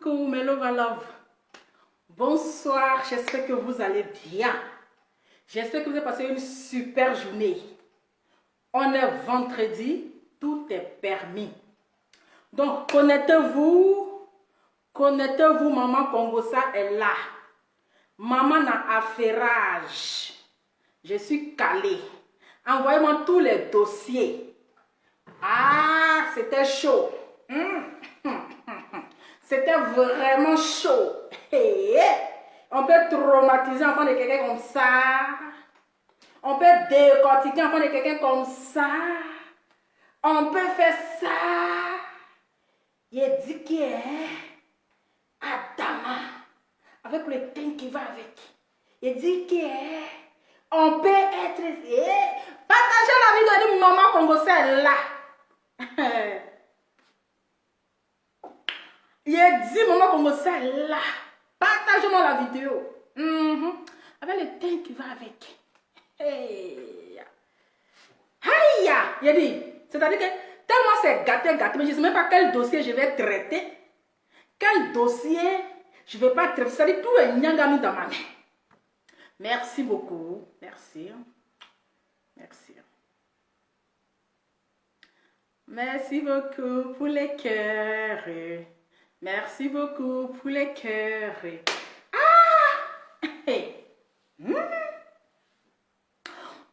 Coucou mes love and love. Bonsoir, j'espère que vous allez bien. J'espère que vous avez passé une super journée. On est vendredi, tout est permis. Donc connectez-vous, Maman Congosa est là. Maman n'a affairage. Je suis calée. Envoyez-moi tous les dossiers. Ah, c'était chaud. C'était vraiment chaud. On peut traumatiser l'enfant de quelqu'un comme ça. On peut décortiquer l'enfant de quelqu'un comme ça. On peut faire ça. Il dit qu'il est Adama. Avec le teint qui va avec. Il dit qu'il est. On peut être. Partagez la vidéo de Maman Congosa là. Il dit Maman Congosa là. Partagez-moi la vidéo. Avec le teint qui va avec. Hey. Aïe. Il dit. C'est-à-dire que tellement c'est gâté, mais je ne sais même pas quel dossier je vais traiter. Quel dossier je ne vais pas traiter. C'est-à-dire tout est nyangami dans ma main. Merci beaucoup. Merci. Merci. Merci beaucoup pour les cœurs. Merci beaucoup pour les cœurs. Ah!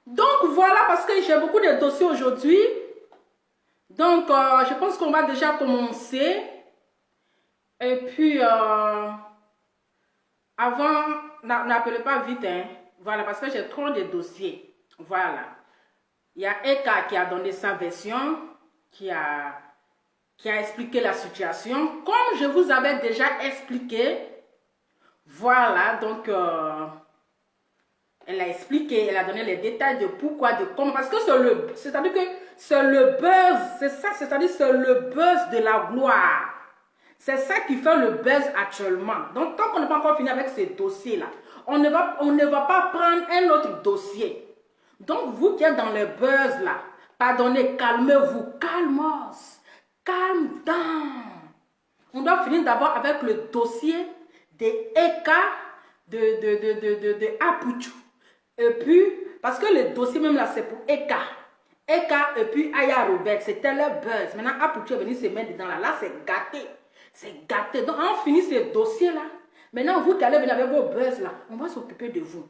Donc voilà, parce que j'ai beaucoup de dossiers aujourd'hui. Donc je pense qu'on va déjà commencer. Et puis avant, n'appelez pas vite, hein. Voilà, parce que j'ai trop de dossiers. Voilà. Il y a Eka qui a donné sa version, qui a expliqué la situation. Comme je vous avais déjà expliqué, voilà, donc elle a expliqué, elle a donné les détails de pourquoi, de comment, parce que c'est-à-dire que c'est le buzz, c'est ça, c'est-à-dire c'est le buzz de la gloire. C'est ça qui fait le buzz actuellement. Donc, tant qu'on n'est pas encore fini avec ces dossiers-là, on ne va pas prendre un autre dossier. Donc, vous qui êtes dans le buzz là, pardonnez, calmez-vous, calmos, calm down. On doit finir d'abord avec le dossier de Eka, de Apuchu. Et puis, parce que le dossier même là, c'est pour Eka. Eka et puis Aya Robert, c'était le buzz. Maintenant, Apuchu est venu se mettre dedans là. Là, c'est gâté. C'est gâté. Donc, on finit ce dossier-là. Maintenant, vous qui allez venir avec vos buzz là, on va s'occuper de vous.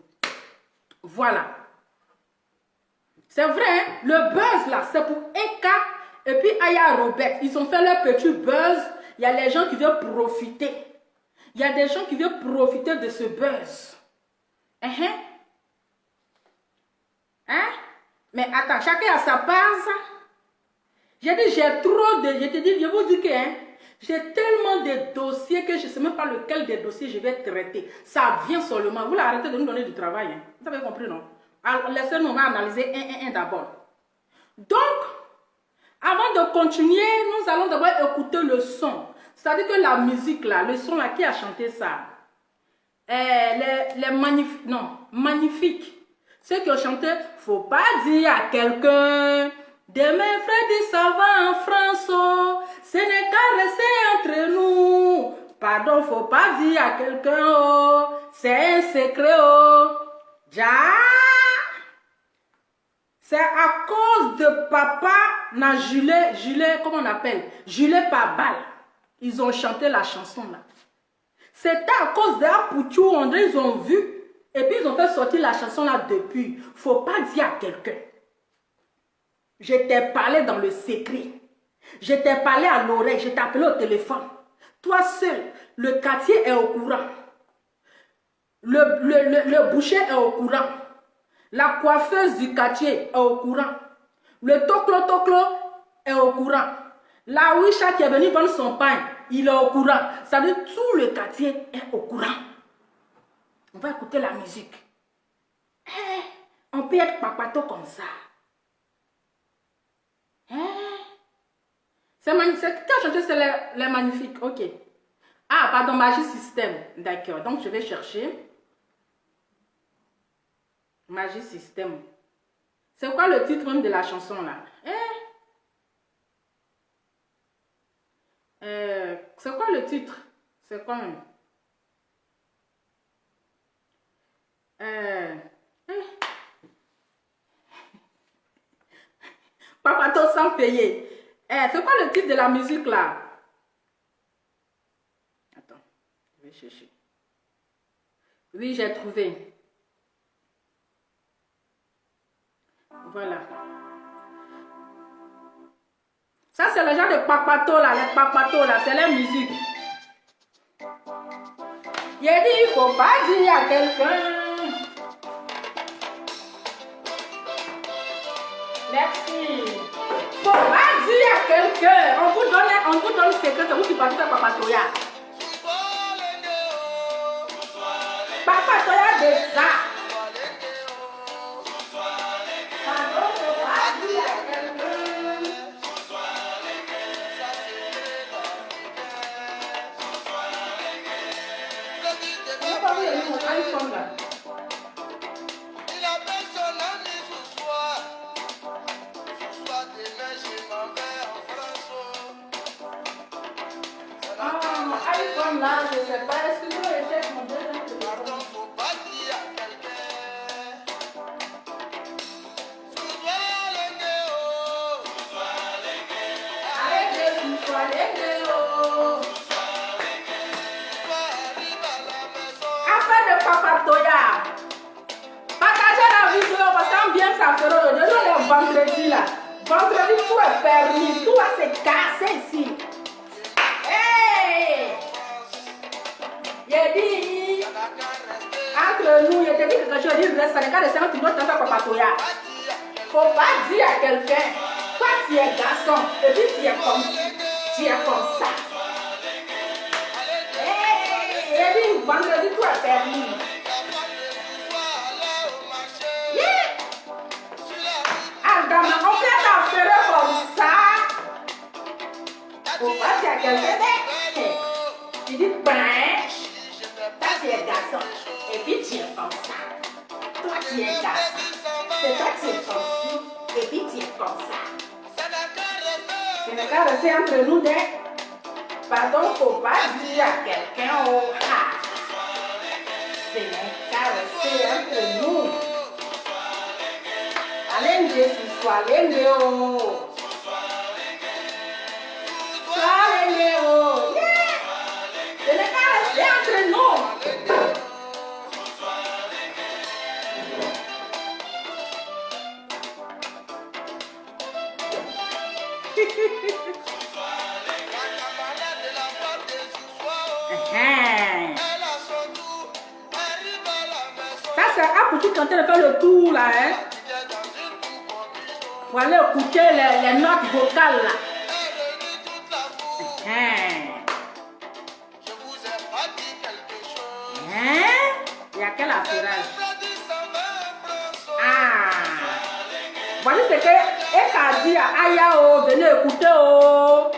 Voilà. C'est vrai, hein? Le buzz là, c'est pour Eka et puis Aya Robert. Ils ont fait leur petit buzz. Il y a les gens qui veulent profiter. Il y a des gens qui veulent profiter de ce buzz. Mais attends, chacun a sa base. J'ai dit, j'ai trop de... Je te dis, je vous dis que... j'ai tellement de dossiers que je ne sais même pas lequel des dossiers je vais traiter. Ça vient seulement. Vous l'arrêtez de nous donner du travail. Hein. Vous avez compris, non? Alors, laissez-nous, on va analyser un d'abord. Donc, avant de continuer, nous allons d'abord écouter le son. C'est-à-dire que la musique, là, le son, là, qui a chanté ça? Les magnifiques, non, magnifiques. Ceux qui ont chanté, faut pas dire à quelqu'un... Demain, Freddy, ça va en France, oh. Ce n'est qu'à rester entre nous. Pardon, faut pas dire à quelqu'un, oh. C'est un secret, oh. Ja. C'est à cause de papa, na gilet, comment on appelle? Gilet par balle. Ils ont chanté la chanson là. C'était à cause d'Apuchu, ils ont vu. Et puis ils ont fait sortir la chanson là depuis. Faut pas dire à quelqu'un. Je t'ai parlé dans le secret. Je t'ai parlé à l'oreille. Je t'ai appelé au téléphone. Toi seul, le quartier est au courant. Le boucher est au courant. La coiffeuse du quartier est au courant. Le toclo est au courant. La Wisha qui est venue vendre son pain, il est au courant. Ça veut dire tout le quartier est au courant. On va écouter la musique. On peut être papato comme ça. C'est magnifique. Qui a chanté, c'est les magnifiques. Ok. Ah, pardon, Magie Système. D'accord. Donc, je vais chercher. Magie Système. C'est quoi le titre même de la chanson là? C'est quoi le titre? C'est quand même. Papato sans payer. C'est quoi le titre de la musique là? Attends, je vais chercher. Oui, j'ai trouvé. Voilà. Ça, c'est le genre de papato là. Les papato là, c'est la musique. Il a dit, il faut pas dire à quelqu'un. Merci. Faut pas dire à quelqu'un. On vous donne le secret, c'est vous qui partez de papatoya. Papatoya de ça. Pardon, faut pas dire à quelqu'un. On va pas vous donner mon iPhone là. Là, je ne sais pas, est-ce que vous avez fait mon deuxième téléphone? Affaire de papatoya. Partagez la vidéo parce qu'ambiance ça fera le jour vendredi là. Vendredi, tout est permis, tout va se casser ici. Hey! J'ai dit, entre nous, il a dit que je dis, reste, regarde, c'est un petit peu de temps papatoya. Faut pas dire à quelqu'un, toi tu es garçon, et puis tu es comme ça. J'ai dit, vendredi, tout est permis. Agama, on peut t'affaire comme ça. Faut pas dire à quelqu'un, tu dis, ben, toi tu es garçon, et puis tu es comme ça. Toi tu es garçon, c'est toi tu es comme ça, et puis tu es comme ça. Ce n'est qu'à rester entre nous, pardon, faut pas dire à quelqu'un, oh, ah. Ce n'est qu'à rester entre nous. Allez, Jésus, soit allez, oh. Alléluia. Ce n'est qu'à rester entre nous. Ça c'est à petit quand elle fait le tour là, hein. Pour aller écouter les notes vocales là. Il y a quel affairage? Voici ce que Eka dit à Aya, oh, venez écouter, oh.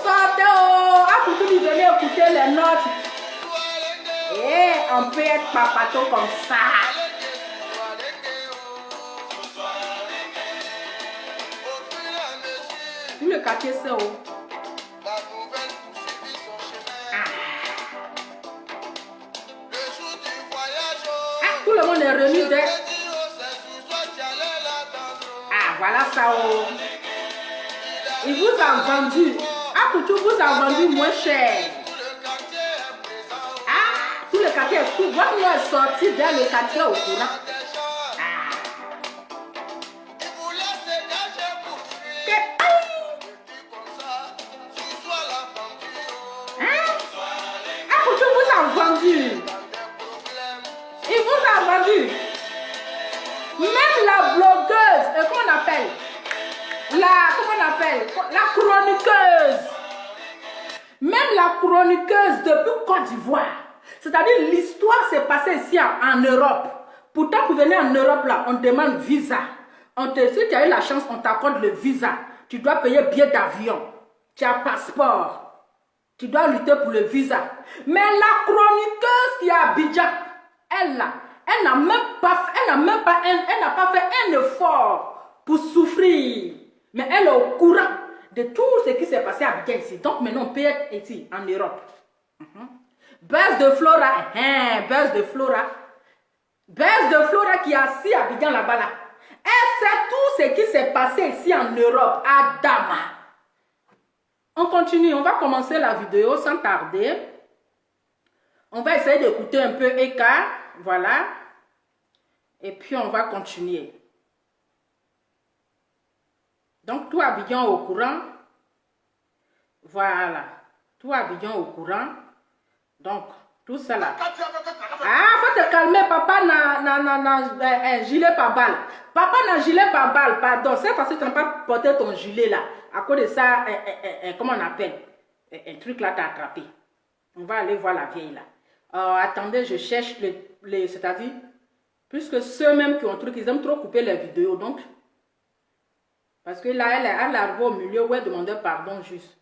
Sortez, oh. Écoutez, venez écouter les notes. Et on peut être papato comme ça. Tout le quartier, c'est où? Tout le monde est remis de... Voilà ça, oh. Il vous a vendu. Akoutou vous a vendu moins cher. Tout le quartier est fou. Votre nom est sorti dans le quartier au courant. Akoutou vous a vendu. Il vous a vendu. Même la blogueuse, comment on appelle? La chroniqueuse. Même la chroniqueuse depuis Côte d'Ivoire. C'est-à-dire l'histoire s'est passée ici en Europe. Pourtant, pour venir en Europe, là, on demande visa. Si tu as eu la chance, on t'accorde le visa. Tu dois payer billet d'avion. Tu as passeport. Tu dois lutter pour le visa. Mais la chroniqueuse qui est à Abidjan, elle n'a pas fait un effort pour souffrir. Mais elle est au courant de tout ce qui s'est passé à Abidjan ici. Donc maintenant, on peut être ici, en Europe. Buzz de Flora, Buzz de Flora. Buzz de Flora qui est assis à Abidjan là-bas là. Elle sait tout ce qui s'est passé ici en Europe, à Dama. On continue, on va commencer la vidéo sans tarder. On va essayer d'écouter un peu Eka, voilà. Et puis on va continuer. Donc tout Abidjan au courant. Voilà. Tout Abidjan au courant. Donc, tout ça là. Ah, faut te calmer, papa n'a gilet par balle. Papa n'a gilet par balle, pardon. C'est parce que tu n'as pas porté ton gilet là. À cause de ça, comment on appelle? Un truc là t'as attrapé. On va aller voir la vieille là. Attendez, je cherche c'est-à-dire, puisque ceux-mêmes qui ont truc, ils aiment trop couper les vidéos, donc. Parce que là, elle arrive au milieu où elle demandait pardon juste.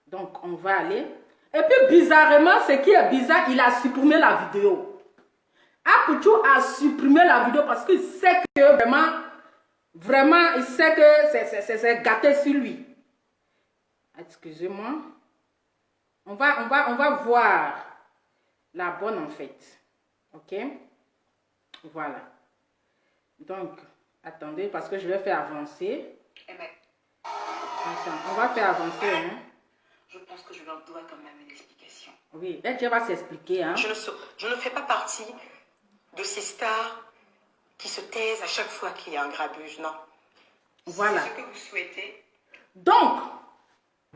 Donc, on va aller. Et puis, bizarrement, ce qui est bizarre, il a supprimé la vidéo. Apoutou a supprimé la vidéo parce qu'il sait que vraiment, il sait que c'est gâté sur lui. Excusez-moi. On va voir la bonne en fait. Ok? Voilà. Donc, attendez, parce que je vais faire avancer. Attends, on va faire avancer. Hein? Je pense que je leur dois quand même une explication. Oui, elle va s'expliquer. Hein? Je ne fais pas partie de ces stars qui se taisent à chaque fois qu'il y a un grabuge, non. Voilà. C'est ce que vous souhaitez. Donc,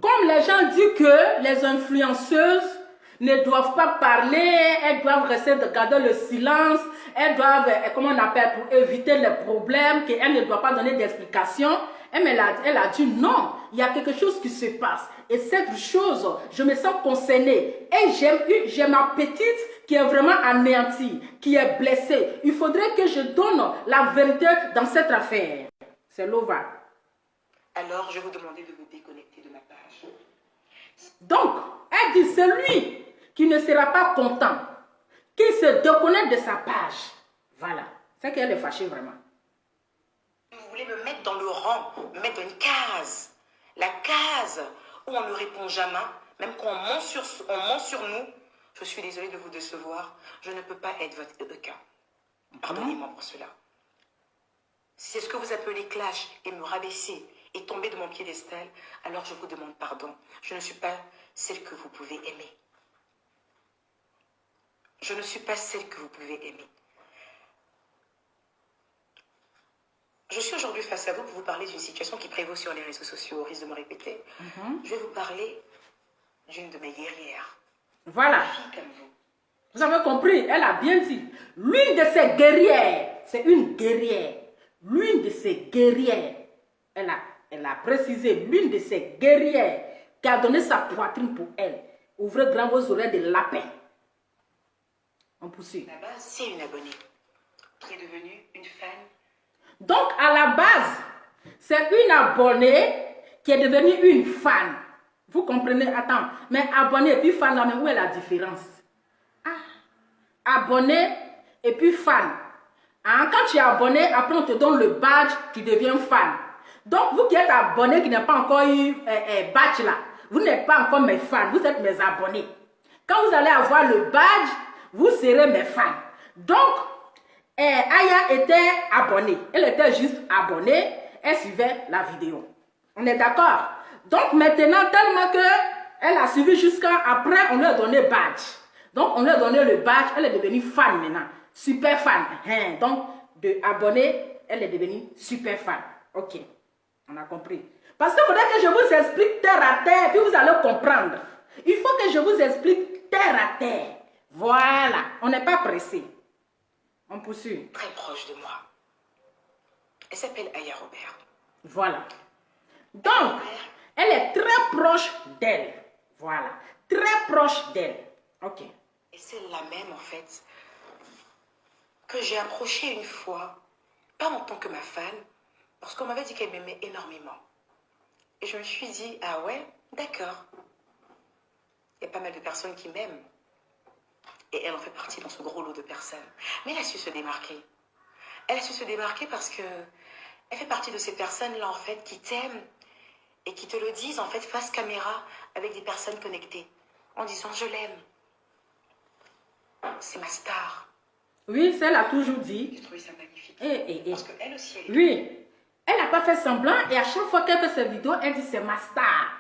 comme les gens disent que les influenceuses ne doivent pas parler, elles doivent rester de garder le silence, elles doivent, comment on appelle, pour éviter les problèmes, qu'elles ne doivent pas donner d'explications. Elle a dit non, il y a quelque chose qui se passe. Et cette chose, je me sens concernée. Et j'ai ma petite qui est vraiment anéantie, qui est blessée. Il faudrait que je donne la vérité dans cette affaire. C'est Lova. Alors, je vais vous demander de vous déconnecter de ma page. Donc, elle dit, c'est lui qui ne sera pas content, qui se déconnecte de sa page. Voilà. C'est qu'elle est fâchée vraiment. Vous voulez me mettre dans le rang, me mettre dans une case. La case où on ne répond jamais, même quand on ment sur nous. Je suis désolée de vous décevoir. Je ne peux pas être votre cas. Pardonnez-moi pour cela. Si c'est ce que vous appelez clash et me rabaisser et tomber de mon piédestal, alors je vous demande pardon. Je ne suis pas celle que vous pouvez aimer. Je ne suis pas celle que vous pouvez aimer. Je suis aujourd'hui face à vous pour vous parler d'une situation qui prévaut sur les réseaux sociaux, au risque de me répéter. Je vais vous parler d'une de mes guerrières. Voilà. Une fille comme vous. Vous avez compris, elle a bien dit. L'une de ces guerrières, c'est une guerrière. L'une de ces guerrières, elle a précisé, l'une de ces guerrières qui a donné sa poitrine pour elle. Ouvrez grand vos oreilles de lapin. On poursuit. Là-bas, c'est une abonnée qui est devenue une fan. Donc, à la base, c'est une abonnée qui est devenue une fan. Vous comprenez? Attends, mais abonnée et puis fan, là, mais où est la différence? Abonné et puis fan. Hein? Quand tu es abonné, après on te donne le badge, tu deviens fan. Donc, vous qui êtes abonné, qui n'avez pas encore eu badge là, vous n'êtes pas encore mes fans, vous êtes mes abonnés. Quand vous allez avoir le badge, vous serez mes fans. Donc, Aya était abonnée. Elle était juste abonnée. Elle suivait la vidéo. On est d'accord? Donc maintenant, tellement qu'elle a suivi jusqu'à après, on lui a donné badge. Donc on lui a donné le badge. Elle est devenue fan maintenant. Super fan. Donc de abonnée, elle est devenue super fan. Ok. On a compris. Parce qu'il faudrait que je vous explique terre à terre, puis vous allez comprendre. Il faut que je vous explique terre à terre. Voilà. On n'est pas pressé. On poursuit. Très proche de moi. Elle s'appelle Aya Robert. Voilà. Donc, elle est très proche d'elle. Voilà. Très proche d'elle. Ok. Et c'est la même, en fait, que j'ai approchée une fois, pas en tant que ma fan, parce qu'on m'avait dit qu'elle m'aimait énormément. Et je me suis dit, ah ouais, d'accord. Il y a pas mal de personnes qui m'aiment. Et elle en fait partie dans ce gros lot de personnes. Mais elle a su se démarquer. Elle a su se démarquer parce que elle fait partie de ces personnes-là, en fait, qui t'aiment et qui te le disent en fait face caméra avec des personnes connectées en disant je l'aime. C'est ma star. Oui, ça, elle a toujours dit. J'ai trouvé ça magnifique. Parce qu'elle aussi, elle est... Oui. Elle n'a pas fait semblant et à chaque fois qu'elle fait cette vidéo, elle dit c'est ma star.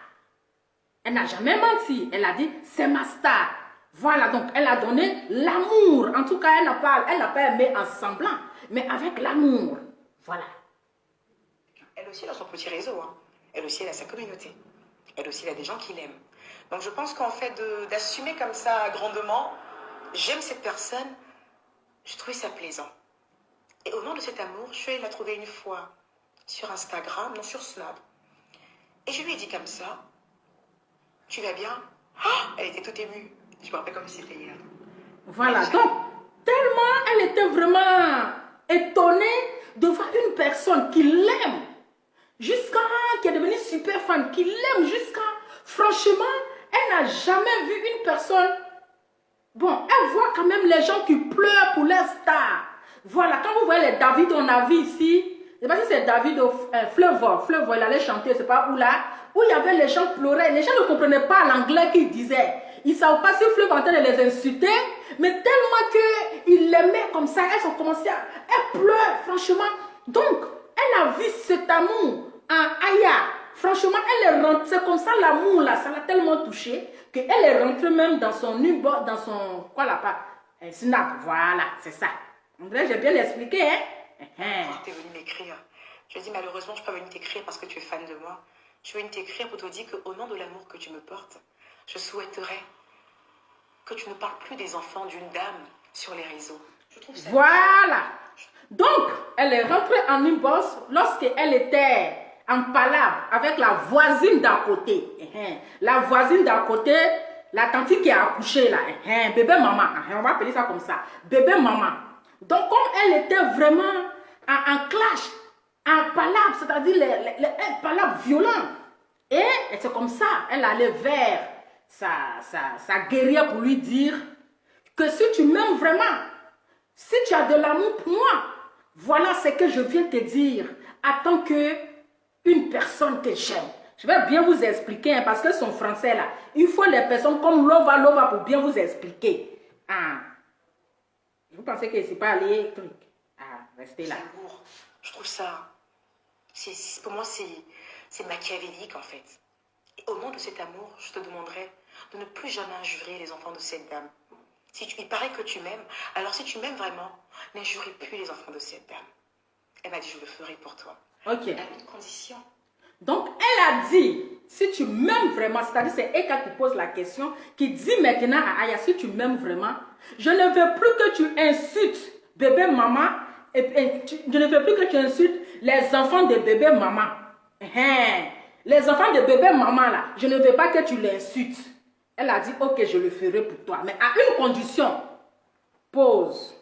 Elle n'a jamais menti. Elle a dit c'est ma star. Voilà, donc elle a donné l'amour. En tout cas, elle n'a pas aimé en semblant, mais avec l'amour. Voilà. Elle aussi, elle a son petit réseau. Hein. Elle aussi, elle a sa communauté. Elle aussi, elle a des gens qui l'aiment. Donc, je pense qu'en fait, d'assumer comme ça grandement, j'aime cette personne, je trouvais ça plaisant. Et au nom de cet amour, je suis allée la trouver une fois sur Instagram, non, sur Snap. Et je lui ai dit comme ça, tu vas bien? Elle était toute émue. Je me rappelle comme si c'était hier. Voilà, donc, tellement elle était vraiment étonnée de voir une personne qui l'aime, qui est devenue super fan, qui l'aime franchement, elle n'a jamais vu une personne. Bon, elle voit quand même les gens qui pleurent pour leur star. Voilà, quand vous voyez les David, on a vu ici, je ne sais pas si c'est David au Fleuve, il allait chanter, je ne sais pas où là, où il y avait les gens pleuraient, les gens ne comprenaient pas l'anglais qu'il disait. Ils ne savaient pas si Fleuve en train de les insulter, mais tellement qu'ils l'aimaient comme ça, elles ont commencé à... Elle pleure, franchement. Donc, elle a vu cet amour en Aya. Franchement, elle est rentrée, c'est comme ça l'amour là, ça l'a tellement touchée qu'elle est rentrée même dans son numéro, dans son, quoi là, pas, Snap, voilà, c'est ça. En vrai, j'ai bien expliqué, hein. Quand tu es venu m'écrire, je dis malheureusement, je ne peux pas venir t'écrire parce que tu es fan de moi. Je suis venue t'écrire pour te dire qu'au nom de l'amour que tu me portes, je souhaiterais que tu ne parles plus des enfants d'une dame sur les réseaux. Je trouve ça... Voilà. Donc, elle est rentrée en inbox lorsqu'elle était en palabre avec la voisine d'à côté. La voisine d'à côté, la tante qui a accouché là. Bébé maman. On va appeler ça comme ça. Bébé maman. Donc, comme elle était vraiment en clash, en palabre, c'est-à-dire les palabres violentes. Et c'est comme ça, elle allait vers sa guerrière pour lui dire que si tu m'aimes vraiment, si tu as de l'amour pour moi, voilà ce que je viens te dire en tant qu'une personne que j'aime. Je vais bien vous expliquer, hein, parce que son français là, il faut les personnes comme Lova pour bien vous expliquer. Ah. Vous pensez que c'est pas aller truc? Ah, restez là. C'est lourd. Je trouve ça... pour moi, c'est machiavélique en fait. Et au nom de cet amour, je te demanderai de ne plus jamais injurer les enfants de cette dame. Il paraît que tu m'aimes, alors si tu m'aimes vraiment, n'injurez plus les enfants de cette dame. Elle m'a dit, je le ferai pour toi. Ok. Elle a une condition. Donc, elle a dit, si tu m'aimes vraiment, c'est-à-dire c'est Eka qui pose la question, qui dit maintenant à Aya, si tu m'aimes vraiment, je ne veux plus que tu insultes bébé maman, je ne veux plus que tu insultes les enfants de bébé maman. Les enfants de bébé maman là, je ne veux pas que tu les insultes. Elle a dit, ok, je le ferai pour toi, mais à une condition. Pause.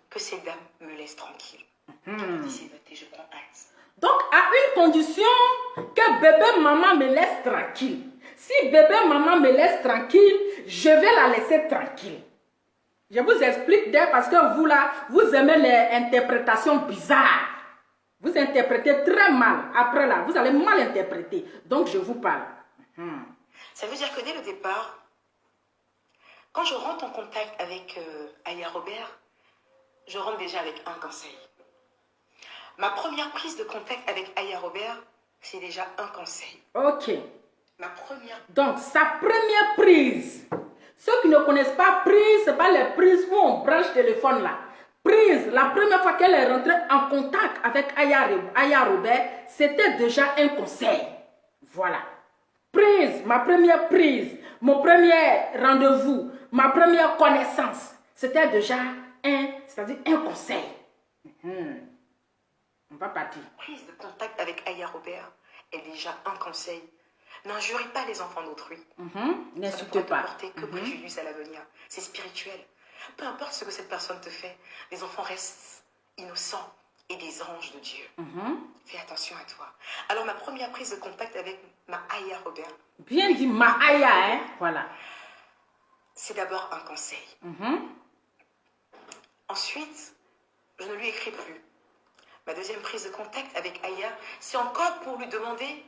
Que ces dames me laissent tranquille. Je prends acte. Donc, à une condition que bébé maman me laisse tranquille. Si bébé maman me laisse tranquille, je vais la laisser tranquille. Je vous explique d'ailleurs parce que vous là, vous aimez les interprétations bizarres. Vous interprétez très mal. Après là, vous allez mal interpréter. Donc, je vous parle. Ça veut dire que dès le départ, quand je rentre en contact avec Aya Robert, je rentre déjà avec un conseil. Ma première prise de contact avec Aya Robert, c'est déjà un conseil. Ok. Ma première... Donc, sa première prise. Ceux qui ne connaissent pas prise, ce n'est pas les prises où on branche téléphone là. Prise, la première fois qu'elle est rentrée en contact avec Aya Robert, c'était déjà un conseil. Voilà. Prise, ma première prise, mon premier rendez-vous, ma première connaissance, c'était déjà un conseil. On va partir. Prise de contact avec Aya Robert est déjà un conseil. N'injurez pas les enfants d'autrui. N'insultez pas. Ça ne pourra te porter que préjudice à l'avenir. C'est spirituel. Peu importe ce que cette personne te fait, les enfants restent innocents et des anges de Dieu. Fais attention à toi. Alors, ma première prise de contact avec ma Aya Robert. Bien dit, ma Aya, hein? Voilà. C'est d'abord un conseil. Ensuite, je ne lui écris plus. ma deuxième prise de contact avec Aya, c'est encore pour lui demander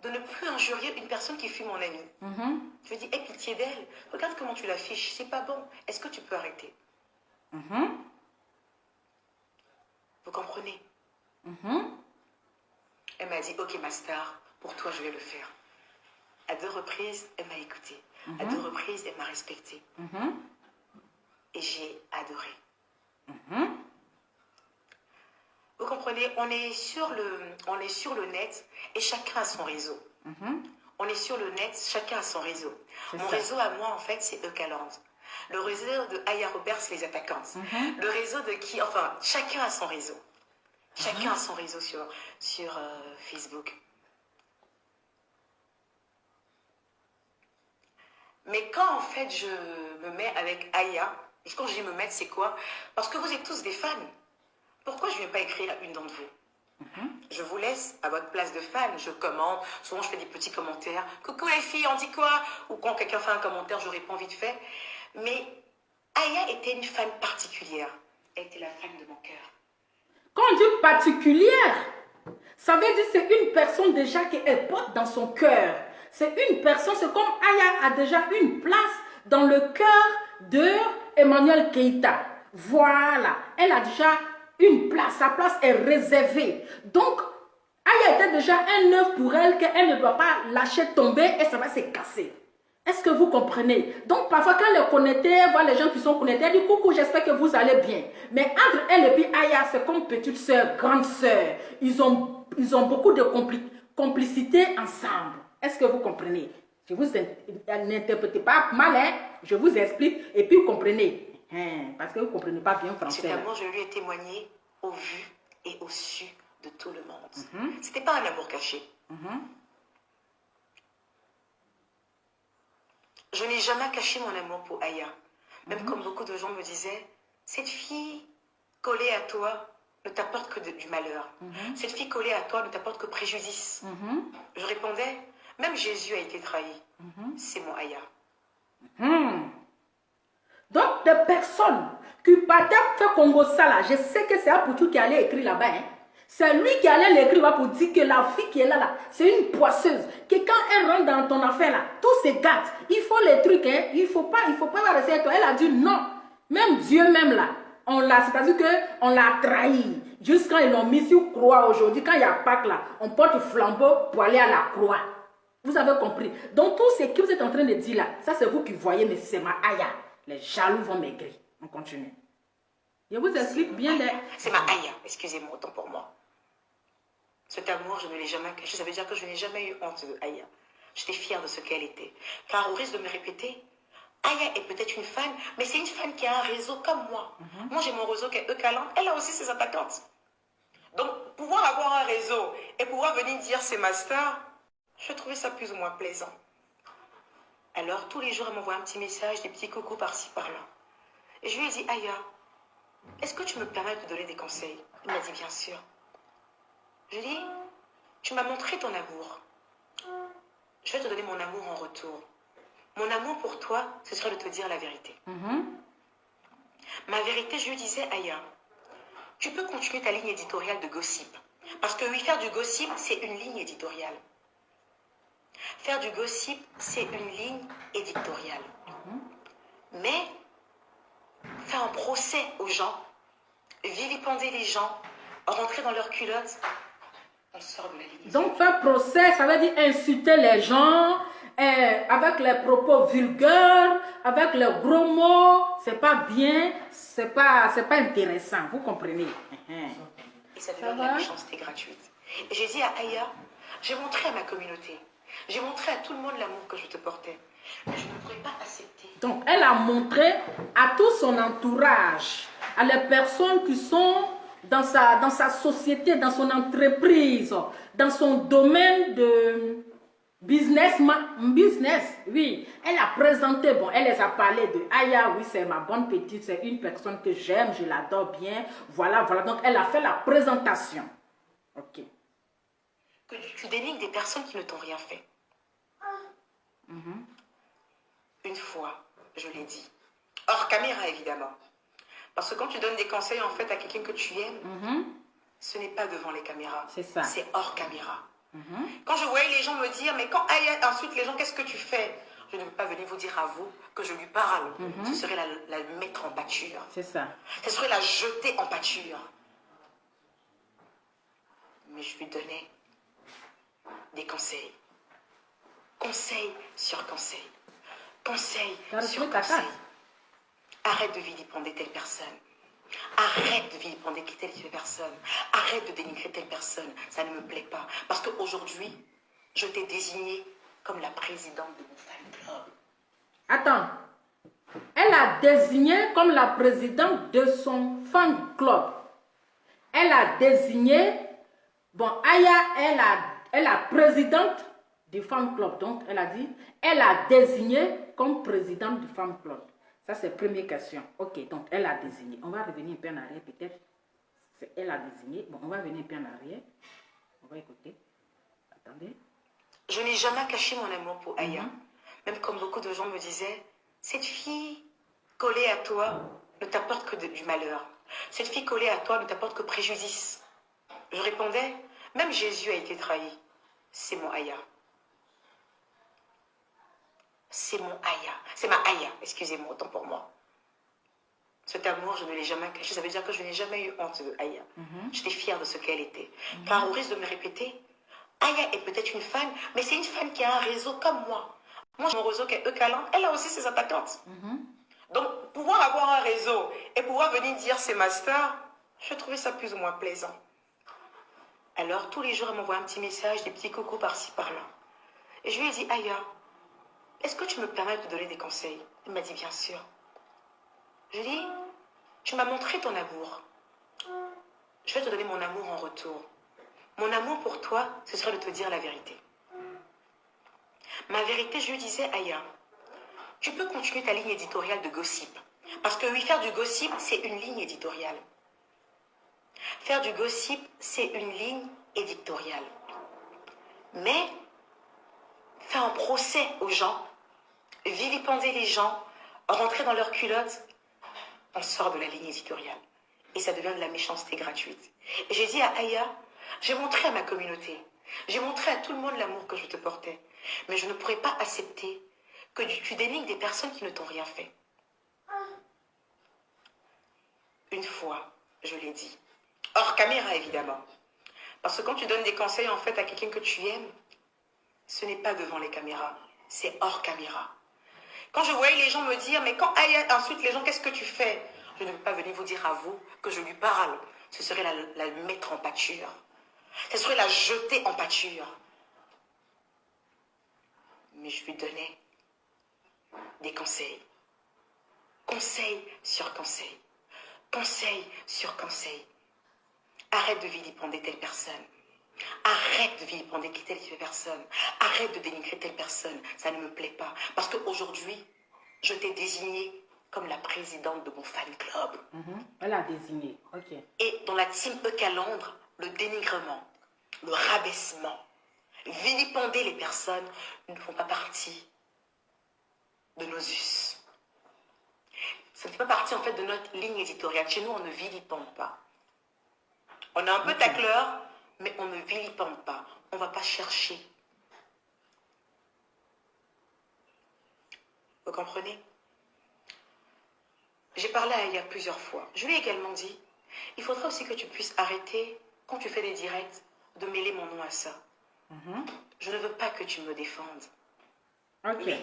de ne plus injurier une personne qui fut mon amie. Je lui dis, aie pitié d'elle. Regarde comment tu l'affiches. C'est pas bon. Est-ce que tu peux arrêter? Vous comprenez? Elle m'a dit, ok ma star, pour toi je vais le faire. À 2 reprises, elle m'a écoutée. À 2 reprises, elle m'a respectée. Et j'ai adoré. Vous comprenez, on est sur le net et chacun a son réseau. On est sur le net, chacun a son réseau. Mon réseau à moi, en fait, c'est Eucaland. Le réseau de Aya Robert, c'est les attaquantes. Le réseau de qui, enfin, chacun a son réseau. Chacun a son réseau sur Facebook. Mais quand, en fait, je me mets avec Aya, et quand je dis me mettre, c'est quoi? Parce que vous êtes tous des fans. Pourquoi je ne viens pas écrire à une d'entre vous? Je vous laisse à votre place de fan, je commente, souvent je fais des petits commentaires. Coucou les filles, on dit quoi? Ou quand quelqu'un fait un commentaire, je réponds vite fait. Mais Aya était une fan particulière. Elle était la fan de mon cœur. Quand on dit particulière, ça veut dire c'est une personne déjà qui est porte dans son cœur. C'est une personne, c'est comme Aya a déjà une place dans le cœur de Emmanuel Keïta. Voilà, elle a déjà une place, sa place est réservée. Donc, Aya était déjà un œuvre pour elle qu'elle ne doit pas lâcher tomber et ça va se casser. Est-ce que vous comprenez? Donc, parfois, quand elle est connectée, voit les gens qui sont connectés, elle dit coucou, j'espère que vous allez bien. Mais entre elle et puis Aya, c'est comme petite soeur, grande soeur. Ils ont beaucoup de complicité ensemble. Est-ce que vous comprenez? Je vous n'interprétez pas mal, hein? Je vous explique et puis vous comprenez. Parce que vous ne comprenez pas bien français. Cet amour, je lui ai témoigné au vu et au su de tout le monde. Ce n'était pas un amour caché. Je n'ai jamais caché mon amour pour Aya. Même comme beaucoup de gens me disaient, cette fille collée à toi ne t'apporte que du malheur. Cette fille collée à toi ne t'apporte que préjudice. Je répondais, même Jésus a été trahi. C'est mon Aya. Donc, des personnes qui partaient faire Congo ça là, je sais que c'est Apoutou qui allait écrire là-bas. C'est lui qui allait l'écrire là pour dire que la fille qui est là, c'est une poisseuse. Que quand elle rentre dans ton affaire là, tout se gâte. Il faut les trucs, hein. Il faut pas rester avec toi. Elle a dit non. Même Dieu même là, c'est-à-dire qu'on l'a trahi. Juste quand ils l'ont mis sur croix aujourd'hui, quand il y a Pâques là, on porte flambeau pour aller à la croix. Vous avez compris. Donc tout ce que vous êtes en train de dire là, ça c'est vous qui voyez, mais c'est ma Aya. Les jaloux vont maigrir. On continue. Je vous explique bien. C'est ma Aya, excusez-moi, autant pour moi. Cet amour, je ne l'ai jamais caché. Ça veut dire que je n'ai jamais eu honte de Aya. J'étais fière de ce qu'elle était. Car au risque de me répéter, Aya est peut-être une fan, mais c'est une fan qui a un réseau comme moi. Moi, j'ai mon réseau qui est Eucaland. Elle a aussi ses attaquantes. Donc, pouvoir avoir un réseau et pouvoir venir dire c'est ma star, je trouvais ça plus ou moins plaisant. Alors, tous les jours, elle m'envoie un petit message, des petits coucous par-ci, par-là. Et je lui ai dit, Aya, est-ce que tu me permets de te donner des conseils? Il m'a dit, bien sûr. Je lui ai dit, tu m'as montré ton amour. Je vais te donner mon amour en retour. Mon amour pour toi, ce serait de te dire la vérité. Ma vérité, je lui disais, Aya, tu peux continuer ta ligne éditoriale de gossip. Parce que oui, faire du gossip, c'est une ligne éditoriale. Faire du gossip, c'est une ligne éditoriale. Mais faire un procès aux gens, vilipender les gens, rentrer dans leurs culottes, on sort de la ligne. Donc faire procès, ça veut dire insulter les gens, avec les propos vulgaires, avec les gros mots, c'est pas bien, c'est pas intéressant, vous comprenez? Et ça devient de la méchanceté gratuite. Et j'ai dit à Aya, j'ai montré à ma communauté, j'ai montré à tout le monde l'amour que je te portais. Mais je ne pourrais pas accepter. Donc, elle a montré à tout son entourage, à les personnes qui sont dans sa société, dans son entreprise, dans son domaine de business, oui. Elle a présenté, bon, elle les a parlé de Aya, oui, c'est ma bonne petite, c'est une personne que j'aime, je l'adore bien, voilà. Donc, elle a fait la présentation. Ok. Que tu dénigres des personnes qui ne t'ont rien fait. Une fois, je l'ai dit. Hors caméra, évidemment. Parce que quand tu donnes des conseils, en fait, à quelqu'un que tu aimes, ce n'est pas devant les caméras. C'est ça. C'est hors caméra. Quand je voyais les gens me dire, mais quand Aya insulte les gens, qu'est-ce que tu fais? Je ne veux pas venir vous dire à vous que je lui parle. Ce serait la mettre en pâture. C'est ça. Ce serait la jeter en pâture. Mais je lui donnais des conseils. Conseil sur conseil. Conseil sur conseil. Arrête de vilipender telle personne. Arrête de vilipender telle personne. Arrête de dénigrer telle personne. Ça ne me plaît pas. Parce qu'aujourd'hui, je t'ai désignée comme la présidente de mon fan club. Attends. Elle a désigné comme la présidente de son fan club. Elle a désigné... Bon, Aya est la présidente du fan club. Donc, elle a dit... Elle a désigné comme présidente du fan club. Ça, c'est la première question. Ok, donc elle a désigné. On va revenir un peu en arrière, peut-être. Elle a désigné. Bon, on va revenir un peu en arrière. On va écouter. Attendez. Je n'ai jamais caché mon amour pour Aya. Même comme beaucoup de gens me disaient, cette fille collée à toi ne t'apporte que du malheur. Cette fille collée à toi ne t'apporte que préjudice. Je répondais, même Jésus a été trahi. C'est mon Aya. C'est mon Aya. C'est ma Aya, excusez-moi, autant pour moi. Cet amour, je ne l'ai jamais caché. Ça veut dire que je n'ai jamais eu honte de Aya. J'étais fière de ce qu'elle était. Car au risque de me répéter, Aya est peut-être une fan, mais c'est une fan qui a un réseau comme moi. Moi, j'ai mon réseau qui est Eucalan. Elle a aussi ses attaquantes. Donc, pouvoir avoir un réseau et pouvoir venir dire c'est ma star, je trouvais ça plus ou moins plaisant. Alors, tous les jours, elle m'envoie un petit message, des petits coucous par-ci, par-là. Et je lui ai dit, Aya, est-ce que tu me permets de te donner des conseils? Elle m'a dit, bien sûr. Je lui ai dit, tu m'as montré ton amour. Je vais te donner mon amour en retour. Mon amour pour toi, ce serait de te dire la vérité. Ma vérité, je lui disais, Aya, tu peux continuer ta ligne éditoriale de gossip. Parce que oui, faire du gossip, c'est une ligne éditoriale. Faire du gossip, c'est une ligne éditoriale. Mais faire un procès aux gens, vilipender les gens, rentrer dans leurs culottes, on sort de la ligne éditoriale. Et ça devient de la méchanceté gratuite. Et j'ai dit à Aya, j'ai montré à ma communauté, j'ai montré à tout le monde l'amour que je te portais. Mais je ne pourrais pas accepter que tu dénigres des personnes qui ne t'ont rien fait. Une fois, je l'ai dit, hors caméra évidemment. Parce que quand tu donnes des conseils en fait à quelqu'un que tu aimes, ce n'est pas devant les caméras, c'est hors caméra. Quand je voyais les gens me dire, mais quand Aya insulte les gens, qu'est-ce que tu fais? Je ne veux pas venir vous dire à vous que je lui parle. Ce serait la mettre en pâture. Ce serait la jeter en pâture. Mais je lui donnais des conseils. Conseil sur conseil. Conseil sur conseil. Arrête de vilipender telle personne. Arrête de vilipender telle personne. Arrête de dénigrer telle personne. Ça ne me plaît pas. Parce qu'aujourd'hui, je t'ai désignée comme la présidente de mon fan club. Elle a désigné, ok. Et dans la team Eucalandre, le dénigrement, le rabaissement, vilipender les personnes ne font pas partie de nos us. Ça ne fait pas partie en fait de notre ligne éditoriale. Chez nous, on ne vilipende pas. On est un peu tacleur, mais on ne vilipende pas. On ne va pas chercher. Vous comprenez? J'ai parlé à Aya plusieurs fois. Je lui ai également dit, il faudra aussi que tu puisses arrêter, quand tu fais des directs, de mêler mon nom à ça. Je ne veux pas que tu me défendes. Ok. Oui.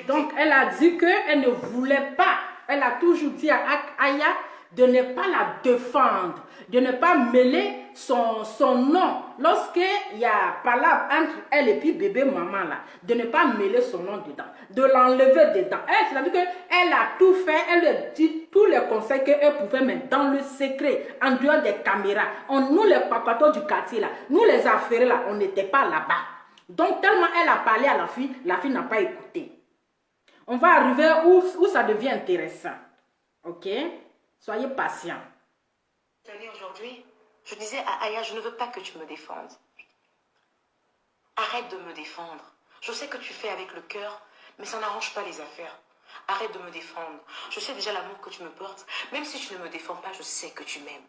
Donc, elle a dit qu'elle ne voulait pas. Elle a toujours dit à Aya de ne pas la défendre, de ne pas mêler son nom. Lorsqu'il y a palabre entre elle et puis bébé maman là, de ne pas mêler son nom dedans, de l'enlever dedans. C'est-à-dire qu'elle a tout fait, elle lui a dit tous les conseils qu'elle pouvait mettre dans le secret, en dehors des caméras. Nous les papatos du quartier là, nous les affaires là, on n'était pas là-bas. Donc tellement elle a parlé à la fille n'a pas écouté. On va arriver où ça devient intéressant. Ok? Soyez patient. Aujourd'hui, je disais à Aya, je ne veux pas que tu me défendes. Arrête de me défendre. Je sais que tu fais avec le cœur, mais ça n'arrange pas les affaires. Arrête de me défendre. Je sais déjà l'amour que tu me portes. Même si tu ne me défends pas, je sais que tu m'aimes.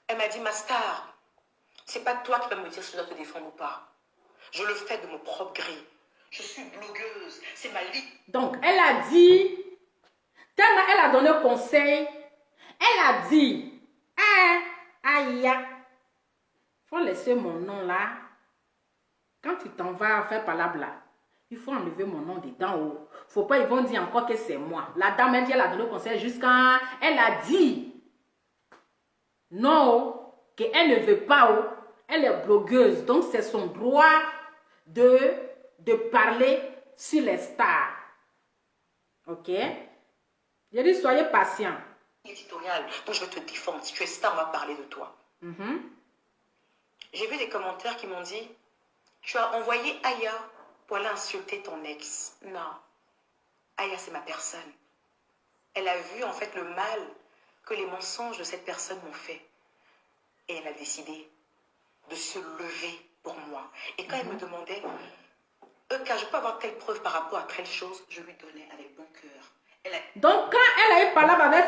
Elle m'a dit, ma star, c'est pas toi qui vas me dire si je dois te défendre ou pas. Je le fais de mon propre gré. Je suis blogueuse, c'est ma ligne. Donc, elle a dit, tellement elle a donné conseil, elle a dit, aïe, faut laisser mon nom là. Quand tu t'en vas faire palabre là, il faut enlever mon nom dedans. Oh. Faut pas, ils vont dire encore que c'est moi. La dame, elle dit, elle a donné conseil jusqu'à, elle a dit, non, qu'elle ne veut pas, oh. Elle est blogueuse, donc c'est son droit de parler sur les stars. Ok? J'ai dit, soyez patient. Éditorial, donc je vais te défendre. Si tu es star, on va parler de toi. J'ai vu des commentaires qui m'ont dit, tu as envoyé Aya pour aller insulter ton ex. Non, Aya, c'est ma personne. Elle a vu en fait le mal que les mensonges de cette personne m'ont fait. Et elle a décidé de se lever pour moi. Et quand elle me demandait, car je peux avoir telle preuve par rapport à telle chose, je lui donnais avec bon cœur. Donc quand elle a eu parlé avec,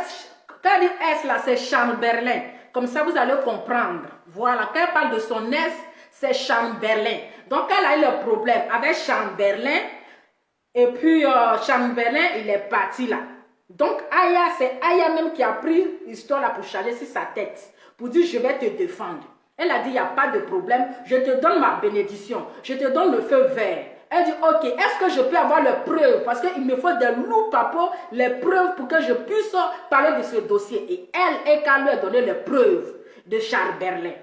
quand elle dit S là, c'est Chamberlain. Comme ça, vous allez comprendre. Voilà, quand elle parle de son S, c'est Chamberlain. Donc elle a eu le problème avec Chamberlain. Et puis Chamberlain, il est parti là. Donc Aya, c'est Aya même qui a pris l'histoire là pour charger sur sa tête. Pour dire, je vais te défendre. Elle a dit, il n'y a pas de problème. Je te donne ma bénédiction. Je te donne le feu vert. Elle dit, ok, est-ce que je peux avoir les preuves? Parce qu'il me faut des loups, papa, les preuves pour que je puisse parler de ce dossier. Et elle, qu'à lui a donné les preuves de Charles Berlin.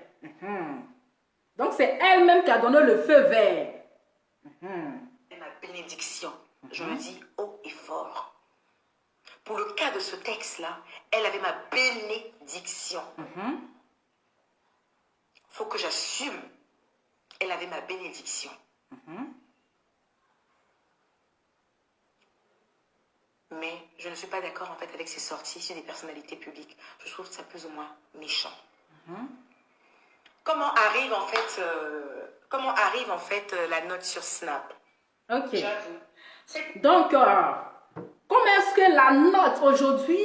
Donc, c'est elle-même qui a donné le feu vert. Et ma bénédiction, je le dis haut et fort. Pour le cas de ce texte-là, elle avait ma bénédiction. Faut que j'assume. Elle avait ma bénédiction. Mais je ne suis pas d'accord en fait avec ces sorties sur des personnalités publiques. Je trouve ça plus ou moins méchant. Comment arrive en fait la note sur Snap? Ok. Donc, comment est-ce que la note aujourd'hui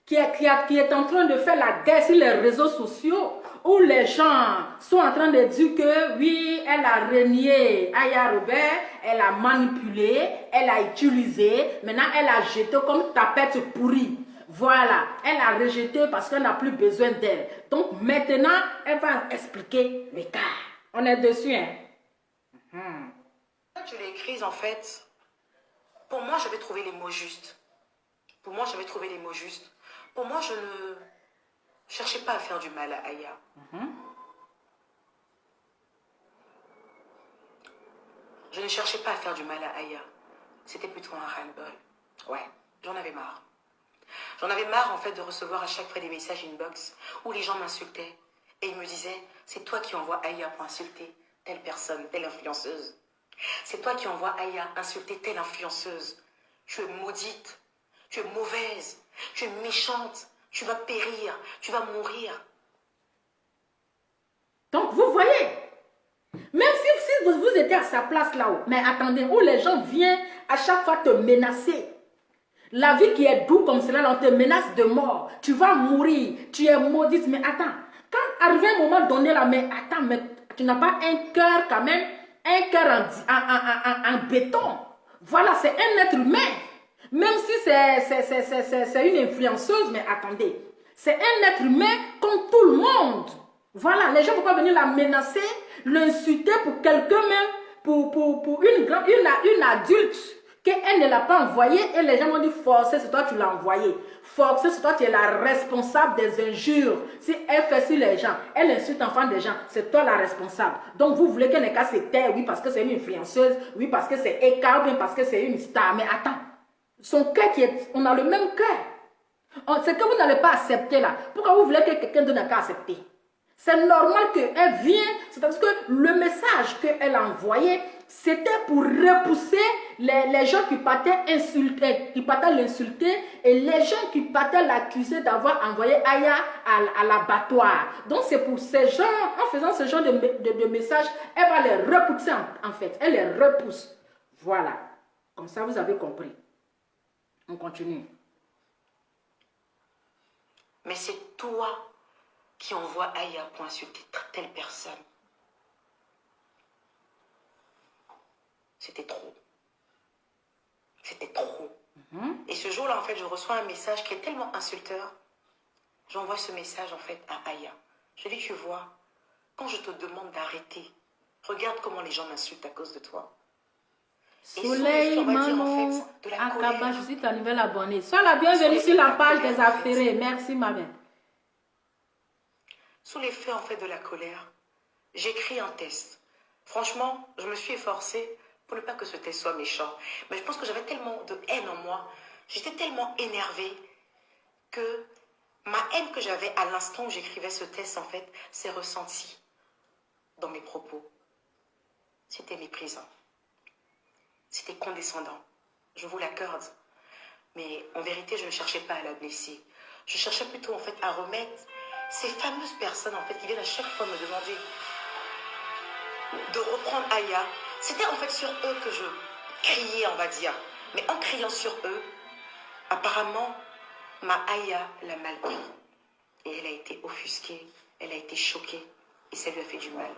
qui est en train de faire la guerre sur les réseaux sociaux, où les gens sont en train de dire que oui, elle a renié Aya Robert, elle a manipulé, elle a utilisé, maintenant elle a jeté comme tapette pourrie. Voilà, elle a rejeté parce qu'elle n'a plus besoin d'elle. Donc maintenant, elle va expliquer les cas. On est dessus, hein? Quand je l'ai écrise, en fait, pour moi, j'avais trouvé les mots justes. Pour moi, je ne cherchais pas à faire du mal à Aya. Je ne cherchais pas à faire du mal à Aya. C'était plutôt un ras-le-bol. Ouais, j'en avais marre. J'en avais marre, en fait, de recevoir à chaque fois des messages inbox où les gens m'insultaient. Et ils me disaient, c'est toi qui envoies Aya pour insulter telle personne, telle influenceuse. C'est toi qui envoies Aya insulter telle influenceuse. Tu es maudite, tu es mauvaise, tu es méchante, tu vas périr, tu vas mourir. Donc, vous voyez, même si vous étiez à sa place là-haut, mais attendez, où les gens viennent à chaque fois te menacer. La vie qui est douce comme cela, on te menace de mort. Tu vas mourir, tu es maudite. Mais attends, quand arrive un moment donné là, mais attends, mais tu n'as pas un cœur quand même, un cœur en béton. Voilà, c'est un être humain. Même si c'est une influenceuse, mais attendez, c'est un être humain comme tout le monde. Voilà, les gens ne peuvent pas venir la menacer, l'insulter pour quelqu'un même, pour une adulte qu'elle ne l'a pas envoyé et les gens m'ont dit forcer, c'est toi qui l'as envoyé. Forcer, c'est toi qui es la responsable des injures. Si elle fait sur les gens, elle insulte l'enfant des gens, c'est toi la responsable. Donc vous voulez qu'elle n'ait qu'à se taire, oui parce que c'est une influenceuse, oui parce que c'est écart, bien parce que c'est une star. Mais attends, son cœur qui est, on a le même cœur. C'est que vous n'allez pas accepter là. Pourquoi vous voulez que quelqu'un donne qu'à accepter? C'est normal qu'elle vienne, c'est parce que le message qu'elle a envoyé, c'était pour repousser les gens qui partaient insulter, qui partaient l'insulter et les gens qui partaient l'accuser d'avoir envoyé Aya à l'abattoir. Donc c'est pour ces gens, en faisant ce genre de message, elle va les repousser en fait. Elle les repousse. Voilà. Comme ça, vous avez compris. On continue. Mais c'est toi qui envoie Aya pour insulter telle personne. C'était trop. C'était trop. Et ce jour-là, en fait, je reçois un message qui est tellement insulteur. J'envoie ce message, en fait, à Aya. Je lui dis, tu vois, quand je te demande d'arrêter, regarde comment les gens m'insultent à cause de toi. Soleil, Manon, Akaba, je suis ta nouvelle abonnée. Sois la bienvenue sur la page des affairés. Merci, ma mère. Sous l'effet, en fait, de la colère, j'écris un test. Franchement, je me suis efforcée pour ne pas que ce test soit méchant. Mais je pense que j'avais tellement de haine en moi. J'étais tellement énervée que ma haine que j'avais à l'instant où j'écrivais ce test, en fait, s'est ressentie dans mes propos. C'était méprisant. C'était condescendant. Je vous l'accorde. Mais en vérité, je ne cherchais pas à la blesser. Je cherchais plutôt, en fait, à remettre ces fameuses personnes, en fait, qui viennent à chaque fois me demander de reprendre Aya. C'était en fait sur eux que je criais, on va dire. Mais en criant sur eux, apparemment, ma Aya l'a mal pris. Et elle a été offusquée, elle a été choquée. Et ça lui a fait du mal.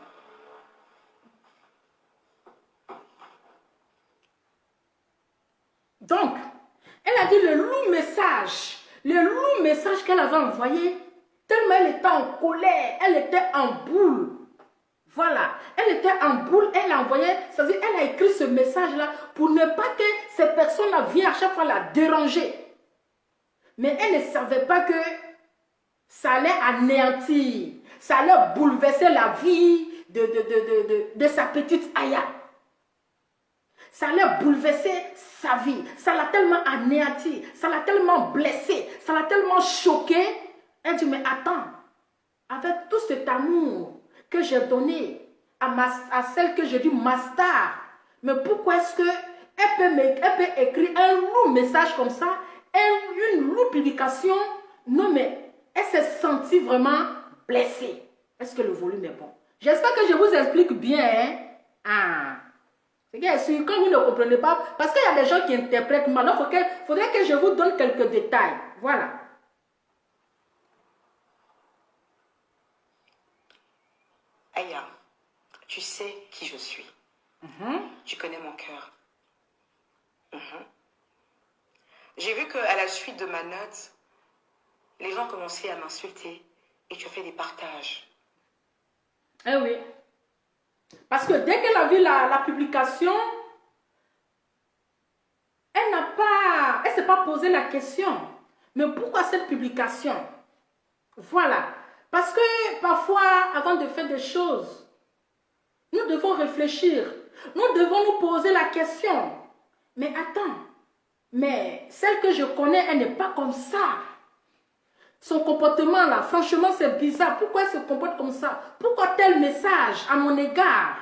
Donc, elle a dit le loup message qu'elle avait envoyé, tellement elle était en colère, elle était en boule. Voilà, elle était en boule, elle a envoyé, c'est-à-dire elle a écrit ce message-là pour ne pas que ces personnes-là viennent à chaque fois la déranger. Mais elle ne savait pas que ça allait anéantir, ça allait bouleverser la vie de sa petite Aya. Ça allait bouleverser sa vie, ça l'a tellement anéanti, ça l'a tellement blessé, ça l'a tellement choqué. Elle dit, mais attends, avec tout cet amour que j'ai donné à celle que je dis ma star, mais pourquoi est-ce qu'elle peut écrire un lourd message comme ça, une lourde publication? Non, mais elle s'est sentie vraiment blessée. Est-ce que le volume est bon? J'espère que je vous explique bien. Hein? Ah. C'est bien sûr, quand vous ne comprenez pas, parce qu'il y a des gens qui interprètent mal, il faudrait que je vous donne quelques détails. Voilà. Aya, tu sais qui je suis. Tu connais mon cœur. J'ai vu qu'à la suite de ma note, les gens commençaient à m'insulter et tu as fait des partages. Eh oui. Parce que dès qu'elle a vu la publication, elle ne s'est pas posé la question. Mais pourquoi cette publication? Voilà. Parce que parfois, avant de faire des choses, nous devons réfléchir. Nous devons nous poser la question. Mais attends, mais celle que je connais, elle n'est pas comme ça. Son comportement là, franchement, c'est bizarre. Pourquoi elle se comporte comme ça? Pourquoi tel message à mon égard?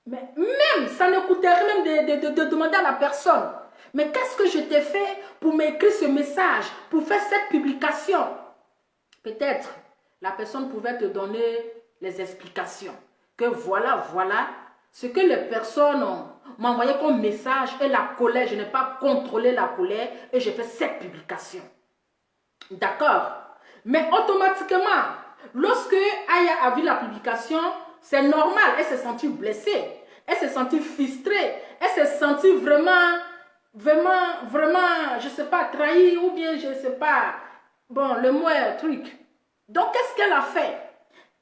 Mais même, ça ne coûtait rien même de demander à la personne. Mais qu'est-ce que je t'ai fait pour m'écrire ce message, pour faire cette publication? Peut-être la personne pouvait te donner les explications. Que voilà ce que les personnes m'ont envoyé comme message et la colère. Je n'ai pas contrôlé la colère et j'ai fait cette publication. D'accord? Mais automatiquement, lorsque Aya a vu la publication, c'est normal, elle s'est sentie blessée. Elle s'est sentie frustrée. Elle s'est sentie vraiment, je ne sais pas, trahie ou bien je ne sais pas. Bon, le mot est truc. Donc, qu'est-ce qu'elle a fait?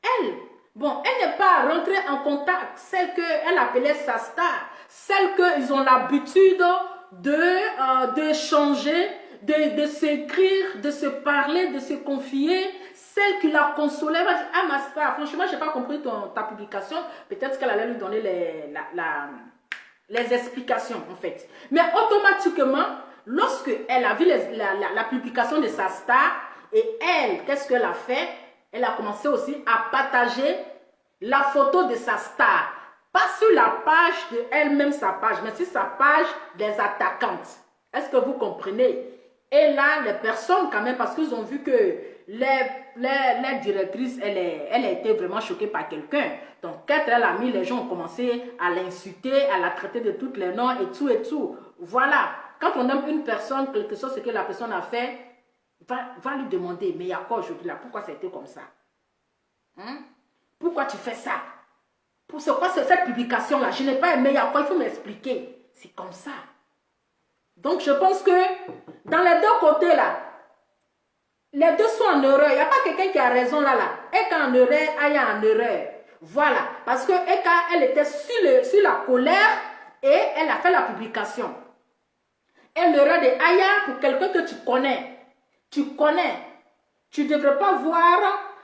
Elle n'est pas rentrée en contact, celle qu'elle appelait sa star, celle qu'ils ont l'habitude d'échanger, de s'écrire, de se parler, de se confier. Celle qui l'a consolée va dire, ah ma star, franchement, je n'ai pas compris ta publication. Peut-être qu'elle allait lui donner les explications, en fait. Mais automatiquement, lorsque elle a vu la publication de sa star, et elle, qu'est-ce qu'elle a fait? Elle a commencé aussi à partager la photo de sa star. Pas sur la page de elle-même, sa page, mais sur sa page des attaquantes. Est-ce que vous comprenez? Et là, les personnes quand même, parce qu'ils ont vu que la directrice, elle a été vraiment choquée par quelqu'un. Donc, quand elle a mis, les gens ont commencé à l'insulter, à la traiter de tous les noms et tout et tout. Voilà. Quand on aime une personne, quelque chose, ce que la personne a fait, Va lui demander, mais il y a quoi aujourd'hui là? Pourquoi ça a été comme ça? Hein? Pourquoi tu fais ça? C'est quoi cette publication-là? Je n'ai pas aimé, il y a quoi? Il faut m'expliquer. C'est comme ça. Donc, je pense que dans les deux côtés là, les deux sont en erreur. Il n'y a pas quelqu'un qui a raison là. Eka en erreur, Aya en erreur. Voilà. Parce que Eka, elle était sur la colère et elle a fait la publication. Et l'erreur de Aya, pour quelqu'un que tu connais, tu ne devrais pas voir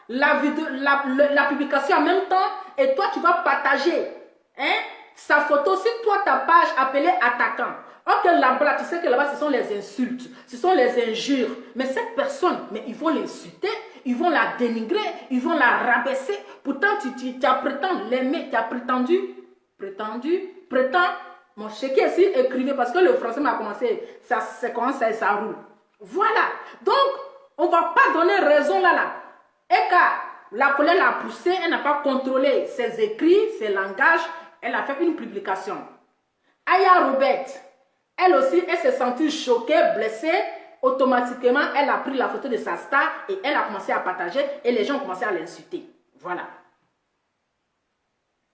la publication en même temps et toi, tu vas partager sa photo sur toi, ta page appelée attaquant. Ok, là-bas, tu sais que là-bas, ce sont les insultes, ce sont les injures. Mais cette personne, mais ils vont l'insulter, ils vont la dénigrer, ils vont la rabaisser. Pourtant, tu as prétendu l'aimer, tu as prétends. Mon chéquier ici, écrivez, parce que le français m'a commencé, ça commence et ça roule. Voilà. Donc, on ne va pas donner raison là. Et car la colère l'a poussée, elle n'a pas contrôlé ses écrits, ses langages, elle a fait une publication. Aya Robert, elle aussi, elle s'est sentie choquée, blessée. Automatiquement, elle a pris la photo de sa star et elle a commencé à partager et les gens ont commencé à l'insulter. Voilà.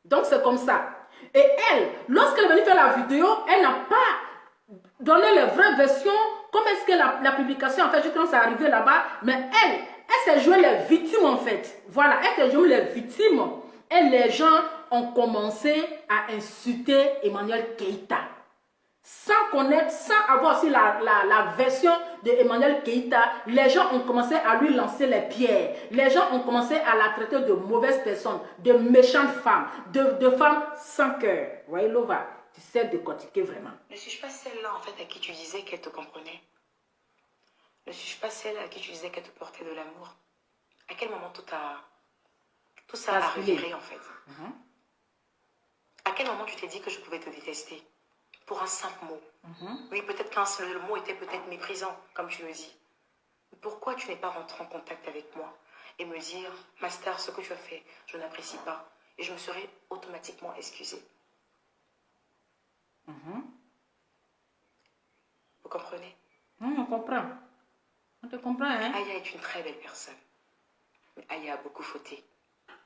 Donc, c'est comme ça. Et elle, lorsqu'elle est venue faire la vidéo, elle n'a pas donné les vraies versions. Comment est-ce que la publication, en fait, je pense à arriver là-bas. Mais elle s'est jouée les victimes, en fait. Voilà, elle s'est jouée les victimes. Et les gens ont commencé à insulter Emmanuel Keïta. Sans connaître, sans avoir aussi la version d'Emmanuel Keïta, les gens ont commencé à lui lancer les pierres. Les gens ont commencé à la traiter de mauvaises personnes, de méchantes femmes, de femmes sans cœur. Vous voyez, Lova, tu sais décortiquer vraiment. Ne suis-je pas celle-là, en fait, à qui tu disais qu'elle te comprenait? Ne suis-je pas celle à qui tu disais qu'elle te portait de l'amour? À quel moment tout ça a reviré, en fait? À quel moment tu t'es dit que je pouvais te détester? Pour un simple mot. Oui, peut-être qu'un seul mot était peut-être méprisant, comme tu le dis. Pourquoi tu n'es pas rentré en contact avec moi et me dire, Master, ce que tu as fait, je n'apprécie pas. Et je me serais automatiquement excusée. Vous comprenez? On comprend. On te comprend, hein? Aya est une très belle personne. Mais Aya a beaucoup fauté.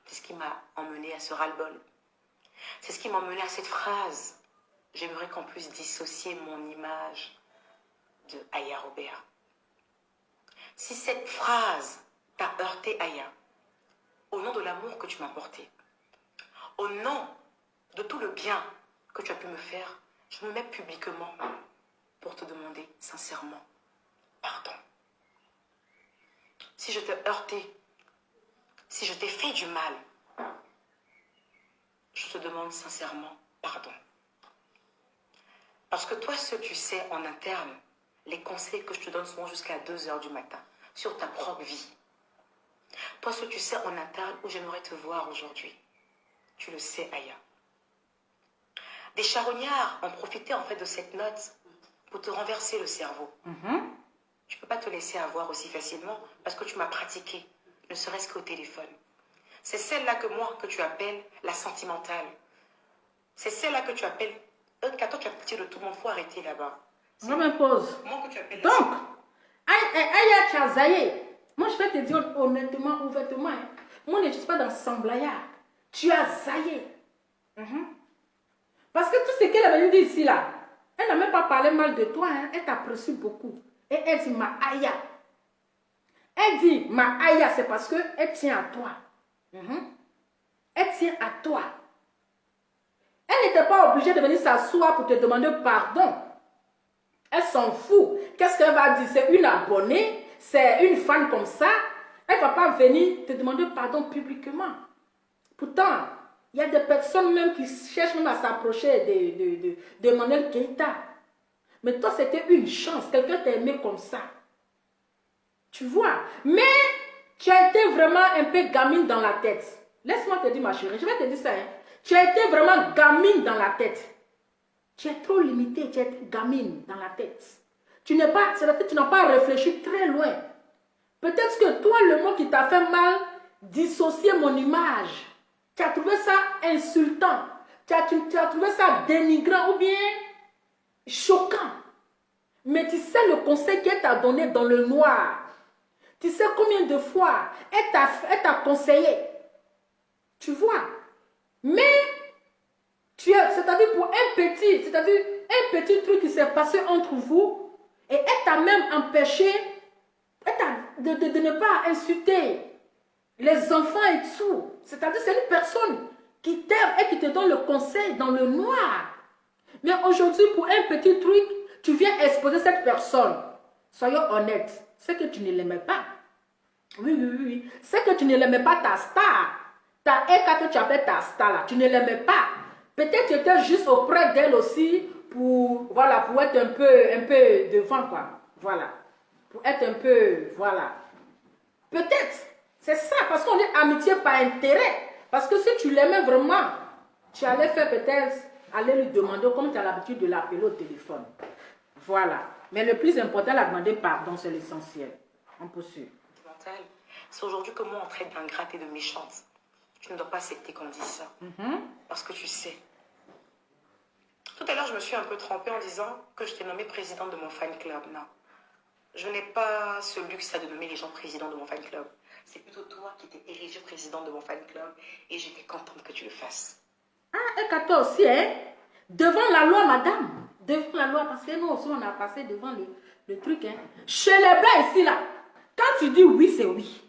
C'est ce qui m'a emmené à ce ras-le-bol. C'est ce qui m'a emmené à cette phrase. J'aimerais qu'on puisse dissocier mon image de Aya Robert. Si cette phrase t'a heurté, Aya, au nom de l'amour que tu m'as porté, au nom de tout le bien que tu as pu me faire, je me mets publiquement pour te demander sincèrement pardon. Si je t'ai heurté, si je t'ai fait du mal, je te demande sincèrement pardon. Parce que toi, ce que tu sais en interne, les conseils que je te donne sont jusqu'à 2 h du matin, sur ta propre vie. Toi, ce que tu sais en interne, où j'aimerais te voir aujourd'hui, tu le sais, Aya. Des charognards ont profité en fait de cette note pour te renverser le cerveau. Tu ne peux pas te laisser avoir aussi facilement parce que tu m'as pratiqué, ne serait-ce qu'au téléphone. C'est celle-là que tu appelles la sentimentale. C'est celle-là que tu appelles... Quand toi, tu as pitié de tout le monde, il faut arrêter là-bas. Je m'impose. Moi que tu appelles Donc, Aya Chazaye, moi je vais te dire honnêtement, ouvertement, hein, moi je ne suis pas dans Samblaya. Tu as zaillé. Parce que tout ce qu'elle avait dit ici, là, elle n'a même pas parlé mal de toi, hein, elle t'apprécie beaucoup. Et elle dit ma Aya. Elle dit ma Aya, c'est parce qu'elle tient à toi. Elle tient à toi. Elle n'était pas obligée de venir s'asseoir pour te demander pardon. Elle s'en fout. Qu'est-ce qu'elle va dire? C'est une abonnée, c'est une fan comme ça. Elle ne va pas venir te demander pardon publiquement. Pourtant, il y a des personnes même qui cherchent même à s'approcher de Emmanuel Keïta. Mais toi, c'était une chance. Quelqu'un t'a aimé comme ça. Tu vois? Mais tu as été vraiment un peu gamine dans la tête. Laisse-moi te dire, ma chérie, je vais te dire ça. Hein. Tu as été vraiment gamine dans la tête. Tu es trop limitée, tu es gamine dans la tête. Tu n'as pas réfléchi très loin. Peut-être que toi, le mot qui t'a fait mal, dissocier mon image. Tu as trouvé ça insultant. Tu as trouvé ça dénigrant ou bien choquant. Mais tu sais le conseil qu'elle t'a donné dans le noir. Tu sais combien de fois elle t'a conseillé. Tu vois. Mais, c'est-à-dire pour un petit truc qui s'est passé entre vous, et elle t'a même empêché de ne pas insulter les enfants et tout. C'est-à-dire c'est une personne qui t'aime et qui te donne le conseil dans le noir. Mais aujourd'hui, pour un petit truc, tu viens exposer cette personne. Soyons honnêtes, c'est que tu ne l'aimais pas. Oui. C'est que tu ne l'aimais pas ta star. Ta Eka que tu appelles ta star là, tu ne l'aimais pas. Peut-être tu étais juste auprès d'elle aussi pour, voilà, pour être un peu devant quoi. Voilà. Pour être un peu, voilà. Peut-être. C'est ça, parce qu'on est amitié par intérêt. Parce que si tu l'aimais vraiment, tu allais faire peut-être, aller lui demander comme tu as l'habitude de l'appeler au téléphone. Voilà. Mais le plus important, la demander pardon, c'est l'essentiel. On poursuit. C'est aujourd'hui que moi on traite d'ingrate et de méchante. Tu ne dois pas accepter qu'on dise ça. Parce que tu sais. Tout à l'heure, je me suis un peu trompée en disant que je t'ai nommée présidente de mon fan club. Non. Je n'ai pas ce luxe de nommer les gens présidents de mon fan club. C'est plutôt toi qui t'es érigée présidente de mon fan club et j'étais contente que tu le fasses. Ah, et qu'à toi aussi, hein? Devant la loi, madame. Devant la loi, parce que nous aussi, on a passé devant le truc, hein. Chez les blancs ici, là, quand tu dis oui, c'est oui.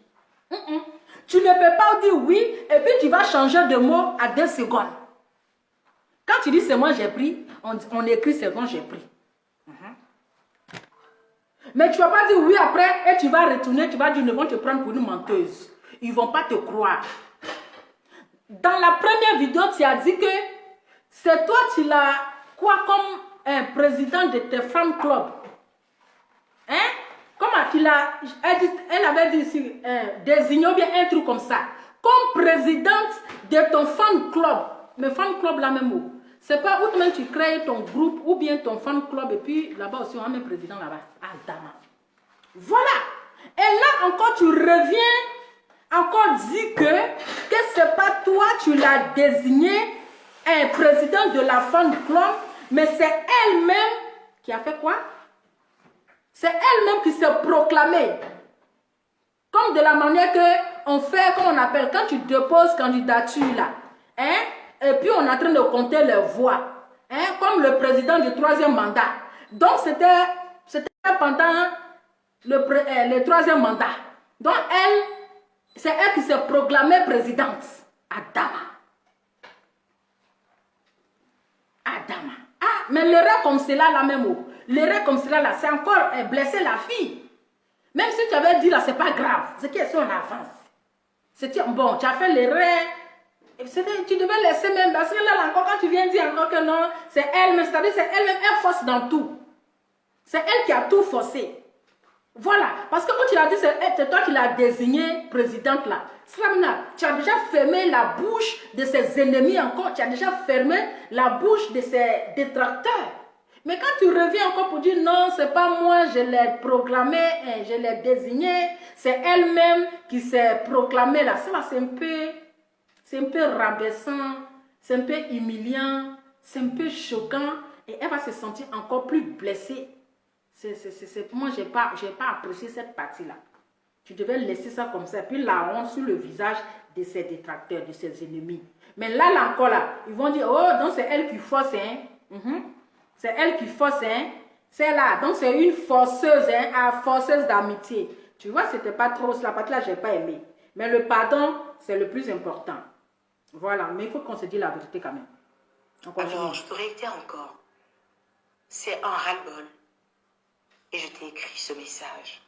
Tu ne peux pas dire oui et puis tu vas changer de mot à 2 secondes. Quand tu dis c'est moi j'ai pris, on écrit c'est moi j'ai pris. Mais tu ne vas pas dire oui après et tu vas retourner, tu vas dire ils vont te prendre pour une menteuse. Ils ne vont pas te croire. Dans la première vidéo, tu as dit que c'est toi qui l'as quoi comme un président de tes fan club. Hein? Comment tu l'as, elle avait dit ici, désigné bien un truc comme ça. Comme présidente de ton fan club. Mais fan club là même où? C'est pas où même tu crées ton groupe ou bien ton fan club et puis là-bas aussi on a un président là-bas. Ah, Dama. Voilà. Et là encore tu reviens, encore dit que c'est pas toi tu l'as désigné un président de la fan club, mais c'est elle-même qui a fait quoi? C'est elle-même qui s'est proclamée. Comme de la manière qu'on fait, comme on appelle, quand tu déposes candidature là, hein, et puis on est en train de compter les voix, hein, comme le président du 3e mandat. Donc c'était pendant le 3e mandat. Donc c'est elle qui s'est proclamée présidente. Adama. Ah, mais l'erreur comme cela là même, l'erreur comme cela là, c'est encore blesser la fille. Même si tu avais dit là, c'est pas grave. C'est qu'elle est en avance. C'était bon, tu as fait l'erreur. Tu devais laisser même. Parce que là encore, quand tu viens dire encore que non, c'est elle-même. C'est-à-dire c'est elle-même, elle force dans tout. C'est elle qui a tout forcé. Voilà. Parce que quand tu l'as dit, c'est toi qui l'as désignée présidente là. Tu as déjà fermé la bouche de ses ennemis encore. Tu as déjà fermé la bouche de ses détracteurs. Mais quand tu reviens encore pour dire non, c'est pas moi, je l'ai proclamé, je l'ai désigné, c'est elle-même qui s'est proclamée là. Ça c'est un peu rabaissant, c'est un peu humiliant, c'est un peu choquant et elle va se sentir encore plus blessée. Moi, j'ai pas apprécié cette partie-là. Tu devais laisser ça comme ça, puis la honte sur le visage de ses détracteurs, de ses ennemis. Mais là encore là, ils vont dire, oh, donc c'est elle qui force, hein. C'est elle qui force, hein. C'est là. Donc, c'est une forceuse, hein, forceuse d'amitié. Tu vois, c'était pas trop. La partie-là, j'ai pas aimé. Mais le pardon, c'est le plus important. Voilà. Mais il faut qu'on se dise la vérité quand même. Alors, je te réitère encore. C'est un ras-le-bol. Et je t'ai écrit ce message.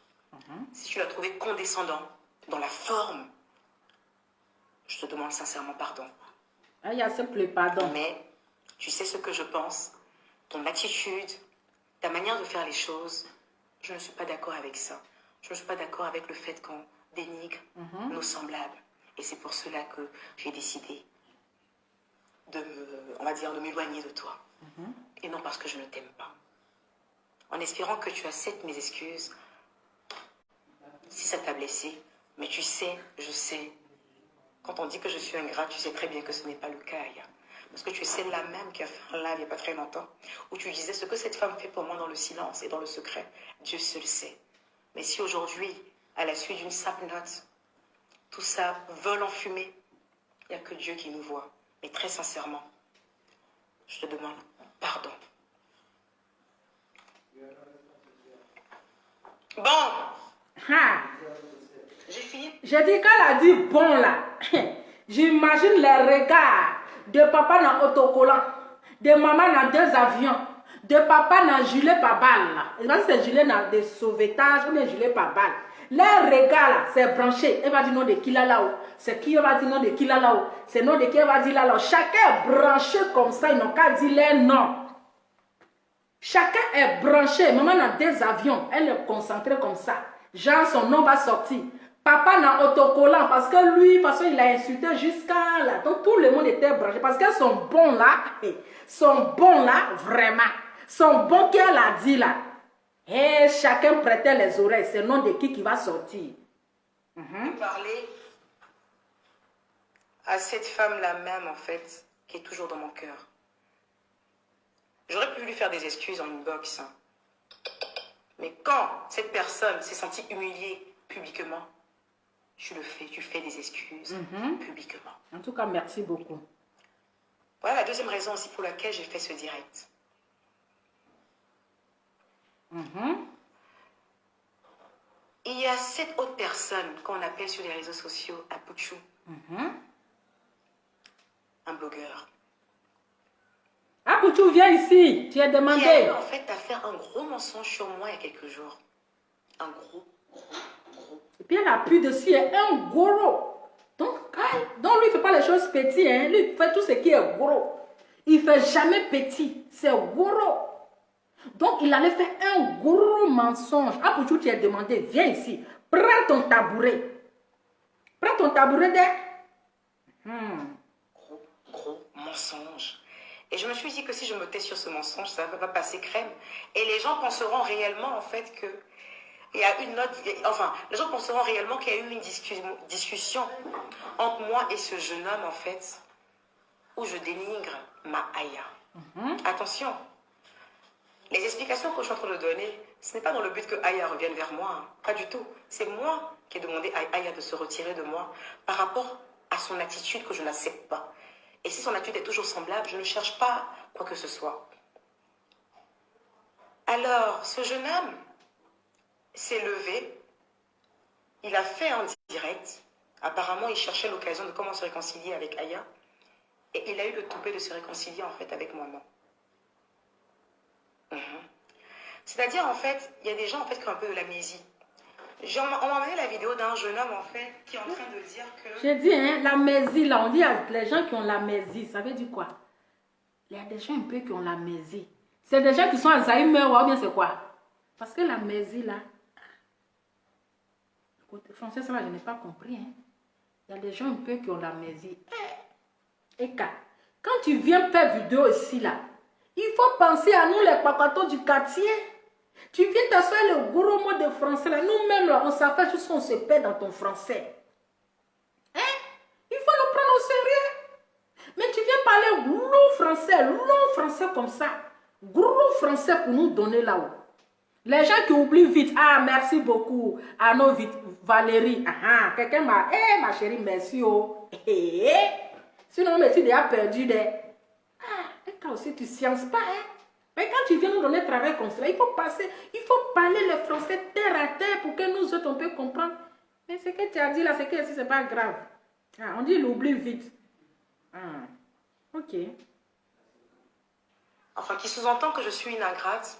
Si tu l'as trouvé condescendant dans la forme, je te demande sincèrement pardon. Ah, il y a simple pardon. Mais tu sais ce que je pense? Ton attitude, ta manière de faire les choses, je ne suis pas d'accord avec ça. Je ne suis pas d'accord avec le fait qu'on dénigre nos semblables. Et c'est pour cela que j'ai décidé de m'éloigner de toi. Et non parce que je ne t'aime pas. En espérant que tu acceptes mes excuses, si ça t'a blessé. Mais tu sais, je sais, quand on dit que je suis ingrate, tu sais très bien que ce n'est pas le cas. Parce que tu es celle-là même qui a fait un live il n'y a pas très longtemps, où tu disais ce que cette femme fait pour moi dans le silence et dans le secret. Dieu seul sait. Mais si aujourd'hui, à la suite d'une simple note. Tout ça vole en fumée. Il n'y a que Dieu qui nous voit. Mais très sincèrement, je te demande pardon. Bon. J'ai fini. J'ai dit qu'elle a dit bon là. J'imagine les regards de papa dans autocollant, de maman dans 2 avions, de papa dans gilet par balle. Je sais pas si c'est gilet dans des sauvetage ou bien gilet par balle. Les regards là, c'est branché. Elle va dire non de qui là là-haut. C'est qui elle va dire non de qui là là-haut. C'est non de qui elle va dire là-haut. Chacun est branché comme ça. Ils n'ont qu'à dire les noms. Chacun est branché. Maman dans 2 avions. Elle est concentrée comme ça. Genre son nom va sortir. Papa dans autocollant parce que lui, de toute façon, il a insulté jusqu'à là. Donc tout le monde était branché. Parce qu'elles sont bons là. Sont bons là, vraiment. Sont bons qu'elle a dit là. Et chacun prêtait les oreilles. C'est le nom de qui va sortir. Parler à cette femme-là même, en fait, qui est toujours dans mon cœur. J'aurais pu lui faire des excuses en inbox. Hein. Mais quand cette personne s'est sentie humiliée publiquement, tu fais des excuses publiquement. En tout cas, merci beaucoup. Voilà la deuxième raison aussi pour laquelle j'ai fait ce direct. Il y a 7 autres personnes qu'on appelle sur les réseaux sociaux Apuchou. Un blogueur. Apuchou, viens ici. Tu as demandé. Qui a eu en fait à faire un gros mensonge sur moi il y a quelques jours. Un gros. Et puis elle appuie dessus, un gros. Donc lui, il ne fait pas les choses petites. Hein. Lui, il fait tout ce qui est gros. Il ne fait jamais petit. C'est gros. Donc, il allait faire un gros mensonge. Apuchou, tu as demandé, viens ici. Prends ton tabouret. Prends ton tabouret de... Gros mensonge. Et je me suis dit que si je me tais sur ce mensonge, ça ne va pas passer crème. Et les gens penseront réellement, en fait, que... Il y a une note... Enfin, les gens penseront réellement qu'il y a eu une discussion entre moi et ce jeune homme, en fait, où je dénigre ma Aya. Attention. Les explications que je suis en train de donner, ce n'est pas dans le but que Aya revienne vers moi. Hein. Pas du tout. C'est moi qui ai demandé à Aya de se retirer de moi par rapport à son attitude que je n'accepte pas. Et si son attitude est toujours semblable, je ne cherche pas quoi que ce soit. Alors, ce jeune homme s'est levé. Il a fait un direct. Apparemment, il cherchait l'occasion de comment se réconcilier avec Aya. Et il a eu le toupet de se réconcilier en fait avec moi-même. C'est-à-dire, en fait, il y a des gens en fait qui ont un peu de l'amnésie. On m'a envoyé la vidéo d'un jeune homme en fait qui est en train de dire que... J'ai dit, hein, l'amnésie là, on dit à les gens qui ont l'amnésie, ça veut dire quoi? Il y a des gens un peu qui ont l'amnésie. C'est des gens qui sont Alzheimer ou bien c'est quoi? Parce que l'amnésie là, côté français, ça là, je n'ai pas compris. Hein. Il y a des gens un peu qui ont l'amnésie. Et quand tu viens faire vidéo ici là, il faut penser à nous, les papatos du quartier. Tu viens t'asseoir le gros mot de français. Là. Nous-mêmes, on s'appelle juste qu'on se perd dans ton français. Hein? Il faut nous prendre au sérieux. Mais tu viens parler long français comme ça. Gros français pour nous donner là-haut. Les gens qui oublient vite. Ah, merci beaucoup. Ah non, vite. Valérie. Ah, quelqu'un m'a... ma chérie, merci. Oh. Sinon, mais tu déjà perdu des... Quand aussi tu ne sciences pas, hein? Mais quand tu viens nous donner travail comme cela, il faut parler le français terre à terre pour que nous autres on peut comprendre. Mais ce que tu as dit là, c'est que c'est pas grave. Ah, on dit il oublie vite. Ah, ok. Enfin, qui sous-entend que je suis une ingrate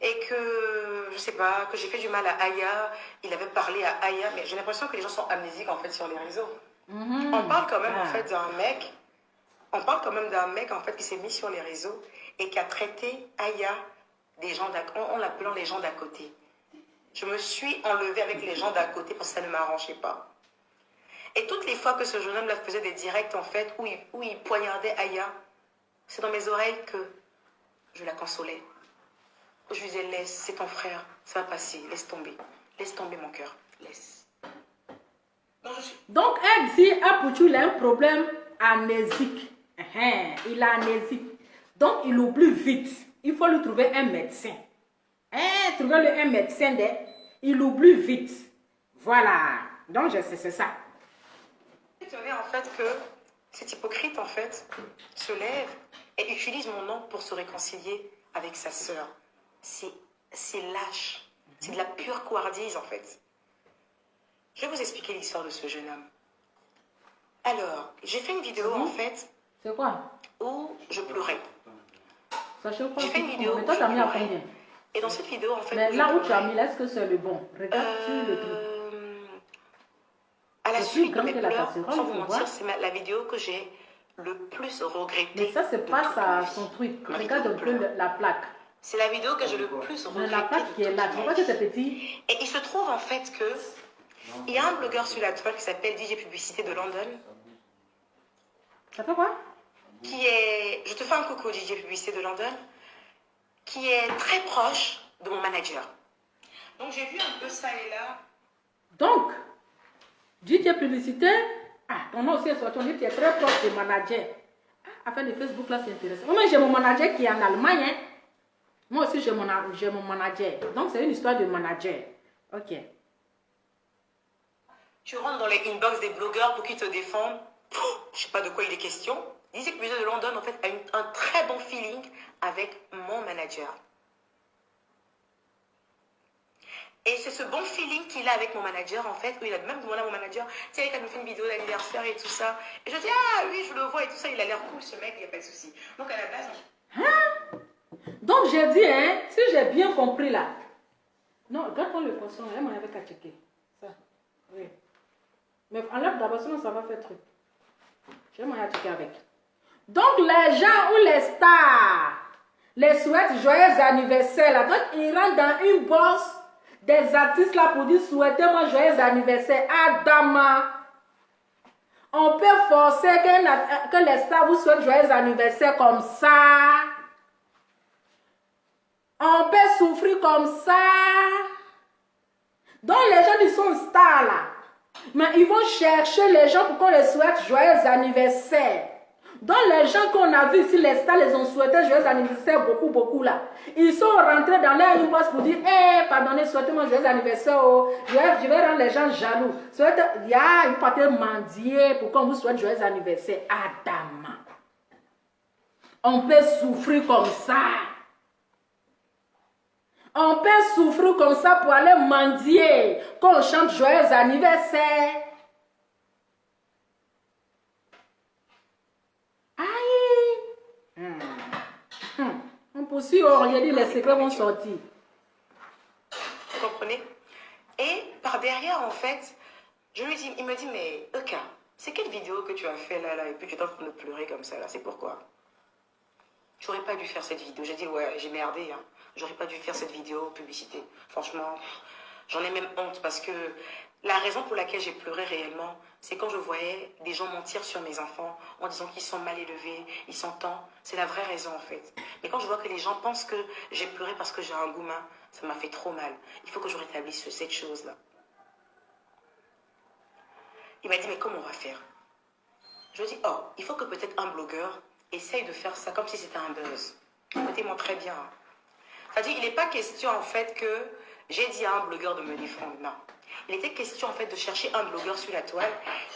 et que, je sais pas, que j'ai fait du mal à Aya. Il avait parlé à Aya, mais j'ai l'impression que les gens sont amnésiques en fait sur les réseaux. On parle quand même en fait d'un mec. On parle quand même d'un mec en fait qui s'est mis sur les réseaux et qui a traité Aya des gens en l'appelant les gens d'à côté. Je me suis enlevée avec les gens d'à côté parce que ça ne m'arrangeait pas. Et toutes les fois que ce jeune homme là faisait des directs en fait où il poignardait Aya, c'est dans mes oreilles que je la consolais. Je lui disais laisse, c'est ton frère, ça va passer, laisse tomber mon cœur, laisse. Donc elle dit Apuchou il a un problème amnésique. Il a amnésique. Donc, il oublie vite. Il faut lui trouver un médecin. Trouver un médecin, il oublie vite. Voilà. Donc, c'est ça. Je suis étonnée en fait que cet hypocrite en fait se lève et utilise mon nom pour se réconcilier avec sa sœur. C'est lâche. C'est de la pure couardise en fait. Je vais vous expliquer l'histoire de ce jeune homme. Alors, j'ai fait une vidéo en fait C'est quoi? où je pleurais. Sachez quoi? J'ai fait une vidéo Mais où toi, je tu as mis à pleurais. combien? Et dans cette vidéo en fait, Mais où je là où tu as pleurais, mis, est-ce que c'est le bon? Regarde sur le truc. à la C'est plus suite de grand mes que la pleurs, casserole, sans il vous faut mentir, voir. c'est la vidéo que j'ai le plus regretté. Mais ça, c'est de pas toute ma vie. son truc. Ma Regarde vidéo un de peu pleurs. la plaque. C'est la vidéo que j'ai le plus Mais regretté la plaque qui de est là, toute tu ma vois que vie. c'est petit? Et il se trouve en fait que il y a un blogueur sur la toile qui s'appelle DJ Publicité de London, Ça fait quoi? qui est, je te fais un coucou DJ Publicité de London, qui est très proche de mon manager. Donc j'ai vu un peu ça et là. Donc, DJ Publicité, ton nom aussi est sorti, on dit que tu es très proche des managers. Afin de Facebook, là, c'est intéressant. Moi, j'ai mon manager qui est en Allemagne. Hein. Moi aussi, j'ai mon manager. Donc, c'est une histoire de manager. Ok. Tu rentres dans les inbox des blogueurs pour qu'ils te défendent. Je sais pas de quoi il est question. DJ Publicité de London, en fait, a un très bon feeling avec mon manager. Et c'est ce bon feeling qu'il a avec mon manager, en fait, où il a même demandé à mon manager, tiens, il me fait une vidéo d'anniversaire et tout ça. Et je dis, ah oui, je le vois et tout ça, il a l'air cool, ce mec, il n'y a pas de souci. Donc à la base, Donc, j'ai dit, hein, si j'ai bien compris là. Non, regarde-moi le poisson, là, moi, avec à checker. Ça, oui. Mais enlève d'abord, sinon ça va faire truc. J'ai moyen à checker avec. Donc, les gens ou les stars les souhaitent joyeux anniversaire là. Donc, ils rentrent dans une bosse des artistes là pour dire souhaitez-moi joyeux anniversaire. Adama. On peut forcer que les stars vous souhaitent joyeux anniversaire comme ça. On peut souffrir comme ça. Donc les gens qui sont stars là, mais ils vont chercher les gens pour qu'on les souhaite joyeux anniversaire. Donc les gens qu'on a vus ici, les stars, les ont souhaité joyeux anniversaire beaucoup là. Ils sont rentrés dans leur inbox pour dire, pardonnez, souhaitez-moi joyeux anniversaire. Oh. Je vais rendre les gens jaloux. Il y a une partie mendier pour qu'on vous souhaite joyeux anniversaire. Adama. On peut souffrir comme ça. On peut souffrir comme ça pour aller mendier. Quand on chante joyeux anniversaire. Aïe. On poursuit, on dit les secrets vont sortir. vous comprenez? Et par derrière, en fait, il me dit, mais Eka, c'est quelle vidéo que tu as fait là, et puis tu es en train de pleurer comme ça, là, c'est pourquoi? Tu n'aurais pas dû faire cette vidéo. J'ai dit, ouais, j'ai merdé, hein. J'aurais pas dû faire cette vidéo publicité. Franchement, j'en ai même honte parce que la raison pour laquelle j'ai pleuré réellement, c'est quand je voyais des gens mentir sur mes enfants en disant qu'ils sont mal élevés, ils sont tant. C'est la vraie raison en fait. Mais quand je vois que les gens pensent que j'ai pleuré parce que j'ai un goumin, ça m'a fait trop mal. Il faut que je rétablisse cette chose-là. Il m'a dit, mais comment on va faire? Je lui ai dit, oh, il faut que peut-être un blogueur essaye de faire ça comme si c'était un buzz. Écoutez-moi très bien. C'est-à-dire, il n'est pas question en fait que j'ai dit à un blogueur de me défendre, non. Il était question en fait de chercher un blogueur sur la toile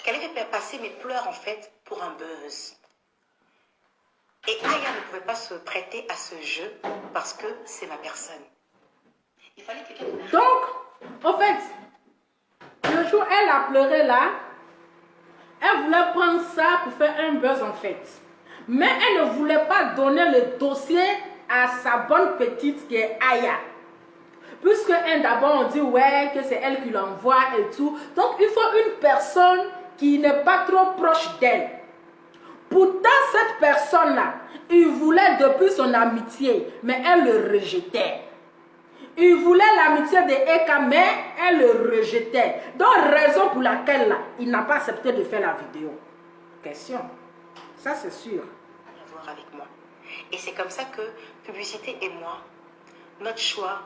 qui allait faire passer mes pleurs en fait pour un buzz. Et Aya ne pouvait pas se prêter à ce jeu parce que c'est ma personne. Il fallait que quelqu'un... Donc, en fait, le jour où elle a pleuré là, elle voulait prendre ça pour faire un buzz en fait. Mais elle ne voulait pas donner le dossier à sa bonne petite qui est Aya. Puisque d'abord on dit ouais que c'est elle qui l'envoie et tout. Donc il faut une personne qui n'est pas trop proche d'elle. Pourtant cette personne-là, il voulait depuis son amitié, mais elle le rejetait. Il voulait l'amitié de Eka, mais elle le rejetait. Donc raison pour laquelle là, il n'a pas accepté de faire la vidéo. Question. Ça c'est sûr. Voir avec moi. Et c'est comme ça que Publicité et moi, notre choix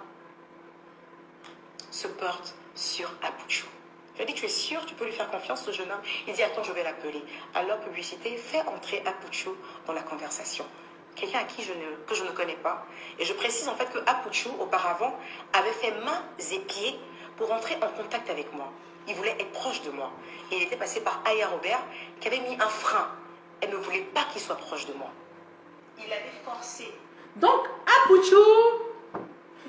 se porte sur Apouchou. Je lui ai dit, tu es sûr, tu peux lui faire confiance, ce jeune homme? Il dit, attends, je vais l'appeler. Alors Publicité fait entrer Apouchou dans la conversation. Quelqu'un à qui que je ne connais pas. Et je précise en fait que Apouchou, auparavant, avait fait mains et pieds pour entrer en contact avec moi. il voulait être proche de moi. Et il était passé par Aya Robert qui avait mis un frein. Elle ne voulait pas qu'il soit proche de moi. Il avait forcé. Donc, Apouchou,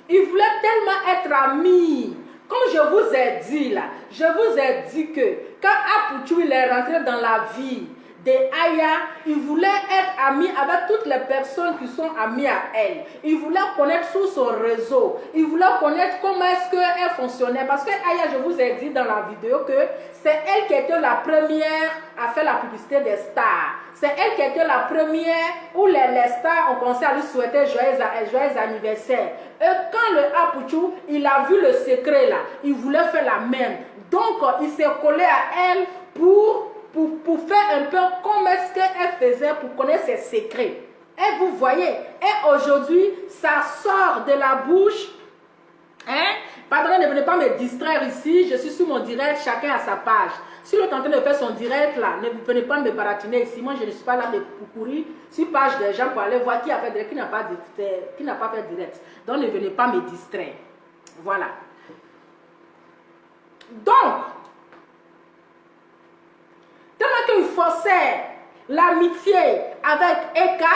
il voulait tellement être ami. Comme je vous ai dit là, je vous ai dit que quand Apouchou il est rentré dans la vie de Aya, il voulait être ami avec toutes les personnes qui sont amies à elle. Il voulait connaître tout son réseau. Il voulait connaître comment est-ce qu'elle fonctionnait. Parce que Aya, je vous ai dit dans la vidéo que c'est elle qui était la première à faire la publicité des stars. C'est elle qui était la première où les stars ont commencé à lui souhaiter joyeux anniversaire. Et quand le Apouchou, il a vu le secret là, il voulait faire la même. Donc, il s'est collé à elle pour faire un peu comment est-ce qu'elle faisait pour connaître ses secrets. Et vous voyez, et aujourd'hui, ça sort de la bouche. Hein? Pardon, ne venez pas me distraire ici. Je suis sur mon direct, chacun a sa page. Si l'autre est en train de faire son direct là, ne venez pas me baratiner ici. Moi, je ne suis pas là pour courir sur page des gens pour aller voir qui a fait direct, qui n'a pas fait direct. Donc, ne venez pas me distraire. Voilà. Donc, tellement qu'il forçait l'amitié avec Eka,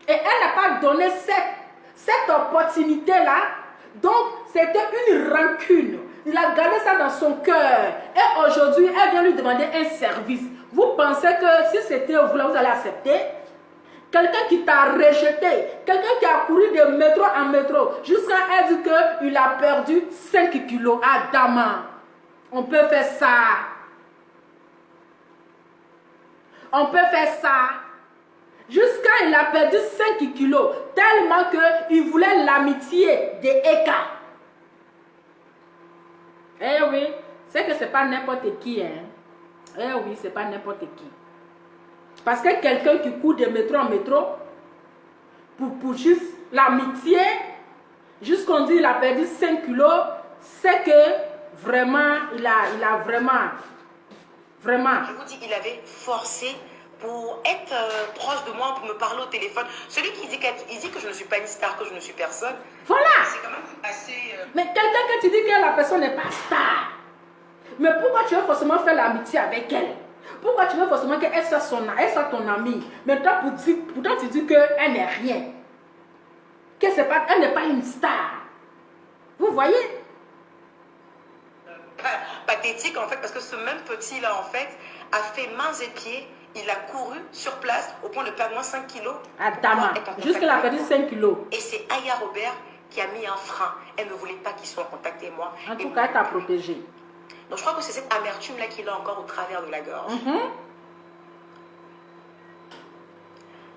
et elle n'a pas donné cette opportunité-là. Donc, c'était une rancune. Il a gardé ça dans son cœur. Et aujourd'hui, elle vient lui demander un service. Vous pensez que si c'était vous, là, vous allez accepter? Quelqu'un qui t'a rejeté, quelqu'un qui a couru de métro en métro, jusqu'à elle dit qu'il a perdu 5 kilos à Dama. On peut faire ça. On peut faire ça. Jusqu'à il a perdu 5 kilos. Tellement qu'il voulait l'amitié de Eka. Eh oui. C'est que c'est pas n'importe qui. Hein. Eh oui, c'est pas n'importe qui. Parce que quelqu'un qui court de métro en métro, pour juste l'amitié, jusqu'on dit il a perdu 5 kilos, c'est que vraiment, il a vraiment. Je vous dis, il avait forcé pour être proche de moi, pour me parler au téléphone. Celui qui dit que je ne suis pas une star, que je ne suis personne. Voilà. C'est quand même assez... Mais quelqu'un que tu dis que la personne n'est pas star. Mais pourquoi tu veux forcément faire l'amitié avec elle? Pourquoi tu veux forcément qu'elle soit ton amie? Mais toi, pourtant tu dis qu'elle n'est rien. Elle n'est pas une star. Vous voyez? Pathétique en fait, parce que ce même petit là en fait a fait mains et pieds, il a couru sur place au point de perdre moins 5 kilos. À Dama, jusqu'à la perdu 5 kilos. Et c'est Aya Robert qui a mis un frein. Elle ne voulait pas qu'il soit en contact avec moi. En tout cas, elle t'a protégé. Donc je crois que c'est cette amertume là qu'il a encore au travers de la gorge.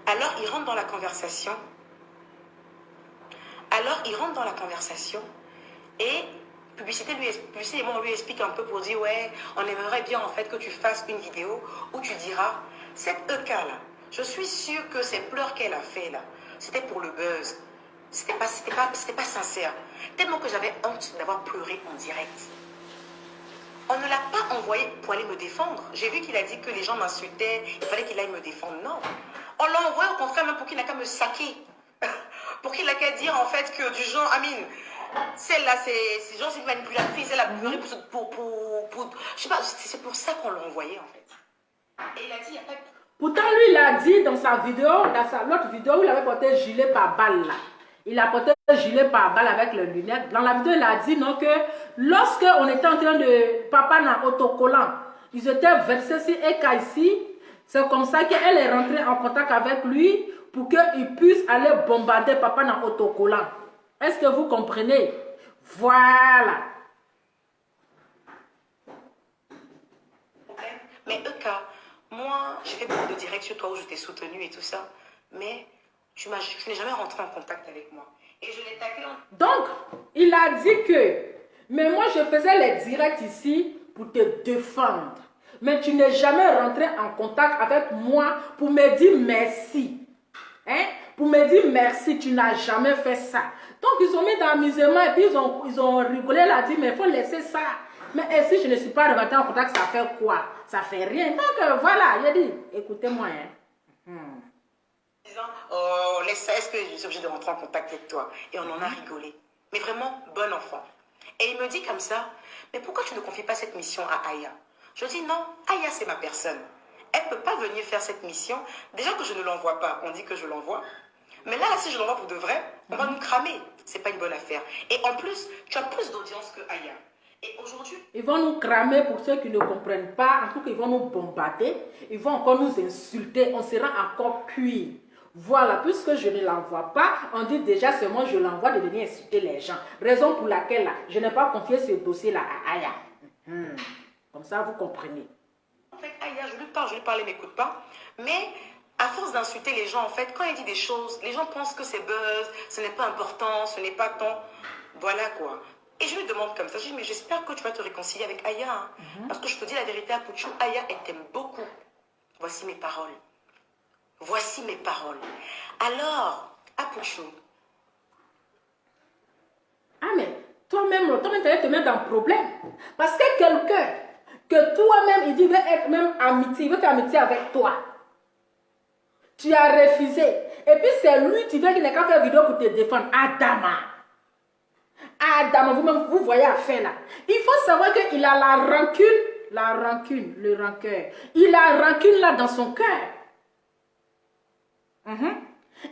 Alors il rentre dans la conversation. Et Publicité et moi on lui explique un peu pour dire ouais, on aimerait bien en fait que tu fasses une vidéo où tu diras cette EK là, je suis sûre que ces pleurs qu'elle a fait là, c'était pour le buzz. C'était pas sincère. Tellement que j'avais honte d'avoir pleuré en direct. On ne l'a pas envoyé pour aller me défendre. J'ai vu qu'il a dit que les gens m'insultaient, il fallait qu'il aille me défendre. Non. On l'a envoyé au contraire même pour qu'il n'a qu'à me saquer. Pour qu'il n'a qu'à dire en fait que du genre, Amine, celle-là, c'est genre c'est une manipulatrice, elle a pleuré pour je sais pas, c'est pour ça qu'on l'a envoyé en fait. Et il a dit, il n'y a pas de... Pourtant, lui, il a dit dans sa vidéo, dans l'autre vidéo où il avait porté gilet par balle là. Il a porté gilet par balle avec les lunettes. Dans la vidéo, il a dit non que lorsque on était en train de papa dans autocollant, ils étaient versés sur Eka ici. C'est comme ça qu'elle est rentrée en contact avec lui pour qu'il puisse aller bombarder papa dans autocollant. Est-ce que vous comprenez? Voilà. Mais Eka, moi, j'ai fait beaucoup de directs sur toi où je t'ai soutenu et tout ça, mais tu n'es jamais rentré en contact avec moi. Et je l'ai taclé en... Donc, il a dit que, mais moi je faisais les directs ici pour te défendre. Mais tu n'es jamais rentré en contact avec moi pour me dire merci. Hein? Pour me dire merci, tu n'as jamais fait ça. Donc, ils ont mis dans l'amusement et puis ils ont rigolé, il a dit, mais il faut laisser ça. Mais si je ne suis pas rentré en contact, ça fait quoi? Ça fait rien. Donc, voilà, il a dit, écoutez-moi. Hein. Disant, oh, laisse ça, est-ce que je suis obligée de rentrer en contact avec toi? Et on en a rigolé. Mais vraiment, bon enfant. Et il me dit comme ça, mais pourquoi tu ne confies pas cette mission à Aya? Je dis non, Aya c'est ma personne. Elle ne peut pas venir faire cette mission. Déjà que je ne l'envoie pas, on dit que je l'envoie. Mais là, si je l'envoie pour de vrai, on va nous cramer. C'est pas une bonne affaire. Et en plus, tu as plus d'audience que Aya. Et aujourd'hui... Ils vont nous cramer pour ceux qui ne comprennent pas. En tout cas, ils vont nous bombarder. Ils vont encore nous insulter. On sera encore cuit. Voilà, puisque je ne l'envoie pas, on dit déjà seulement je l'envoie de venir insulter les gens. Raison pour laquelle là, je n'ai pas confié ce dossier-là à Aya. Comme ça, vous comprenez. En fait, Aya, je lui parle, il ne m'écoute pas. Mais à force d'insulter les gens, en fait, quand il dit des choses, les gens pensent que c'est buzz, ce n'est pas important, ce n'est pas ton... Voilà quoi. Et je lui demande comme ça, je dis, mais j'espère que tu vas te réconcilier avec Aya. Hein. Parce que je te dis la vérité, Apuchou, Aya, elle t'aime beaucoup. Voici mes paroles. Voici mes paroles. Alors, Apuchou. Ah mais, toi-même, tu te mets dans le problème. Parce que quelqu'un, que toi-même, il dit, veut être même amitié, il veut faire amitié avec toi. Tu as refusé. Et puis c'est lui, tu veux qu'il n'ait qu'à faire vidéo pour te défendre. Adama. Adama, vous-même, vous voyez à faire là. Il faut savoir qu'il a la rancune, le rancœur. Il a rancune là dans son cœur.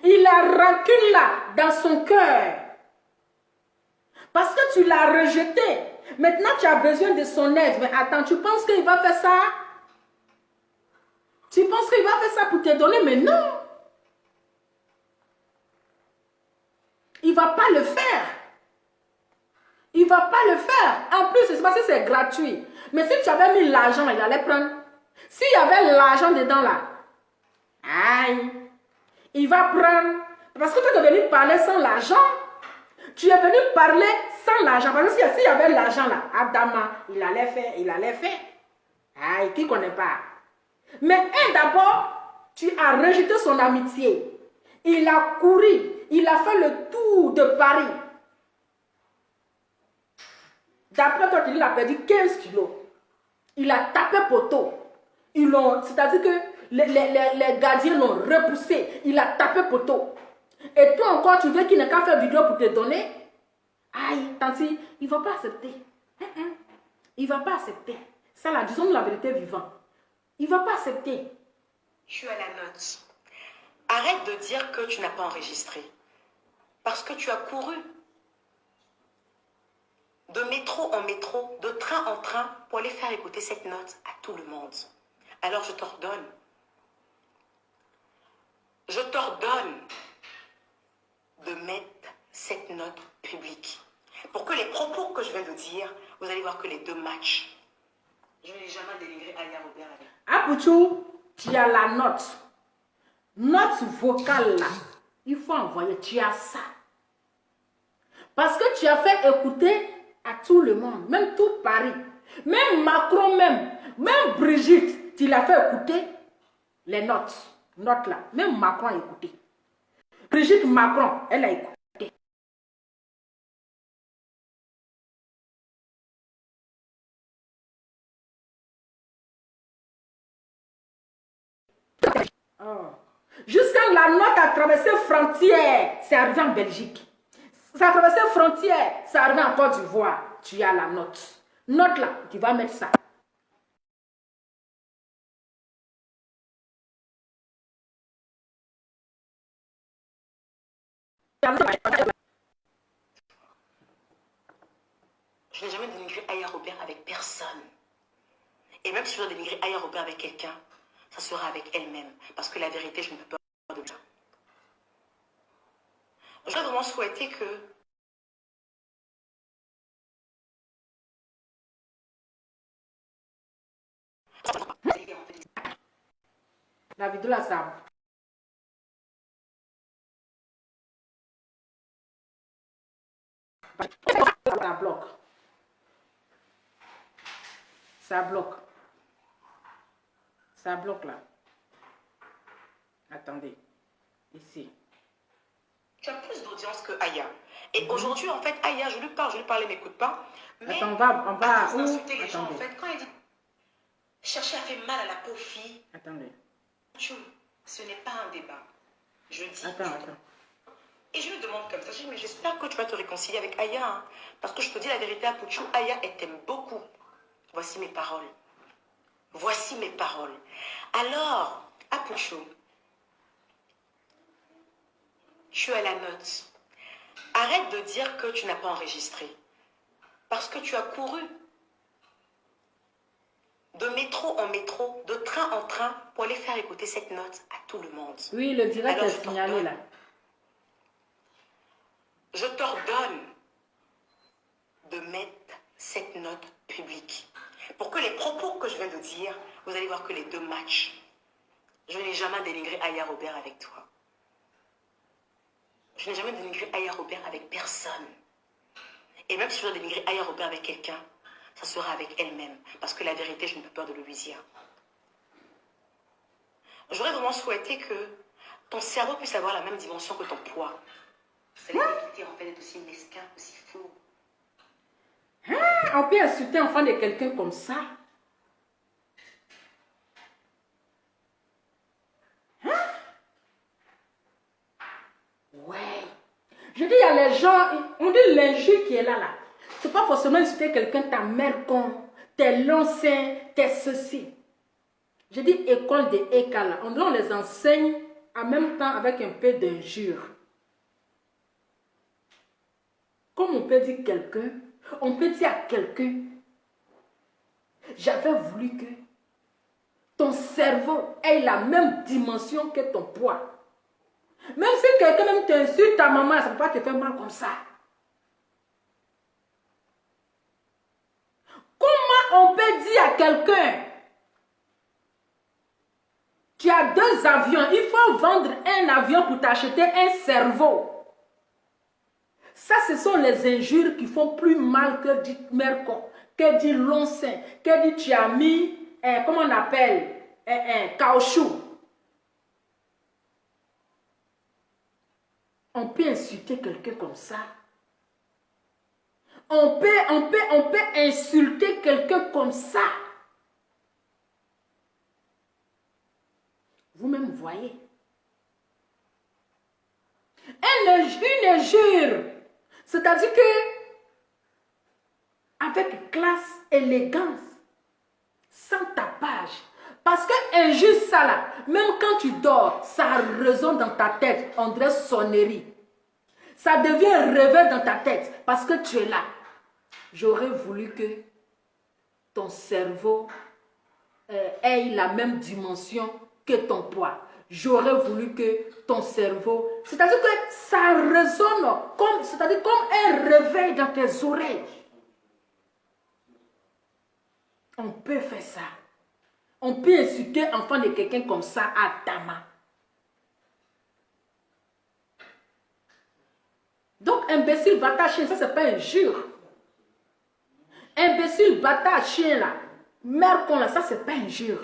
Il a rancune là dans son cœur. Parce que tu l'as rejeté. Maintenant, tu as besoin de son aide. Mais attends, tu penses qu'il va faire ça? Tu penses qu'il va faire ça pour te donner? Mais non. Il ne va pas le faire. Il ne va pas le faire. En plus, c'est parce que c'est gratuit. Mais si tu avais mis l'argent, il allait prendre. S'il y avait l'argent dedans là, aïe, il va prendre. Parce que tu es venu parler sans l'argent. Tu es venu parler sans l'argent. Parce que s'il y avait l'argent là, Adama, il allait faire. Aïe, qui ne connaît pas? Mais d'abord, tu as rejeté son amitié. Il a couru. Il a fait le tour de Paris. D'après toi, il a perdu 15 kilos. Il a tapé poteau. C'est-à-dire que les gardiens l'ont repoussé. Il a tapé poteau. Et toi encore, tu veux qu'il n'ait qu'à faire vidéo pour te donner? Aïe, tanti, il ne va pas accepter. Il ne va pas accepter. Ça là, disons la vérité vivante. Il ne va pas accepter. Je suis à la note. Arrête de dire que tu n'as pas enregistré. Parce que tu as couru de métro en métro, de train en train, pour aller faire écouter cette note à tout le monde. Alors je t'ordonne. Je t'ordonne de mettre cette note publique. Pour que les propos que je viens de dire, vous allez voir que les deux matchent. Je n'ai jamais dénigré Aya Robert. Apuchou, tu as la note. Note vocale là. Il faut envoyer, tu as ça. Parce que tu as fait écouter à tout le monde, même tout Paris. Même Macron, même Brigitte, tu l'as fait écouter les notes. Notes là. Même Macron a écouté. Brigitte Macron, elle a écouté. Oh. Jusqu'à la note a traversé frontière, c'est arrivé en Belgique. Ça a traversé frontière, ça arrive en Côte d'Ivoire. Tu as la note. Note là, tu vas mettre ça. Je n'ai jamais dénigré Aya Robert avec personne. Et même si je dois dénigrer Aya Robert avec quelqu'un, ça sera avec elle-même. Parce que la vérité, je ne peux pas de ça. Je voudrais vraiment souhaiter que La vidéo là, ça. Ça bloque. Ça bloque. Ça bloque là. Attendez. Ici. tu as plus d'audience que Aya. Et aujourd'hui, en fait, Aya, je lui parle, elle m'écoute pas. Mais attends, on va vous insulter les gens, en attendez. fait, quand il dit chercher à faire mal à la pauvre fille, Attendez. ce n'est pas un débat. Je dis. Attends. Et je lui demande comme ça, je dis, mais j'espère que tu vas te réconcilier avec Aya. Hein, parce que je te dis la vérité, Apouchou, Aya, elle t'aime beaucoup. Voici mes paroles. Voici mes paroles. Alors, Apouchou, tu as la note. Arrête de dire que tu n'as pas enregistré. Parce que tu as couru de métro en métro, de train en train, pour aller faire écouter cette note à tout le monde. Oui, le direct Alors, est signalé là. Je t'ordonne de mettre cette note publique. Pour que les propos que je viens de dire, vous allez voir que les deux matchent. Je n'ai jamais dénigré Aya Robert avec toi. Je n'ai jamais dénigré Aya Robert avec personne. Et même si je dois dénigrer Aya Robert avec quelqu'un, ça sera avec elle-même. Parce que la vérité, je n'ai pas peur de le lui dire. J'aurais vraiment souhaité que ton cerveau puisse avoir la même dimension que ton poids. Ça les quitter en fait d'être aussi mesquin, aussi fou. On peut insulter l'enfant de quelqu'un comme ça. Ouais. Je dis, il y a les gens, on dit l'injure qui est là. C'est pas forcément insulter quelqu'un, ta mère con, t'es l'ancien, t'es ceci. Je dis école de Ekala. On les enseigne en même temps avec un peu d'injure. Comme on peut dire quelqu'un, on peut dire à quelqu'un, j'avais voulu que ton cerveau ait la même dimension que ton poids. Même si quelqu'un même t'insulte ta maman, ça ne peut pas te faire mal comme ça. Comment on peut dire à quelqu'un, tu as 2 avions, il faut vendre un avion pour t'acheter un cerveau. Ça, ce sont les injures qui font plus mal que dit mercon, que dit long-sein, que dit tu as mis, comment on appelle, caoutchouc. On peut insulter quelqu'un comme ça. On peut insulter quelqu'un comme ça. Vous-même voyez. Une injure. C'est-à-dire que, avec classe, élégance, sans tapage. Parce que injure ça là, même quand tu dors, ça résonne dans ta tête, on dirait sonnerie. Ça devient réveil dans ta tête parce que tu es là. J'aurais voulu que ton cerveau ait la même dimension que ton poids. J'aurais voulu que ton cerveau... C'est-à-dire que ça résonne comme, c'est-à-dire comme un réveil dans tes oreilles. On peut faire ça. On peut insulter l'enfant de quelqu'un comme ça à ta main. Donc, imbécile, bâtard, chien, ça, c'est pas injure. Imbécile, bâtard, chien, là, merde con, là, ça, c'est pas injure.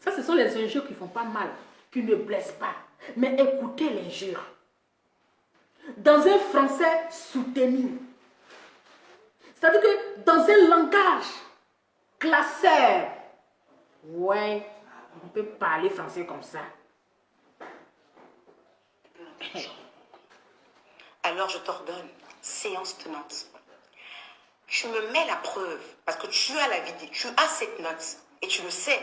Ça, ce sont les injures qui font pas mal, qui ne blessent pas. Mais écoutez l'injure. Dans un français soutenu. C'est-à-dire que dans un langage classeur. Ouais, on peut parler français comme ça. Alors je t'ordonne, séance tenante. Tu me mets la preuve, parce que tu as la vidéo, tu as cette note, et tu le sais.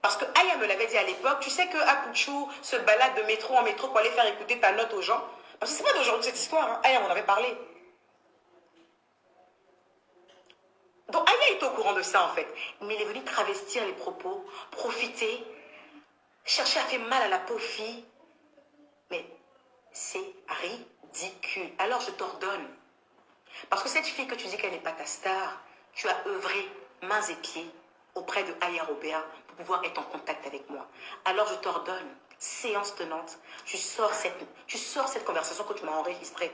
Parce que Aya me l'avait dit à l'époque, tu sais que Apouchou se balade de métro en métro pour aller faire écouter ta note aux gens. Parce que c'est pas d'aujourd'hui cette histoire, hein. Aya m'en avait parlé. Donc Aya est au courant de ça en fait. Mais il est venu travestir les propos, profiter, chercher à faire mal à la pauvre fille. Mais c'est ridicule. Alors je t'ordonne. Parce que cette fille que tu dis qu'elle n'est pas ta star, tu as œuvré mains et pieds auprès de Aya Robert pour pouvoir être en contact avec moi. Alors je t'ordonne, séance tenante, tu sors cette conversation que tu m'as enregistrée.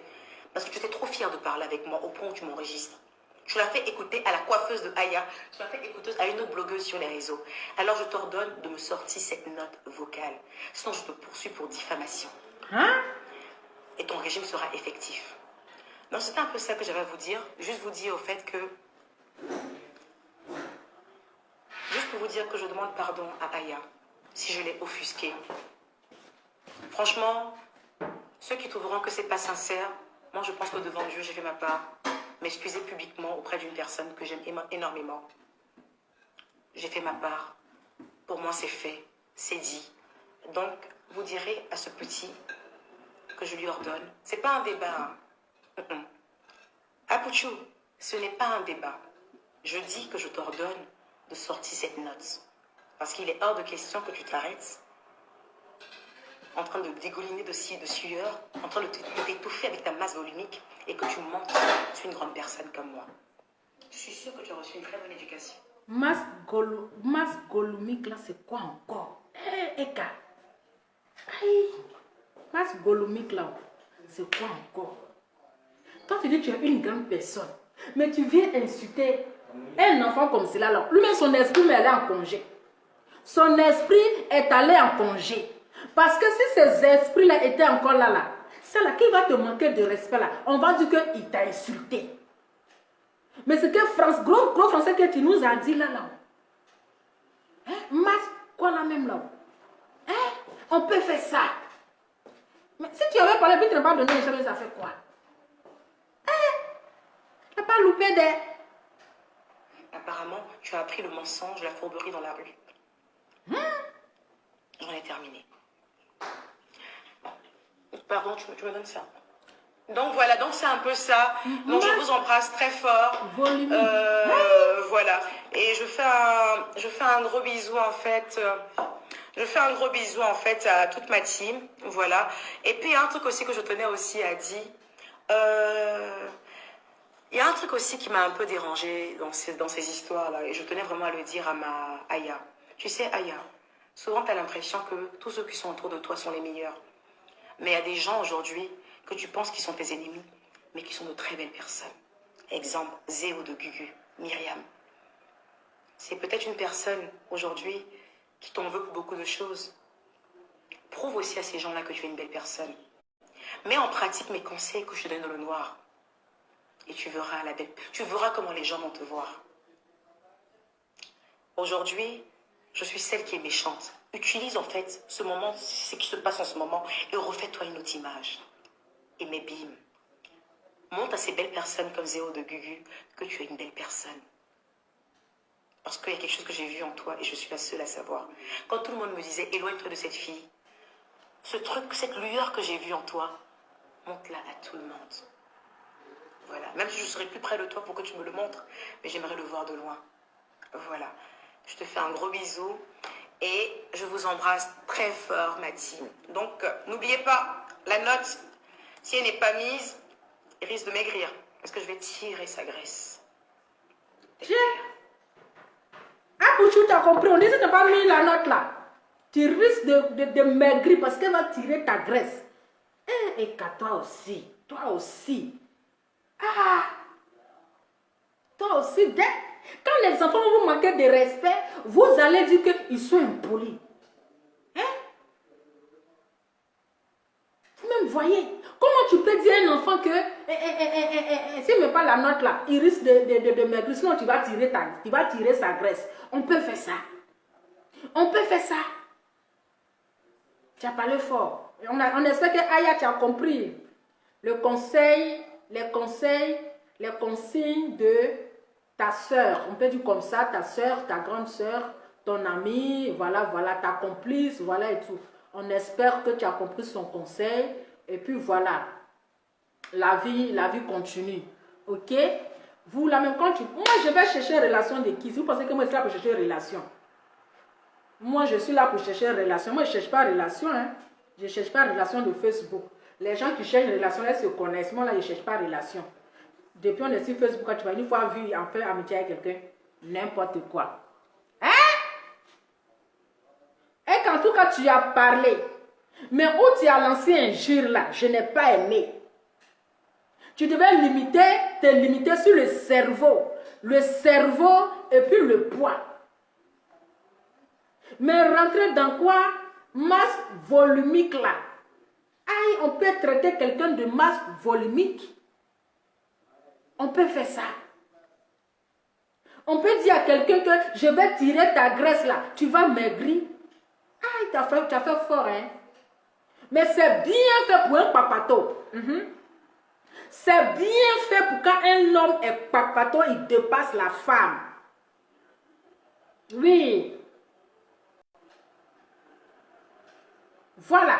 Parce que tu étais trop fière de parler avec moi au point où tu m'enregistres. Tu l'as fait écouter à la coiffeuse de Aya, tu l'as fait écouter à une autre blogueuse sur les réseaux. Alors je t'ordonne de me sortir cette note vocale. Sinon je te poursuis pour diffamation. Hein? Et ton régime sera effectif. Donc c'était un peu ça que j'avais à vous dire. Juste vous dire au fait que... Juste pour vous dire que je demande pardon à Aya si je l'ai offusquée. Franchement, Ceux qui trouveront que c'est pas sincère, moi je pense que devant Dieu, j'ai fait ma part. M'excuser publiquement auprès d'une personne que j'aime énormément. J'ai fait ma part. Pour moi, c'est fait. C'est dit. Donc, vous direz à ce petit que je lui ordonne. C'est pas un débat. Hein. Apouchou, ce n'est pas un débat. Je dis que je t'ordonne de sortir cette note. Parce qu'il est hors de question que tu t'arrêtes en train de dégouliner de sueur, en train de t'étouffer avec ta masse volumique et que tu montes sur une grande personne comme moi. Je suis sûre que tu as reçu une très bonne éducation. Masse volumique, là, c'est quoi encore? Eka. Aïe. Masse volumique, là, c'est quoi encore? Toi, tu dis que tu es une grande personne, mais tu viens insulter un enfant comme cela, là. Lui-même, son esprit, mais elle est en congé. Son esprit est allé en congé. Parce que si ces esprits-là étaient encore là, c'est là qui va te manquer de respect, là. On va dire qu'il t'a insulté. Mais c'est que gros français que tu nous as dit là. Hein? Masse, quoi là même là? Hein? On peut faire ça. Mais si tu avais parlé, puis tu n'as pas donné les choses, ça fait quoi? Hein? Tu n'as pas loupé des... Apparemment, tu as appris le mensonge, la fourberie dans la rue. J'en ai terminé. Pardon, tu me donnes ça. Donc voilà, donc c'est un peu ça. Donc je vous embrasse très fort. Voilà. Et je fais un gros bisou en fait. Je fais un gros bisou en fait à toute ma team. Voilà. Et puis il y a un truc aussi que je tenais aussi à dire. Il y a un truc aussi qui m'a un peu dérangée dans ces histoires-là. Et je tenais vraiment à le dire à ma Aya. Tu sais, Aya, souvent tu as l'impression que tous ceux qui sont autour de toi sont les meilleurs. Mais il y a des gens aujourd'hui que tu penses qu'ils sont tes ennemis, mais qui sont de très belles personnes. Exemple, Zéo de Gugu, Myriam. C'est peut-être une personne aujourd'hui qui t'en veut pour beaucoup de choses. Prouve aussi à ces gens-là que tu es une belle personne. Mets en pratique mes conseils que je te donne dans le noir. Et tu verras comment les gens vont te voir. Aujourd'hui, je suis celle qui est méchante. Utilise en fait ce moment, ce qui se passe en ce moment, et refais-toi une autre image. Et mais bim, montre à ces belles personnes comme Zéo de Gugu que tu es une belle personne. Parce qu'il y a quelque chose que j'ai vu en toi et je suis la seule à savoir. Quand tout le monde me disait éloigne-toi de cette fille, ce truc, cette lueur que j'ai vue en toi, montre-la à tout le monde. Voilà, même si je serai plus près de toi pour que tu me le montres, mais j'aimerais le voir de loin. Voilà, je te fais un gros bisou et je vous embrasse très fort, ma team. Donc, n'oubliez pas, la note, si elle n'est pas mise, elle risque de maigrir. Parce que je vais tirer sa graisse. Tiens. Ah, Pouchou, tu as compris. On dit que tu n'as pas mis la note là. Tu risques de maigrir parce qu'elle va tirer ta graisse. Et qu'à toi aussi. Toi aussi. Ah. Toi aussi. Quand les enfants vous manquent de respect, vous allez dire qu'ils sont impolis. Hein? Vous-même voyez. Comment tu peux dire à un enfant que s'il ne met pas la note là, il risque de maigrir, sinon tu vas tirer sa graisse. On peut faire ça. On peut faire ça. Tu as parlé fort. On espère que Aya, tu as compris. Les consignes de ta soeur. On peut dire comme ça, ta soeur, ta grande soeur, ton amie, voilà, ta complice, voilà et tout. On espère que tu as compris son conseil. Et puis voilà, la vie continue. Ok? Vous, la même quand moi, je vais chercher une relation de qui? Si vous pensez que moi, je suis là pour chercher une relation. Moi, je suis là pour chercher une relation. Moi, je ne cherche pas une relation. Hein? Je ne cherche pas une relation de Facebook. Les gens qui cherchent une relation, elles se connaissent. Moi, là, je ne cherche pas une relation. Depuis, on est sur Facebook, quand tu vas une fois vu en faire amitié avec quelqu'un, n'importe quoi. Hein? Et qu'en tout cas, tu as parlé. Mais où tu as lancé un jure là, je n'ai pas aimé. Tu devais te limiter sur le cerveau. Le cerveau et puis le poids. Mais rentrer dans quoi? Masse volumique là. Aïe, on peut traiter quelqu'un de masse volumique. On peut faire ça. On peut dire à quelqu'un que je vais tirer ta graisse là. Tu vas maigrir. Aïe, tu as fait fort, hein. Mais c'est bien fait pour un papato. C'est bien fait pour quand un homme est papato, il dépasse la femme. Oui. Voilà.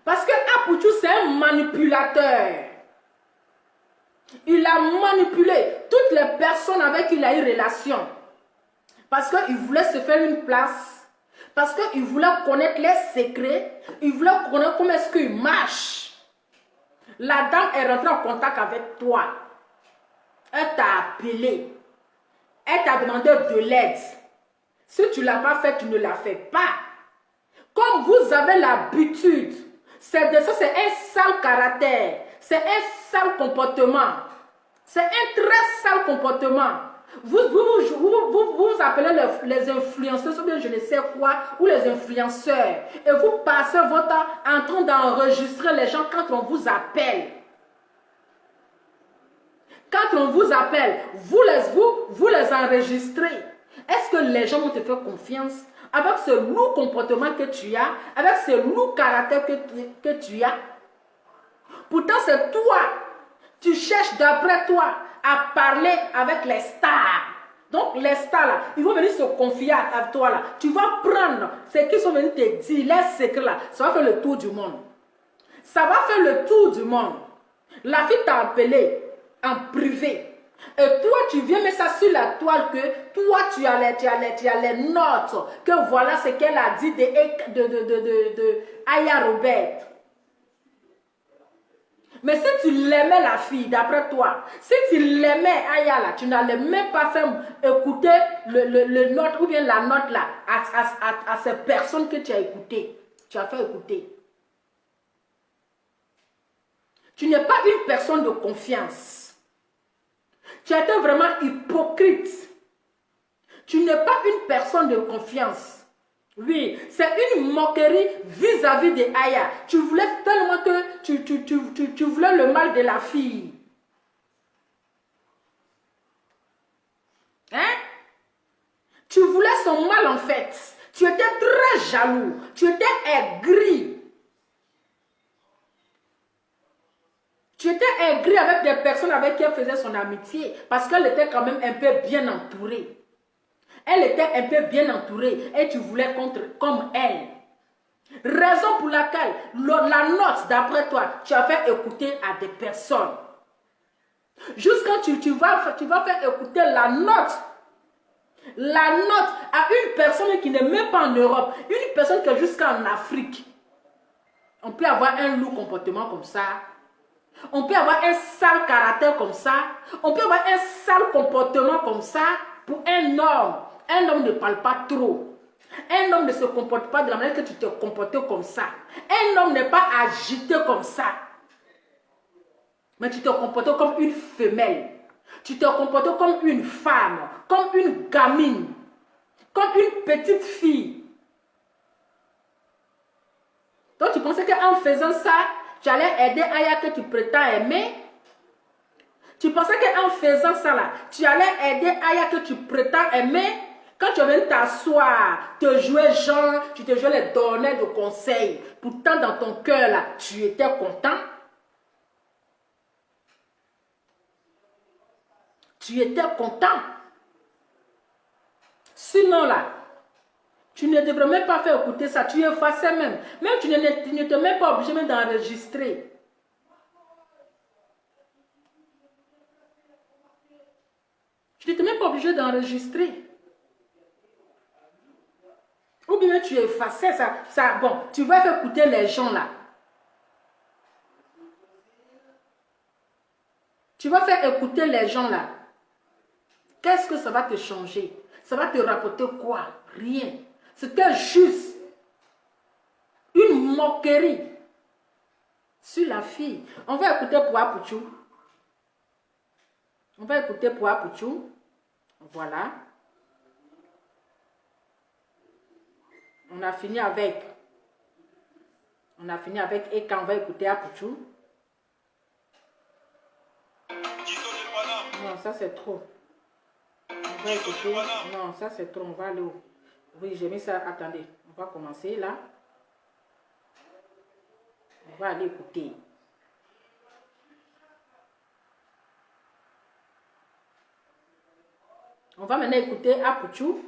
Parce que Apuchou, c'est un manipulateur. Il a manipulé toutes les personnes avec qui il a eu relation. Parce qu'il voulait se faire une place. Parce qu'il voulait connaître les secrets. Il voulait connaître comment est-ce qu'il marche. La dame est rentrée en contact avec toi. Elle t'a appelé. Elle t'a demandé de l'aide. Si tu ne l'as pas fait, tu ne la fais pas. Comme vous avez l'habitude, c'est un sale caractère. C'est un sale comportement. C'est un très sale comportement. Vous appelez les influenceurs, ou bien je ne sais quoi, ou les influenceurs. Et vous passez votre temps en train d'enregistrer les gens quand on vous appelle. Quand on vous appelle, vous les enregistrez. Est-ce que les gens vont te faire confiance? Avec ce lourd comportement que tu as, avec ce lourd caractère que tu as. Pourtant, c'est toi. Tu cherches d'après toi à parler avec les stars. Donc, les stars, là, ils vont venir se confier à toi. Là. Tu vas prendre ce qu'ils sont venus te dire, les secrets, là. Ça va faire le tour du monde. Ça va faire le tour du monde. La fille t'a appelé en privé. Et toi, tu viens mettre ça sur la toile que toi, tu as les notes. Que voilà ce qu'elle a dit de Aya Robert. Mais si tu l'aimais la fille, d'après toi, si tu l'aimais Aya là, tu n'allais même pas faire écouter le note ou bien la note là à ces personnes que tu as écoutées. Tu as fait écouter. Tu n'es pas une personne de confiance. Tu as été vraiment hypocrite. Tu n'es pas une personne de confiance. Oui, c'est une moquerie vis-à-vis de Aya. Tu voulais tellement que tu voulais le mal de la fille. Hein? Tu voulais son mal en fait. Tu étais très jaloux. Tu étais aigri. Tu étais aigri avec des personnes avec qui elle faisait son amitié. Parce qu'elle était quand même un peu bien entourée. Elle était un peu bien entourée et tu voulais comme elle. Raison pour laquelle la note, d'après toi, tu as fait écouter à des personnes. Jusqu'à tu vas faire écouter la note à une personne qui n'est même pas en Europe, une personne qui est jusqu'en Afrique. On peut avoir un lourd comportement comme ça. On peut avoir un sale caractère comme ça. On peut avoir un sale comportement comme ça pour un homme. Un homme ne parle pas trop. Un homme ne se comporte pas de la manière que tu te comportes comme ça. Un homme n'est pas agité comme ça. Mais tu te comportes comme une femelle. Tu te comportes comme une femme, comme une gamine, comme une petite fille. Donc tu pensais qu'en faisant ça, tu allais aider Aya que tu prétends aimer. Tu pensais qu'en faisant ça là, tu allais aider Aya que tu prétends aimer. Quand tu viens t'asseoir, te jouer genre, tu te jouais les donneurs de conseils. Pourtant, dans ton cœur, là, tu étais content. Tu étais content. Sinon, là, tu ne devrais même pas faire écouter ça. Tu effaçais même. Même tu n'étais même pas obligé même d'enregistrer. Tu n'étais même pas obligé d'enregistrer. Ou bien tu effaçais ça. Bon, tu vas faire écouter les gens là. Tu vas faire écouter les gens là. Qu'est-ce que ça va te changer? Ça va te rapporter quoi? Rien. C'était juste une moquerie sur la fille. On va écouter pour Apuchou. On va écouter pour Apuchou. Voilà. On a fini avec. Et quand on va écouter Apuchou. Non, ça c'est trop. On va écouter. Non, ça c'est trop. On va aller où? Oui, j'ai mis ça. Attendez. On va commencer là. On va aller écouter. On va maintenant écouter Apouchou.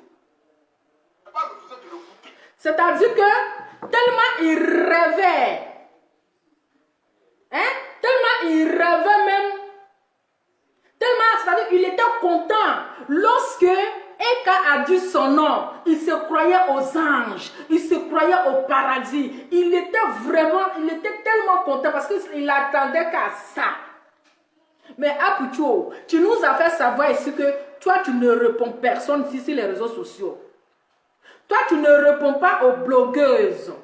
C'est-à-dire que tellement il rêvait, hein, tellement il rêvait même, tellement, c'est-à-dire qu'il était content lorsque Eka a dit son nom. Il se croyait aux anges, il se croyait au paradis. Il était tellement content parce qu'il attendait qu'à ça. Mais Apouchou, tu nous as fait savoir ici que toi, tu ne réponds personne ici sur les réseaux sociaux. Toi, tu ne réponds pas aux blogueuses.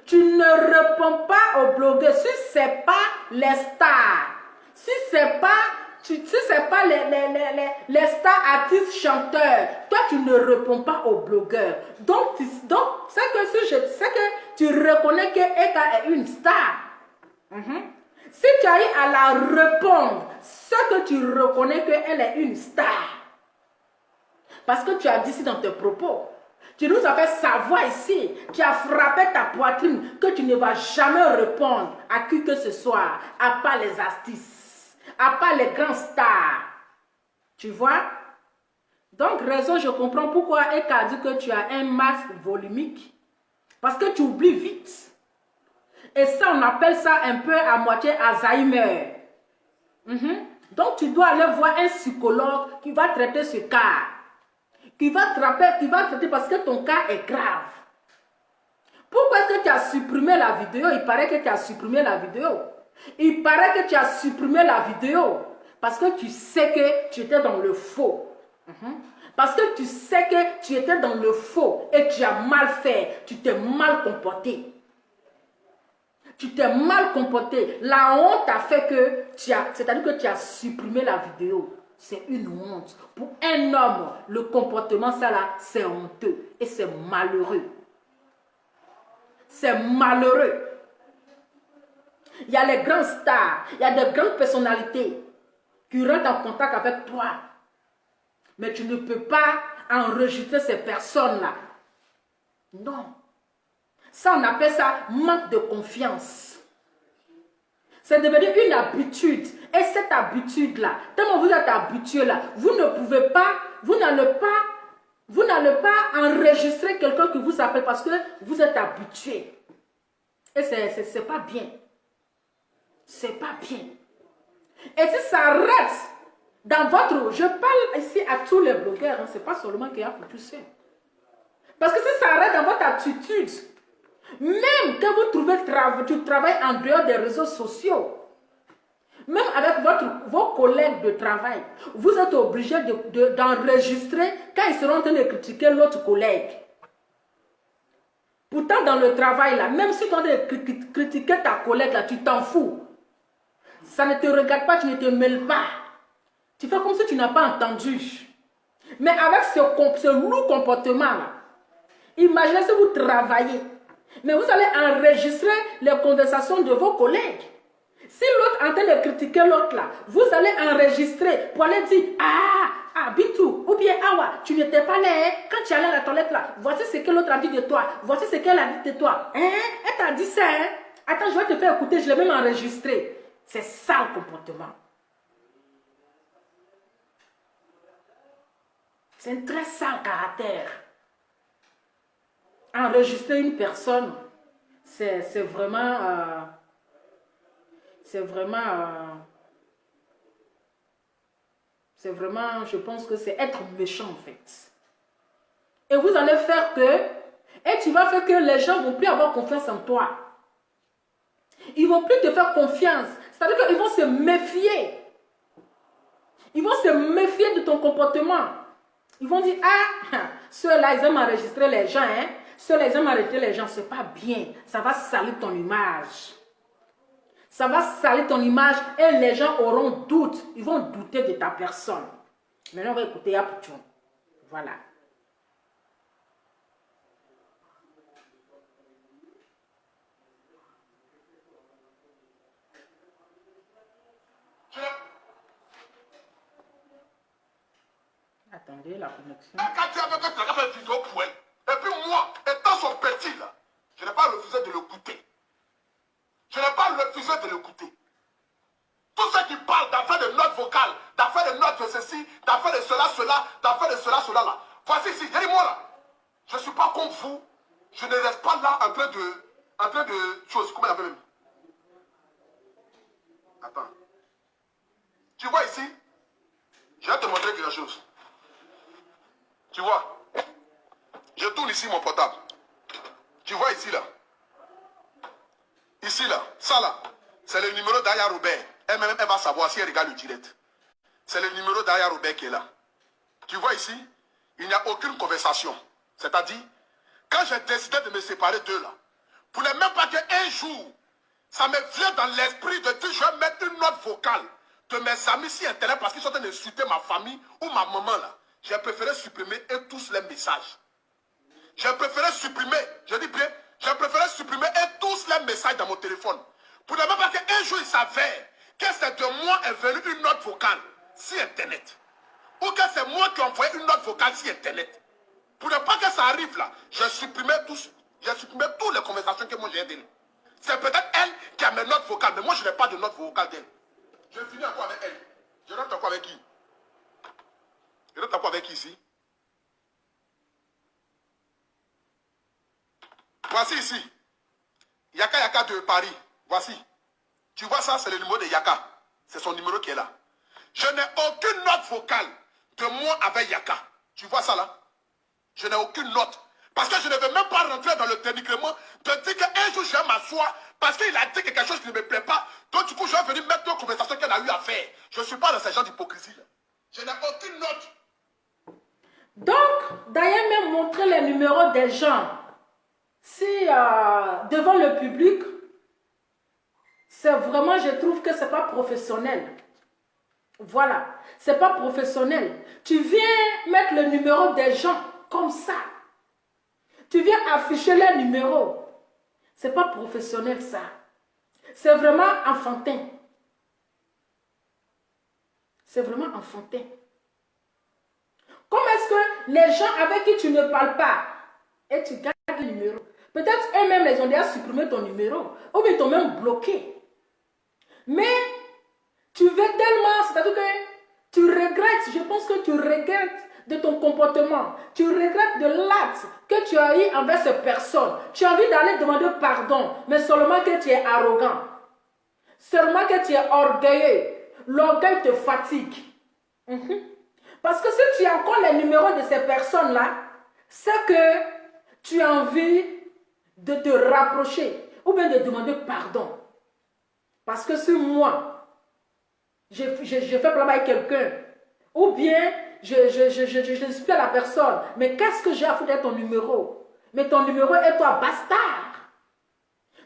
Tu ne réponds pas aux blogueuses. Si ce n'est pas les stars, si ce n'est pas les stars artistes chanteurs, toi, tu ne réponds pas aux blogueurs. Donc c'est que tu reconnais qu'Eka est une star. Si tu arrives à la répondre, c'est que tu reconnais qu'elle est une star. Parce que tu as dit ici dans tes propos. Tu nous as fait savoir ici, tu as frappé ta poitrine que tu ne vas jamais répondre à qui que ce soit, à part les artistes, à part les grands stars. Tu vois? Donc, raison, je comprends pourquoi Eka a dit que tu as un masque volumique. Parce que tu oublies vite. Et ça, on appelle ça un peu à moitié Alzheimer. Donc, tu dois aller voir un psychologue qui va traiter ce cas. Qui va traiter parce que ton cas est grave. Pourquoi est-ce que tu as supprimé la vidéo? Il paraît que tu as supprimé la vidéo. Il paraît que tu as supprimé la vidéo parce que tu sais que tu étais dans le faux. Parce que tu sais que tu étais dans le faux et tu as mal fait. Tu t'es mal comporté. Tu t'es mal comporté. La honte a fait que c'est-à-dire que tu as supprimé la vidéo. C'est une honte. Pour un homme, le comportement, ça là, c'est honteux. Et c'est malheureux. C'est malheureux. Il y a les grands stars, il y a des grandes personnalités qui rentrent en contact avec toi. Mais tu ne peux pas enregistrer ces personnes-là. Non. Ça, on appelle ça manque de confiance. C'est devenu une habitude. Et cette habitude-là, tellement vous êtes habitué là, vous n'allez pas enregistrer quelqu'un qui vous appelle parce que vous êtes habitué. Et c'est pas bien. C'est pas bien. Et si ça reste dans votre... Je parle ici à tous les blogueurs, hein, c'est pas seulement qu'il y a pour tous ceux. Parce que si ça reste dans votre attitude, même que vous tu travailles en dehors des réseaux sociaux, même avec vos collègues de travail, vous êtes obligé d'enregistrer quand ils seront en train de critiquer l'autre collègue. Pourtant, dans le travail, là, même si tu es en train de critiquer ta collègue, là, tu t'en fous. Ça ne te regarde pas, tu ne te mêles pas. Tu fais comme si tu n'as pas entendu. Mais avec ce lourd comportement-là, imaginez si vous travaillez, mais vous allez enregistrer les conversations de vos collègues. Si l'autre est en train de critiquer l'autre là, vous allez enregistrer pour aller dire Bitou, ou bien Awa, tu n'étais pas là hein, quand tu allais à la toilette là. Voici ce que l'autre a dit de toi. Voici ce qu'elle a dit de toi. Hein? Elle t'a dit ça. Hein? Attends, je vais te faire écouter, je l'ai même enregistré. C'est ça le comportement. C'est un très sale caractère. Enregistrer une personne, c'est vraiment, je pense que c'est être méchant en fait. Et vous allez faire que, et tu vas faire que les gens ne vont plus avoir confiance en toi. Ils ne vont plus te faire confiance. C'est-à-dire qu'ils vont se méfier. Ils vont se méfier de ton comportement. Ils vont dire, ceux-là, ils aiment enregistrer les gens, hein. Ceux-là, ils aiment enregistrer les gens, c'est pas bien. Ça va salir ton image. Ça va salir ton image et les gens auront doute. Ils vont douter de ta personne. Maintenant, on va écouter Apouchou. Voilà. Attendez, la connexion. Et puis moi, étant son petit là, je n'ai pas refusé de le goûter. Je n'ai refusé de l'écouter. Tous ceux qui parlent d'affaires de notes vocales, d'affaires de notes de ceci, d'affaires de cela, d'affaires de cela, là. Voici ici, dis-moi là. Je ne suis pas comme vous. Je ne reste pas là en train de choses. Comment on appelle même? Attends. Tu vois ici? Je vais te montrer quelque chose. Tu vois? Je tourne ici mon portable. Tu vois ici là? Ici là, ça là, c'est le numéro d'Aya Robert. Elle-même, elle va savoir si elle regarde le direct. C'est le numéro d'Aya Robert qui est là. Tu vois ici, il n'y a aucune conversation. C'est-à-dire, quand j'ai décidé de me séparer d'eux là, pour ne même pas qu'un jour, ça me vient dans l'esprit de dire, je vais mettre une note vocale de mes amis sur Internet parce qu'ils sont en train d'insulter ma famille ou ma maman là. J'ai préféré supprimer et tous les messages. J'ai préféré supprimer, je dis bien, j'ai préféré supprimer et tous les messages dans mon téléphone. Pour ne même pas qu'un jour il s'avère que c'est de moi est venue une note vocale sur Internet. Ou que c'est moi qui ai envoyé une note vocale sur Internet. Pour ne pas que ça arrive là, j'ai supprimé toutes les conversations que moi j'ai d'elle. C'est peut-être elle qui a mes notes vocales, mais moi je n'ai pas de notes vocales d'elle. Je finis encore avec elle. Je rentre encore avec qui? Je rentre encore avec qui ici? Voici ici. Yaka Yaka de Paris. Voici. Tu vois ça, c'est le numéro de Yaka. C'est son numéro qui est là. Je n'ai aucune note vocale de moi avec Yaka. Tu vois ça là? Je n'ai aucune note. Parce que je ne veux même pas rentrer dans le dénigrement de dire qu'un jour je vais m'asseoir parce qu'il a dit quelque chose qui ne me plaît pas. Donc du coup, je vais venir mettre une conversation qu'elle a eu à faire. Je ne suis pas dans ce genre d'hypocrisie. Je n'ai aucune note. Donc, d'ailleurs, même montrer les numéros des gens, si devant le public, c'est vraiment, je trouve que c'est pas professionnel. Voilà, c'est pas professionnel. Tu viens mettre le numéro des gens comme ça. Tu viens afficher les numéros. C'est pas professionnel ça. C'est vraiment enfantin. C'est vraiment enfantin. Comment est-ce que les gens avec qui tu ne parles pas et tu gardes le numéro? Peut-être eux-mêmes, ils ont déjà supprimé ton numéro. Ou bien ils t'ont même bloqué. Mais tu veux tellement, c'est-à-dire que tu regrettes, je pense que tu regrettes de ton comportement. Tu regrettes de l'acte que tu as eu envers cette personne. Tu as envie d'aller demander pardon, mais seulement que tu es arrogant. Seulement que tu es orgueilleux. L'orgueil te fatigue. Parce que si tu as encore les numéros de ces personnes-là, c'est que tu as envie de te rapprocher ou bien de demander pardon. Parce que si moi, je fais problème avec quelqu'un, ou bien je dis à la personne, mais qu'est-ce que j'ai à foutre de ton numéro? Mais ton numéro est toi, bastard.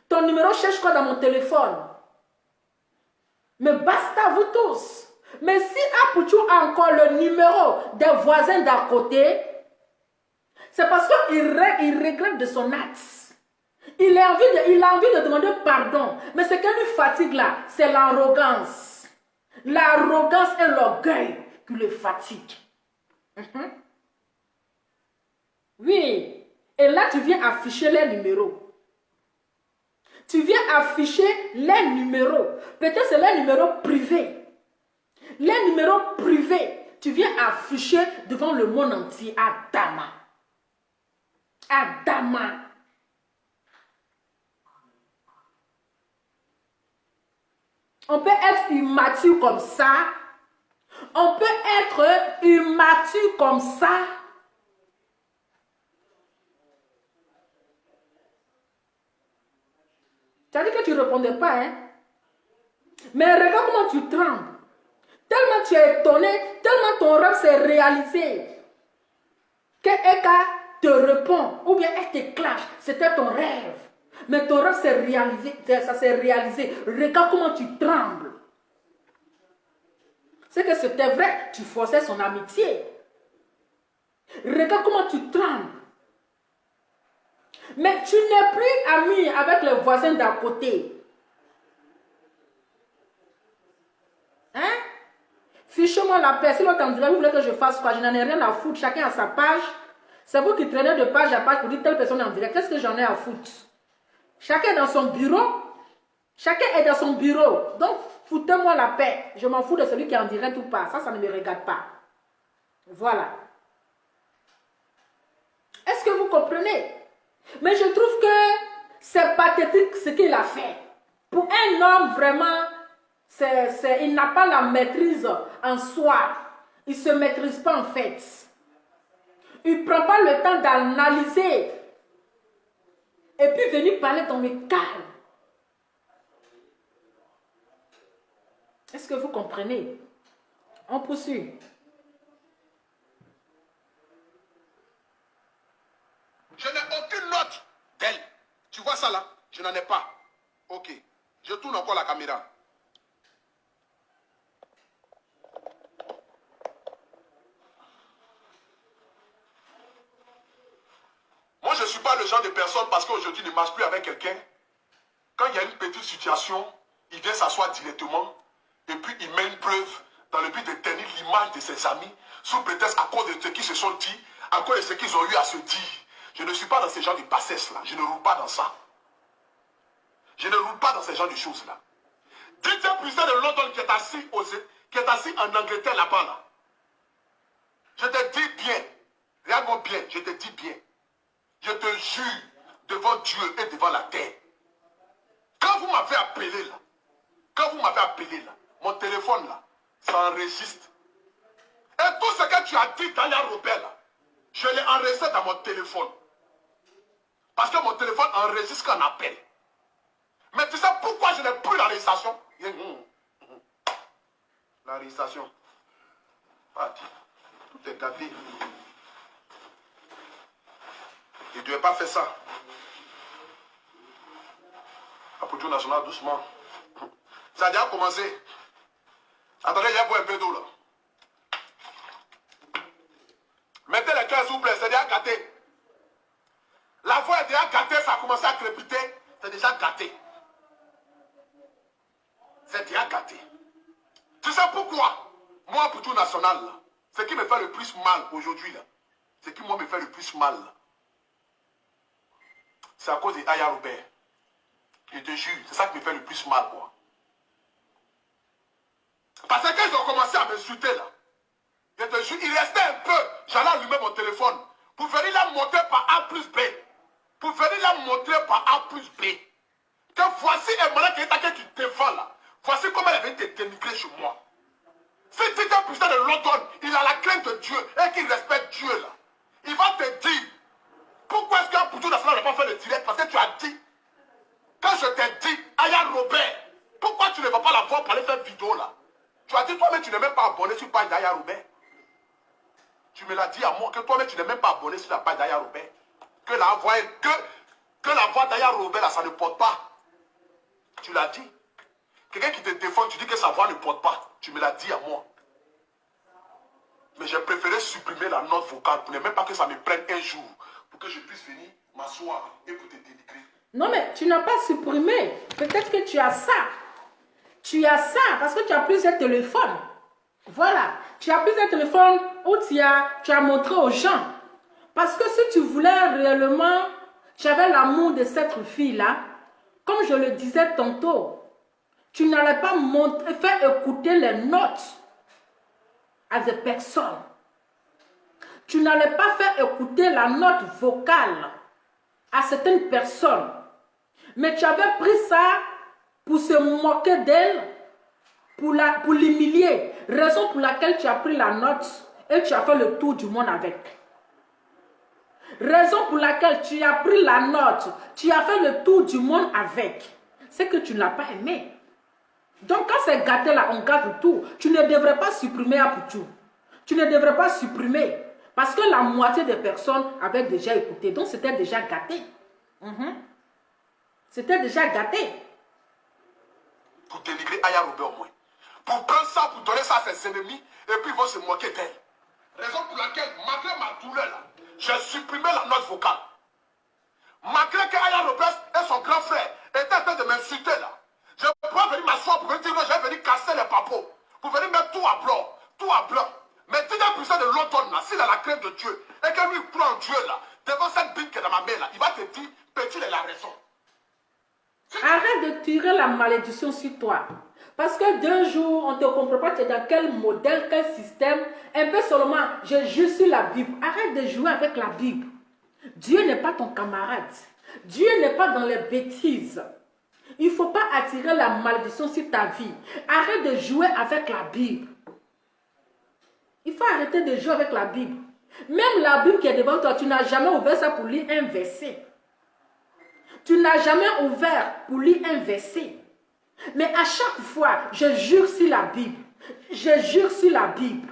Ton numéro cherche quoi dans mon téléphone? Mais basta vous tous. Mais si Apouchou a encore le numéro des voisins d'à côté, c'est parce qu'il regrette de son acte. Il a envie de demander pardon. Mais ce qui lui fatigue là, c'est l'arrogance. L'arrogance et l'orgueil qui le fatigue. Oui. Et là, tu viens afficher les numéros. Tu viens afficher les numéros. Peut-être c'est les numéros privés. Les numéros privés, tu viens afficher devant le monde entier. Adama. Adama. On peut être immature comme ça. On peut être immature comme ça. Tu as dit que tu ne répondais pas, hein? Mais regarde comment tu trembles. Tellement tu es étonné, tellement ton rêve s'est réalisé. Que Eka te répond, ou bien elle te clash. C'était ton rêve. Mais ton rêve s'est réalisé, ça s'est réalisé. Regarde comment tu trembles. C'est que c'était vrai, tu forçais son amitié. Regarde comment tu trembles. Mais tu n'es plus ami avec les voisins d'à côté. Hein? Fichez-moi la paix. Si l'autre en dirait, vous voulez que je fasse quoi? Je n'en ai rien à foutre. Chacun a sa page. C'est vous qui traînez de page à page pour dire telle personne en direct. Qu'est-ce que j'en ai à foutre? Chacun dans son bureau. Chacun est dans son bureau. Donc, foutez-moi la paix. Je m'en fous de celui qui est en direct ou pas. Ça ne me regarde pas. Voilà. Est-ce que vous comprenez? Mais je trouve que c'est pathétique ce qu'il a fait. Pour un homme, vraiment, il n'a pas la maîtrise en soi. Il ne se maîtrise pas en fait. Il ne prend pas le temps d'analyser. Et puis venir parler dans le calme. Est-ce que vous comprenez? On poursuit. Je n'ai aucune note d'elle. Tu vois ça là? Je n'en ai pas. Ok. Je tourne encore la caméra. Moi, je ne suis pas le genre de personne parce qu'aujourd'hui, il ne marche plus avec quelqu'un. Quand il y a une petite situation, il vient s'asseoir directement et puis il met une preuve dans le but de tenir l'image de ses amis sous prétexte à cause de ce qu'ils se sont dit, à cause de ce qu'ils ont eu à se dire. Je ne suis pas dans ce genre de bassesse là. Je ne roule pas dans ça. Je ne roule pas dans ce genre de choses là. DJ Président de London qui est assis en Angleterre là-bas là. Je te dis bien, regarde-moi bien, je te dis bien. Je te jure devant Dieu et devant la terre. Quand vous m'avez appelé là, mon téléphone là, ça enregistre. Et tout ce que tu as dit dans la Robert là, je l'ai enregistré dans mon téléphone. Parce que mon téléphone enregistre qu'un appel. Mais tu sais pourquoi je n'ai plus la législation? La législation. Ah, tout est gâté. Il ne devait pas faire ça. Applaudissons national doucement. Ça a déjà commencé. Attendez, il y a un peu d'eau là. Mettez les 15 s'il vous plaît, c'est déjà gâté. La voix est déjà gâtée, ça a commencé à crépiter. C'est déjà gâté. C'est déjà gâté. Tu sais pourquoi? Moi, pour tout national, là, ce qui me fait le plus mal aujourd'hui, là, ce qui moi me fait le plus mal, là, c'est à cause d'Aya Robert. Je te jure, c'est ça qui me fait le plus mal, quoi. Parce que quand ils ont commencé à m'insulter, là, je te jure, il restait un peu, j'allais allumer mon téléphone pour venir la montrer par A plus B. Pour venir la montrer par A plus B. Que voici un malade qui est à qui défend, là. Voici comment elle avait été dénigrée chez moi. Si tu es un président de London, il a la crainte de Dieu et qu'il respecte Dieu, là. Il va te dire, pourquoi est-ce qu'un Poutou National n'a pas fait le direct? Parce que tu as dit, quand je t'ai dit, Aya Robert, pourquoi tu ne vas pas la voir pour aller faire vidéo là? Tu as dit toi-même tu n'es même pas abonné sur la page d'Aya Robert. Tu me l'as dit à moi que toi-même tu n'es même pas abonné sur la page d'Aya Robert. Que la voix d'Aya Robert là, ça ne porte pas. Tu l'as dit. Quelqu'un qui te défend, tu dis que sa voix ne porte pas. Tu me l'as dit à moi. Mais j'ai préféré supprimer la note vocale pour ne même pas que ça me prenne un jour. Pour que je puisse venir m'asseoir et pour te dénigrer. Non, mais tu n'as pas supprimé. Peut-être que tu as ça. Tu as ça parce que tu as plusieurs téléphones. Voilà. Tu as plusieurs téléphones où tu as montré aux gens. Parce que si tu voulais réellement, j'avais l'amour de cette fille-là, comme je le disais tantôt, tu n'allais pas faire écouter les notes à des personnes. Tu n'allais pas faire écouter la note vocale à certaines personnes. Mais tu avais pris ça pour se moquer d'elle, pour l'humilier. Raison pour laquelle tu as pris la note et tu as fait le tour du monde avec. Raison pour laquelle tu as pris la note, tu as fait le tour du monde avec. C'est que tu ne l'as pas aimé. Donc quand c'est gâté là, on gâte tout. Tu ne devrais pas supprimer Apoutou. Tu ne devrais pas supprimer. Parce que la moitié des personnes avaient déjà écouté. Donc c'était déjà gâté. C'était déjà gâté. Pour dénigrer Aya Robert au moins. Pour prendre ça, pour donner ça à ses ennemis, et puis ils vont se moquer d'elle. Raison pour laquelle, malgré ma douleur là, j'ai supprimé la note vocale. Malgré que Aya Robert et son grand frère étaient en train de m'insulter là, je peux venir m'asseoir pour venir dire que je vais venir casser les papos, pour venir mettre tout à blanc, tout à blanc. Mais si un puissant de l'automne là, s'il a la crainte de Dieu, et que lui croit en Dieu là, devant cette bille qui est dans ma main là, il va te dire, petit, il a raison. Arrête arrête de tirer la malédiction sur toi. Parce que d'un jour, on ne te comprend pas, tu es dans quel modèle, quel système. Un peu seulement, je joue sur la Bible. Arrête de jouer avec la Bible. Dieu n'est pas ton camarade. Dieu n'est pas dans les bêtises. Il ne faut pas attirer la malédiction sur ta vie. Arrête de jouer avec la Bible. Il faut arrêter de jouer avec la Bible. Même la Bible qui est devant toi, tu n'as jamais ouvert ça pour lire un verset. Tu n'as jamais ouvert pour lire un verset. Mais à chaque fois, je jure sur la Bible. Je jure sur la Bible.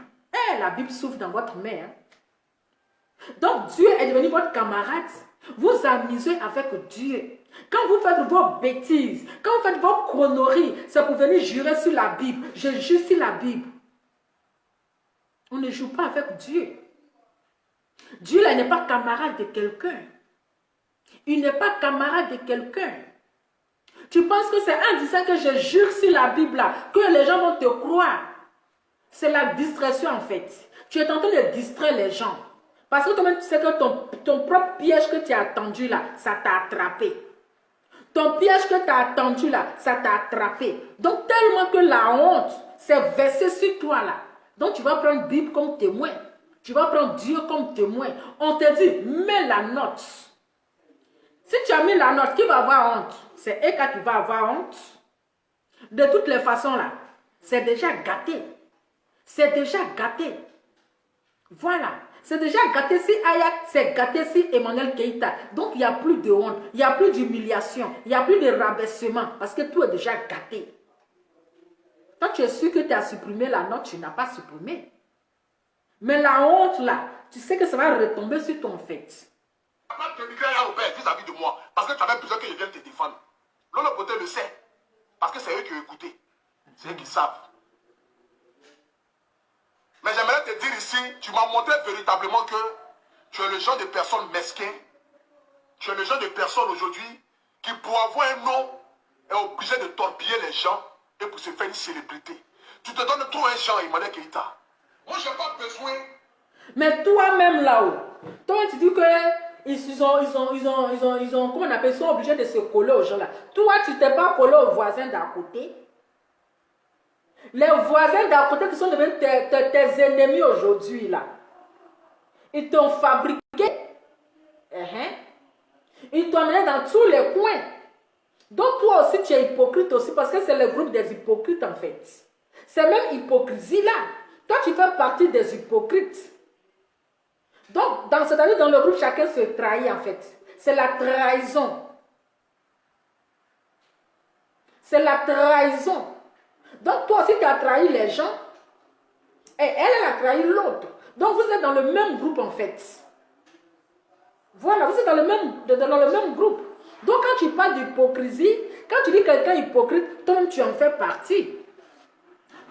La Bible souffle dans votre main. Donc Dieu est devenu votre camarade. Vous amusez avec Dieu. Quand vous faites vos bêtises, quand vous faites vos conneries, c'est pour venir jurer sur la Bible. Je jure sur la Bible. On ne joue pas avec Dieu. Dieu là n'est pas camarade de quelqu'un. Il n'est pas camarade de quelqu'un. Tu penses que c'est en disant que je jure sur la Bible là, que les gens vont te croire. C'est la distraction en fait. Tu es en train de distraire les gens. Parce que toi-même tu sais que ton propre piège que tu as attendu là, ça t'a attrapé. Ton piège que tu as attendu là, ça t'a attrapé. Donc tellement que la honte s'est versée sur toi là. Donc tu vas prendre Bible comme témoin. Tu vas prendre Dieu comme témoin. On te dit, mets la note. Si tu as mis la note, qui va avoir honte? C'est Eka qui va avoir honte. De toutes les façons là, c'est déjà gâté. C'est déjà gâté. Voilà. C'est déjà gâté si Aya, c'est gâté si Emmanuel Keïta. Donc il n'y a plus de honte, il n'y a plus d'humiliation, il n'y a plus de rabaissement parce que tout est déjà gâté. Quand tu es sûr que tu as supprimé la note, tu n'as pas supprimé. Mais la honte là, tu sais que ça va retomber sur ton fait. Tu n'as pas dénigré à Robert vis-à-vis de moi parce que tu avais besoin que je vienne te défendre. L'autre côté le sait parce que c'est eux qui ont écouté. C'est eux qui savent. Mais j'aimerais te dire ici, tu m'as montré véritablement que tu es le genre de personne mesquin. Tu es le genre de personne aujourd'hui qui, pour avoir un nom, est obligé de torpiller les gens et pour se faire une célébrité. Tu te donnes trop un genre, Emmanuel Keïta. Moi, je n'ai pas besoin. Mais toi-même là-haut, toi tu dis que ils ont, comment on appelle, ils sont obligés de se coller aux gens là. Toi, tu t'es pas collé aux voisins d'à côté. Les voisins d'à côté qui sont devenus tes ennemis aujourd'hui là. Ils t'ont fabriqué. Ils t'ont amené dans tous les coins. Donc toi aussi tu es hypocrite aussi parce que c'est le groupe des hypocrites en fait. C'est même hypocrisie là. Toi tu fais partie des hypocrites. Donc c'est-à-dire dans le groupe chacun se trahit en fait. C'est la trahison. C'est la trahison. Donc toi aussi tu as trahi les gens. Et elle a trahi l'autre. Donc vous êtes dans le même groupe en fait. Voilà, vous êtes dans le même groupe. Donc quand tu parles d'hypocrisie, quand tu dis quelqu'un hypocrite, toi tu en fais partie.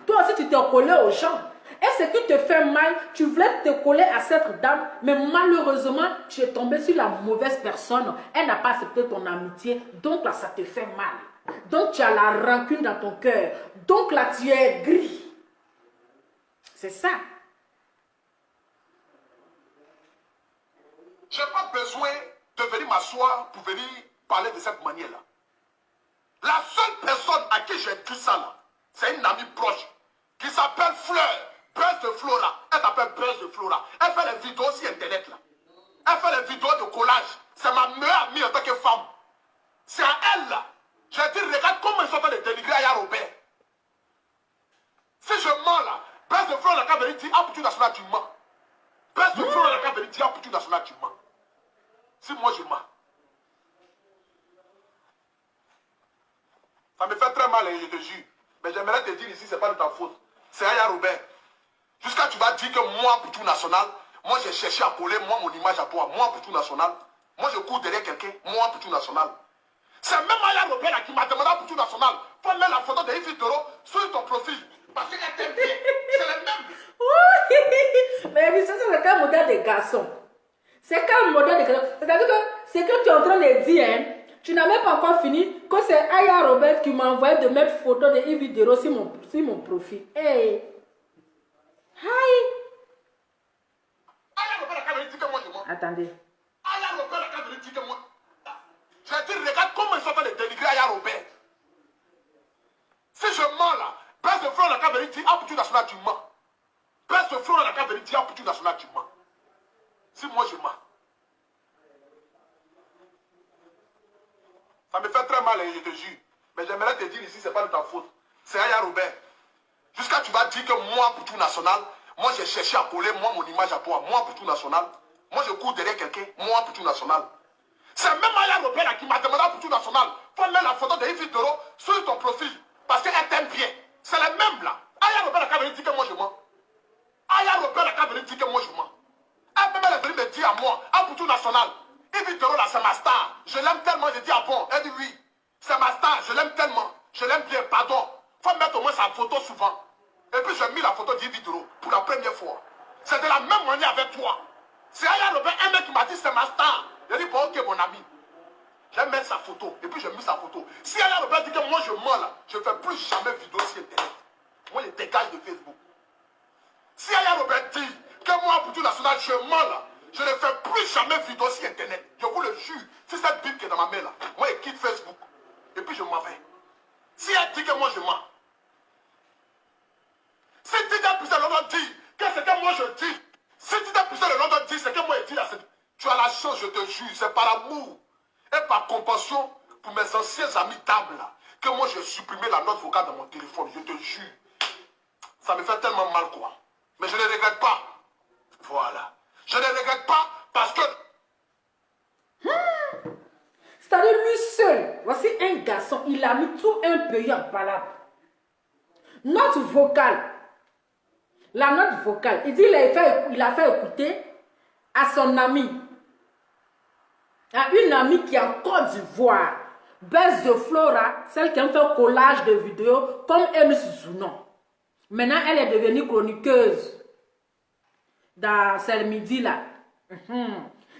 Toi aussi tu t'es collé aux gens. Et ce qui te fait mal, tu voulais te coller à cette dame, mais malheureusement, tu es tombé sur la mauvaise personne. Elle n'a pas accepté ton amitié, donc là ça te fait mal. Donc tu as la rancune dans ton cœur. Donc là tu es gris. C'est ça. Je n'ai pas besoin de venir m'asseoir pour venir parler de cette manière-là. La seule personne à qui j'ai dit ça là, c'est une amie proche qui s'appelle Fleur, Buzz de Flora. Elle s'appelle Buzz de Flora. Elle fait les vidéos sur Internet là. Elle fait les vidéos de collage. C'est ma meilleure amie en tant que femme. C'est à elle là. J'ai dit, regarde comment ils sont en train de dénigrer Aya Robert. Si je mens là, Buzz de Flora n'a qu'à venir dire, ah, pour tu national, tu mens. Buzz de Flora n'a qu'à venir dire, ah, pour tu national, tu mens. Si moi je mens. Ça me fait très mal, je te jure. Mais j'aimerais te dire ici, ce n'est pas de ta faute. C'est Aya Robert. Jusqu'à tu vas dire que moi, pour tout national, moi j'ai cherché à coller moi mon image à toi. Moi, pour tout national. Moi, je cours derrière quelqu'un. Moi, pour tout national. C'est même Aya Robert là, qui m'a demandé pour tout national. Faut mettre la photo de Yves Toro sur ton profil. Parce qu'elle t'aime bien. C'est le même. Oui. Mais c'est quel modèle de garçon? C'est quel modèle de garçon? C'est-à-dire que ce que tu es en train de dire, hein, tu n'as même pas encore fini, que c'est Aya Robert qui m'a envoyé de mettre photo de Yves Toro sur mon profil. Hey. Hi. Aya Robert a qu'à venir dire que moi je mens. Attendez. Aya Robert a qu'à venir dire que moi. J'ai dit, regarde comment ils sont en train de dénigrer Aya Robert. venir dire à Poutou National, tu mens. Buzz de Flora n'a qu'à venir dire à Poutou National, tu mens. Si moi je mens. Ça me fait très mal, je te jure. Mais j'aimerais te dire ici, ce n'est pas de ta faute. C'est Aya Robert. Jusqu'à tu vas dire que moi, Poutou National, moi j'ai cherché à coller moi mon image à toi. Moi, Poutou National. Moi je cours derrière quelqu'un. Moi, Poutou National. C'est même Aya Robert là, qui m'a demandé à Poutou National. Faut mettre la photo de Yves Doro sur ton profil. Parce qu'elle t'aime bien. C'est les mêmes là. Aya Robert n'a qu'à venir dire que moi je mens. Aya Robert n'a qu'à venir dire que moi je mens. Elle peut même venir me dire à moi, à Poutou National. Yves Doro là, c'est ma star. Je l'aime tellement. Je dis ah bon. Elle dit oui. C'est ma star. Je l'aime tellement. Je l'aime bien. Pardon. Faut mettre au moins sa photo souvent. Et puis j'ai mis la photo d'Yves Doro pour la première fois. C'est de la même manière avec toi. C'est Aya Robert, un mec qui m'a dit c'est ma star. J'ai dit bon ok mon ami. J'ai mis sa photo. Et puis j'ai mis sa photo. Si Aya Robert dit que moi je mens là, je ne fais plus jamais vidéo sur internet. Moi je dégage de Facebook. Si Aya Robert dit que moi pour tout national je mens là, je ne fais plus jamais vidéo sur internet. Je vous le jure. Si cette Bible qui est dans ma main là, moi je quitte Facebook. Et puis je m'en vais. Si elle dit que moi je mens. Si tu t'es poussé le nom dit que c'est que moi je dis. Si tu t'es poussé le nom dit c'est que moi je dis. Tu as la chance, je te jure, c'est par amour et par compassion pour mes anciens amis d'âme là, que moi j'ai supprimé la note vocale dans mon téléphone, je te jure. Ça me fait tellement mal quoi. Mais je ne regrette pas. Voilà. Je ne regrette pas parce que... C'est-à-dire lui seul, voici un garçon, il a mis tout un pays en palabre. Note vocale. La note vocale. Il dit il a fait écouter à son ami. À une amie qui est en Côte d'Ivoire. Buzz de Flora, celle qui a fait un collage de vidéos comme M. Zounon. Maintenant, elle est devenue chroniqueuse. Dans ce midi-là.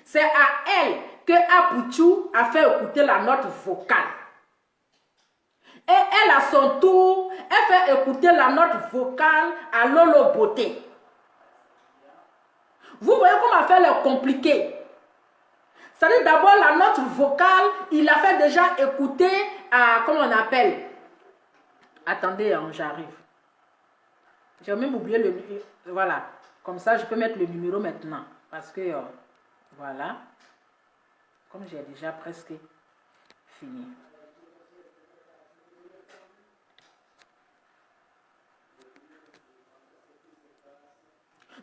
C'est à elle que Apoutou a fait écouter la note vocale. Et elle, à son tour, elle fait écouter la note vocale à Lolo Beauté. Vous voyez comment elle fait le compliqué. C'est-à-dire d'abord la note vocale, il a fait déjà écouter à, comment on appelle? Attendez, hein, j'arrive. J'ai même oublié le numéro. Voilà. Comme ça, je peux mettre le numéro maintenant. Parce que, voilà. Comme j'ai déjà presque fini.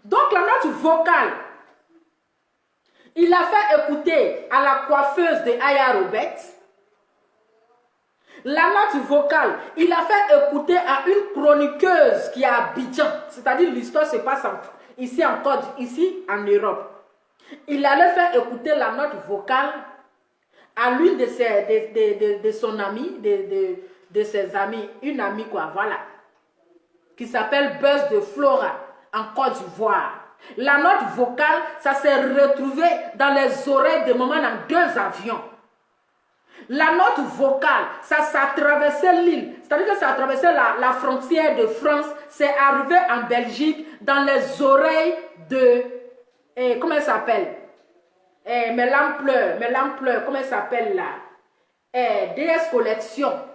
Donc, la note vocale, il a fait écouter à la coiffeuse de Aya Robert. La note vocale, il a fait écouter à une chroniqueuse qui est à Abidjan. C'est-à-dire l'histoire se passe ici en Côte, ici en Europe. Il allait faire écouter la note vocale à l'une de son ami, de ses amis, une amie quoi, voilà, qui s'appelle Buzz de Flora en Côte d'Ivoire. La note vocale, ça s'est retrouvé dans les oreilles de maman dans 2 avions. La note vocale, ça a traversé l'île, c'est-à-dire que ça a traversé la frontière de France, c'est arrivé en Belgique dans les oreilles de, comment elle s'appelle? Mes lampes pleurent, comment elle s'appelle là? DS Collection.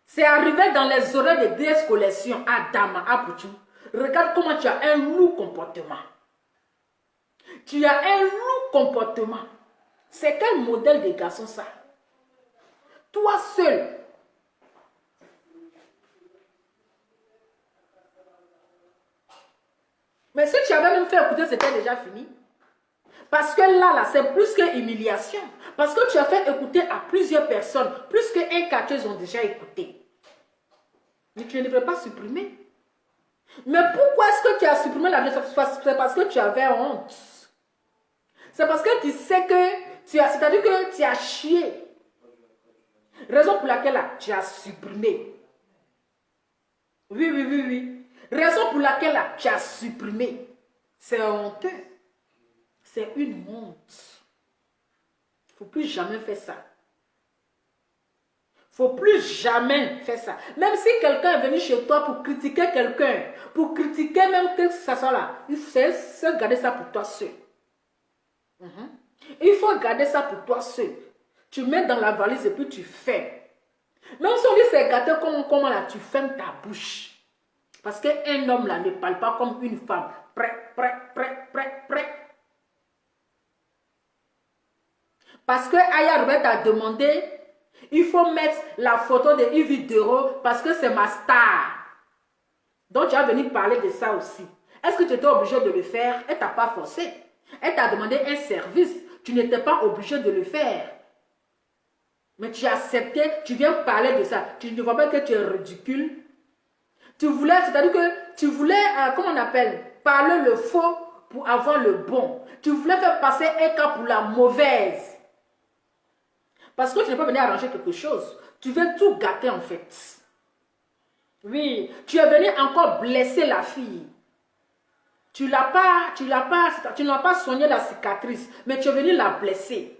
C'est arrivé dans les oreilles de DS Collection à Dama, à Poutou. Regarde comment tu as un lourd comportement. Tu as un lourd comportement. C'est quel modèle de garçon ça? Toi seul. Mais si tu avais même fait écouter, c'était déjà fini. Parce que là, c'est plus que humiliation. Parce que tu as fait écouter à plusieurs personnes. Plus qu'un quartier ont déjà écouté. Mais tu ne devrais pas supprimer. Mais pourquoi est-ce que tu as supprimé la vidéo? C'est parce que tu avais honte. C'est parce que tu sais que tu as, c'est-à-dire que tu as chié. Raison pour laquelle là, tu as supprimé. Oui. Raison pour laquelle là, tu as supprimé. C'est honteux. C'est une honte. Il ne faut plus jamais faire ça. Il ne faut plus jamais faire ça. Même si quelqu'un est venu chez toi pour critiquer quelqu'un, pour critiquer même que ça soit là, il faut garder ça pour toi seul. Il faut garder ça pour toi seul. Tu mets dans la valise et puis tu fais. Même si on dit c'est gâté, comment là, tu fermes ta bouche. Parce qu'un homme là ne parle pas comme une femme. Prêt. Parce que Aya Robert a demandé, il faut mettre la photo de Yves Dero parce que c'est ma star. Donc tu as venu parler de ça aussi. Est-ce que tu étais obligé de le faire? Elle t'a pas forcé. Elle t'a demandé un service. Tu n'étais pas obligé de le faire. Mais tu as accepté, tu viens parler de ça. Tu ne vois pas que tu es ridicule. Tu voulais, c'est-à-dire que tu voulais, comment on appelle, parler le faux pour avoir le bon. Tu voulais faire passer un cas pour la mauvaise. Parce que tu n'es pas venu arranger quelque chose. Tu veux tout gâter en fait. Oui, tu es venu encore blesser la fille. Tu n'as pas soigné la cicatrice, mais tu es venu la blesser.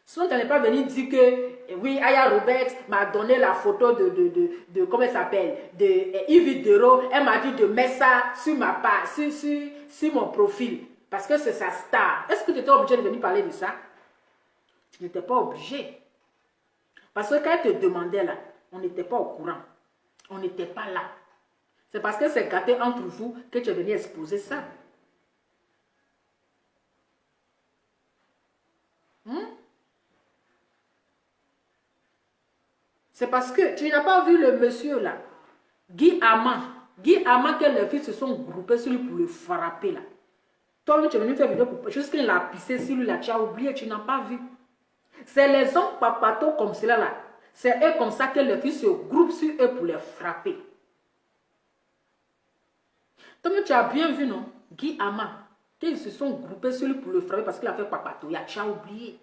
Sinon, tu n'es pas venu dire que, oui, Aya Robert m'a donné la photo de comment elle s'appelle, de Yves Dero. Elle m'a dit de mettre ça sur ma page, sur mon profil, parce que c'est sa star. Est-ce que tu étais obligé de venir parler de ça? Tu n'étais pas obligé. Parce que quand elle te demandait là, on n'était pas au courant. On n'était pas là. C'est parce que c'est gâté entre vous que tu es venu exposer ça. C'est parce que tu n'as pas vu le monsieur là, Guy Amand. Guy Amand, que les filles se sont groupées sur lui pour le frapper là. Toi, tu es venu faire vidéo pour juste qu'il a pissé sur lui là, tu as oublié, tu n'as pas vu. C'est les hommes papatos comme cela là. C'est eux comme ça que les filles se groupent sur eux pour les frapper. Toi, tu as bien vu, non? Guy Amand, qu'ils se sont groupés sur lui pour le frapper parce qu'il a fait papato. Tu as oublié.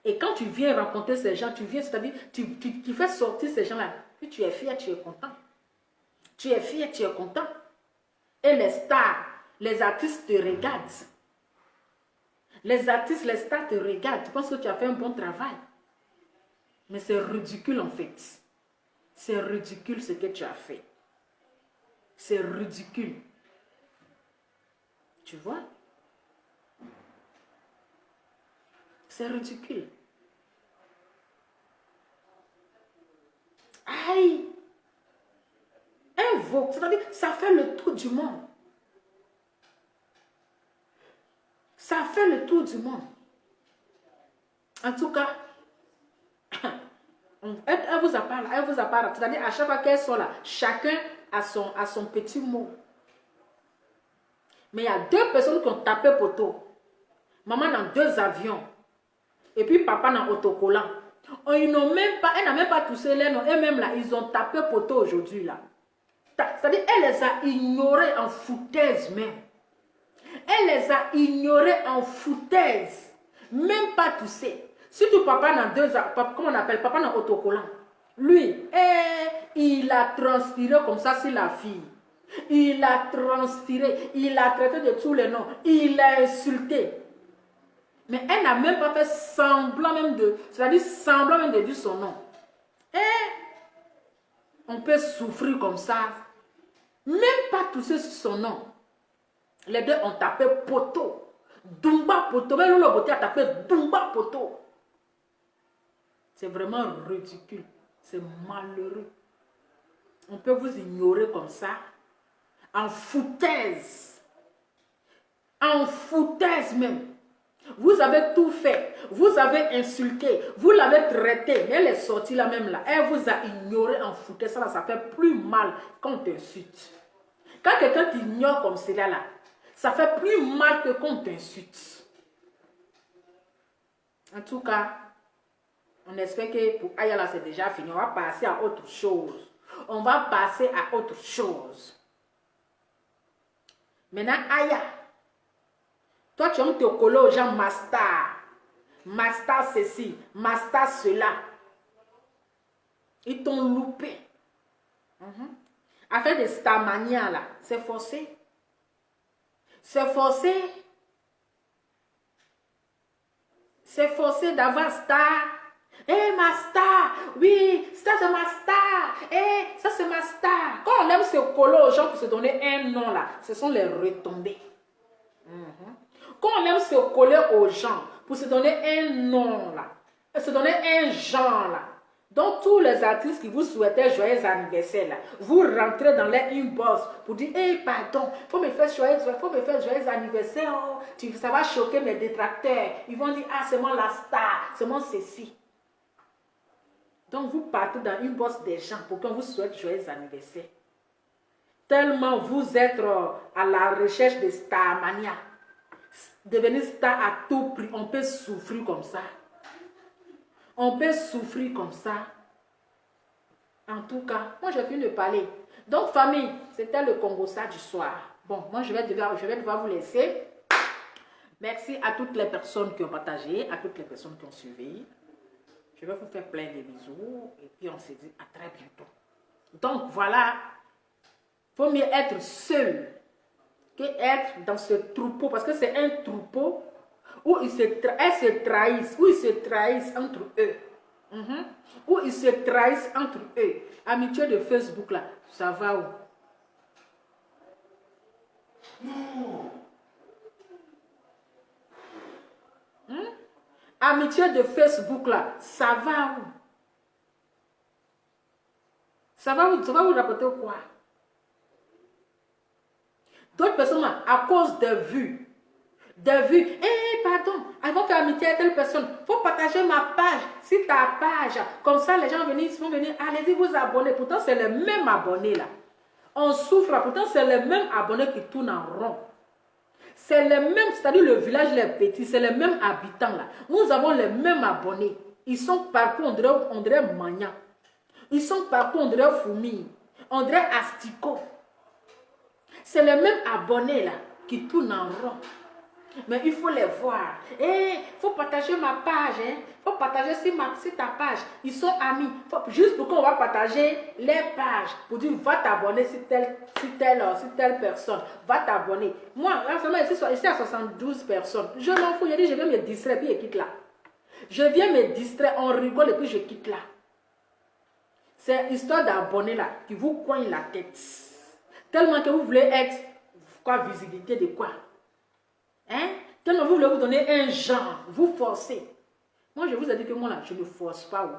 Et quand tu viens rencontrer ces gens, tu viens, c'est-à-dire, tu fais sortir ces gens-là. Puis tu es fier, tu es content. Tu es fier, tu es content. Et les stars, les artistes te regardent. Les artistes, les stars te regardent. Tu penses que tu as fait un bon travail. Mais c'est ridicule en fait. C'est ridicule ce que tu as fait. C'est ridicule. Tu vois? C'est ridicule. Aïe! Un veau, c'est-à-dire, ça fait le tour du monde. Ça fait le tour du monde. En tout cas, elle vous a parlé, c'est-à-dire à chaque fois qu'elles sont là, chacun a son petit mot. Mais il y a deux personnes qui ont tapé poteau. Maman dans 2 avions. Et puis papa dans autocollant. Elle n'a même pas toussé les noms. Et même là, ils ont tapé poteau aujourd'hui là. C'est-à-dire, elle les a ignorés en foutaise même. Elle les a ignorés en foutaise. Même pas toussé. Surtout papa dans 2 ans, comment on appelle, papa dans autocollant. Lui, il a transpiré comme ça sur la fille. Il a transpiré, il a traité de tous les noms, il a insulté. Mais elle n'a même pas fait semblant même de, c'est-à-dire semblant même de dire son nom. On peut souffrir comme ça. Même pas tousser sur son nom. Les deux ont tapé poteau. Dumba poteau. Même le beauté a tapé Dumba poteau. C'est vraiment ridicule. C'est malheureux. On peut vous ignorer comme ça. En foutaise. En foutaise même. Vous avez tout fait. Vous avez insulté. Vous l'avez traité. Mais elle est sortie là même là. Elle vous a ignoré en foutaise. Ça fait plus mal quand on t'insulte. Quand quelqu'un t'ignore comme cela là, ça fait plus mal que quand on t'insulte. En tout cas, on espère que pour Aya là c'est déjà fini. On va passer à autre chose. On va passer à autre chose. Maintenant, Aya. Toi, tu aimes te coller aux gens Mastar. Mastar ceci, Mastar cela. Ils t'ont loupé. Afin de Starmania là, c'est forcé. C'est forcé. C'est forcé d'avoir star. Ma star. Oui, ça c'est ma star. Ça c'est ma star. Quand on aime se coller aux gens pour se donner un nom là, ce sont les retombées. Quand on aime se coller aux gens pour se donner un nom là, se donner un genre là, Donc, tous les artistes qui vous souhaitaient joyeux anniversaire, là, vous rentrez dans les inbox pour dire, hey, pardon, faut me faire joyeux anniversaire, oh. Ça va choquer mes détracteurs. Ils vont dire, ah, c'est moi la star, c'est moi ceci. Donc, vous partez dans l'inbox des gens pour qu'on vous souhaite joyeux anniversaire. Tellement vous êtes à la recherche de starmania. Devenir star à tout prix, on peut souffrir comme ça. On peut souffrir comme ça. En tout cas, moi j'ai fini de parler. Donc famille, c'était le Congo ça du soir. Bon, moi je vais devoir vous laisser. Merci à toutes les personnes qui ont partagé, à toutes les personnes qui ont suivi. Je vais vous faire plein de bisous et puis on se dit à très bientôt. Donc voilà, il faut mieux être seul que être dans ce troupeau parce que c'est un troupeau où elles se trahissent entre eux. Où ils se trahissent entre eux. Amitié de Facebook là, ça va où? Amitié de Facebook là, ça va où? Ça va vous rapporter quoi? D'autres personnes là, à cause de vues. Pardon, avant faire amitié à telle personne, il faut partager ma page, si ta page, comme ça les gens vont venir, allez-y vous abonner, pourtant c'est les mêmes abonnés là, on souffre, pourtant c'est les mêmes abonnés qui tournent en rond, c'est les mêmes, c'est-à-dire le village les petits, c'est les mêmes habitants là, nous avons les mêmes abonnés, ils sont partout, on dirait Magnan, ils sont partout, on dirait Fourmi, on dirait Asticot, c'est les mêmes abonnés là, qui tournent en rond. Mais il faut les voir. Il faut partager ma page. Il faut partager si ta page. Ils sont amis. Juste pour qu'on va partager les pages. Pour dire, va t'abonner si telle personne. Va t'abonner. Moi, ici à 72 personnes. Je m'en fous. Je dis, je viens me distraire. Puis je quitte là. Je viens me distraire. On rigole et puis je quitte là. C'est histoire d'abonner là. Qui vous coigne la tête. Tellement que vous voulez être. Quoi, visibilité de quoi? Tellement vous voulez vous donner un genre, vous forcez. Moi, je vous ai dit que moi, là, je ne force pas.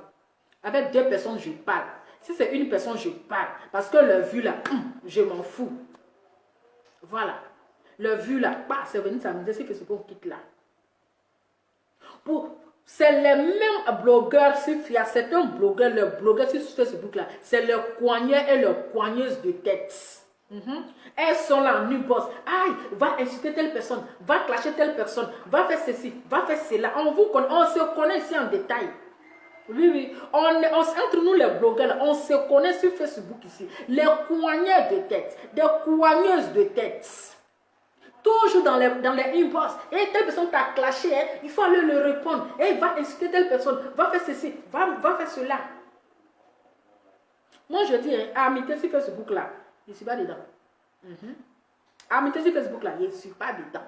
Avec deux personnes, je parle. Si c'est une personne, je parle. Parce que le vu, là, je m'en fous. Voilà. Le vu, là, c'est venu s'amuser, c'est que ce qu'on quitte là. C'est les mêmes blogueurs, il y a certains blogueurs, les blogueurs sur Facebook, là, c'est le coigneur et le coigneuse de tête. Elles sont là en inbox. Aïe, va insulter telle personne, va clasher telle personne, va faire ceci, va faire cela. On se connaît ici en détail. Oui. Entre nous les blogueurs, là, on se connaît sur Facebook ici. Les coigneurs de tête, des coigneuses de tête. Toujours dans les inbox. Et telle personne t'a clashé, il faut aller le répondre. Va insulter telle personne, va faire ceci, va faire cela. Moi je dis, amitié sur Facebook là. Je ne suis pas dedans. Amitié sur Facebook là, je ne suis pas dedans.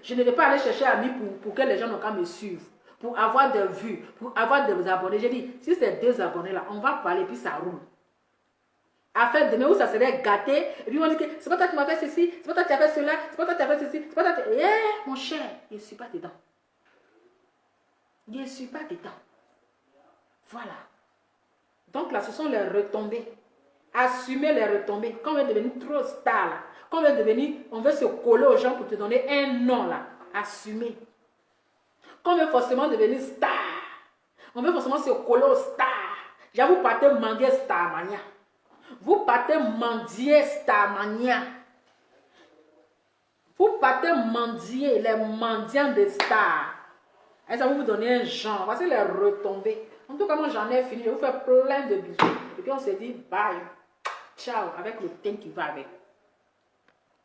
Je ne vais pas aller chercher amis pour que les gens n'ont qu'à me suivre, pour avoir des vues, pour avoir des abonnés. J'ai dit, si c'est 2 abonnés là, on va parler puis ça roule. Afin demain où ça serait gâté, et puis on dit que c'est pas toi qui m'as fait ceci, c'est pas toi qui as fait cela, c'est pas toi qui as fait ceci, c'est pas toi qui... mon cher, je ne suis pas dedans. Je ne suis pas dedans. Voilà. Donc là, ce sont les retombées. Assumer les retombées. Quand on veut devenir trop star, là. Quand on veut se coller aux gens pour te donner un nom, là. Assumer. Quand on veut forcément devenir star, on veut forcément se coller aux stars. Vous partez mendier starmania. Vous partez mendier starmania. Vous partez mendier les mendiants de stars. Et ça va vous donner un genre. Voici les retombées. En tout cas, moi j'en ai fini. Je vais vous faire plein de bisous. Et puis on se dit bye. Ciao, avec le thème qui va avec.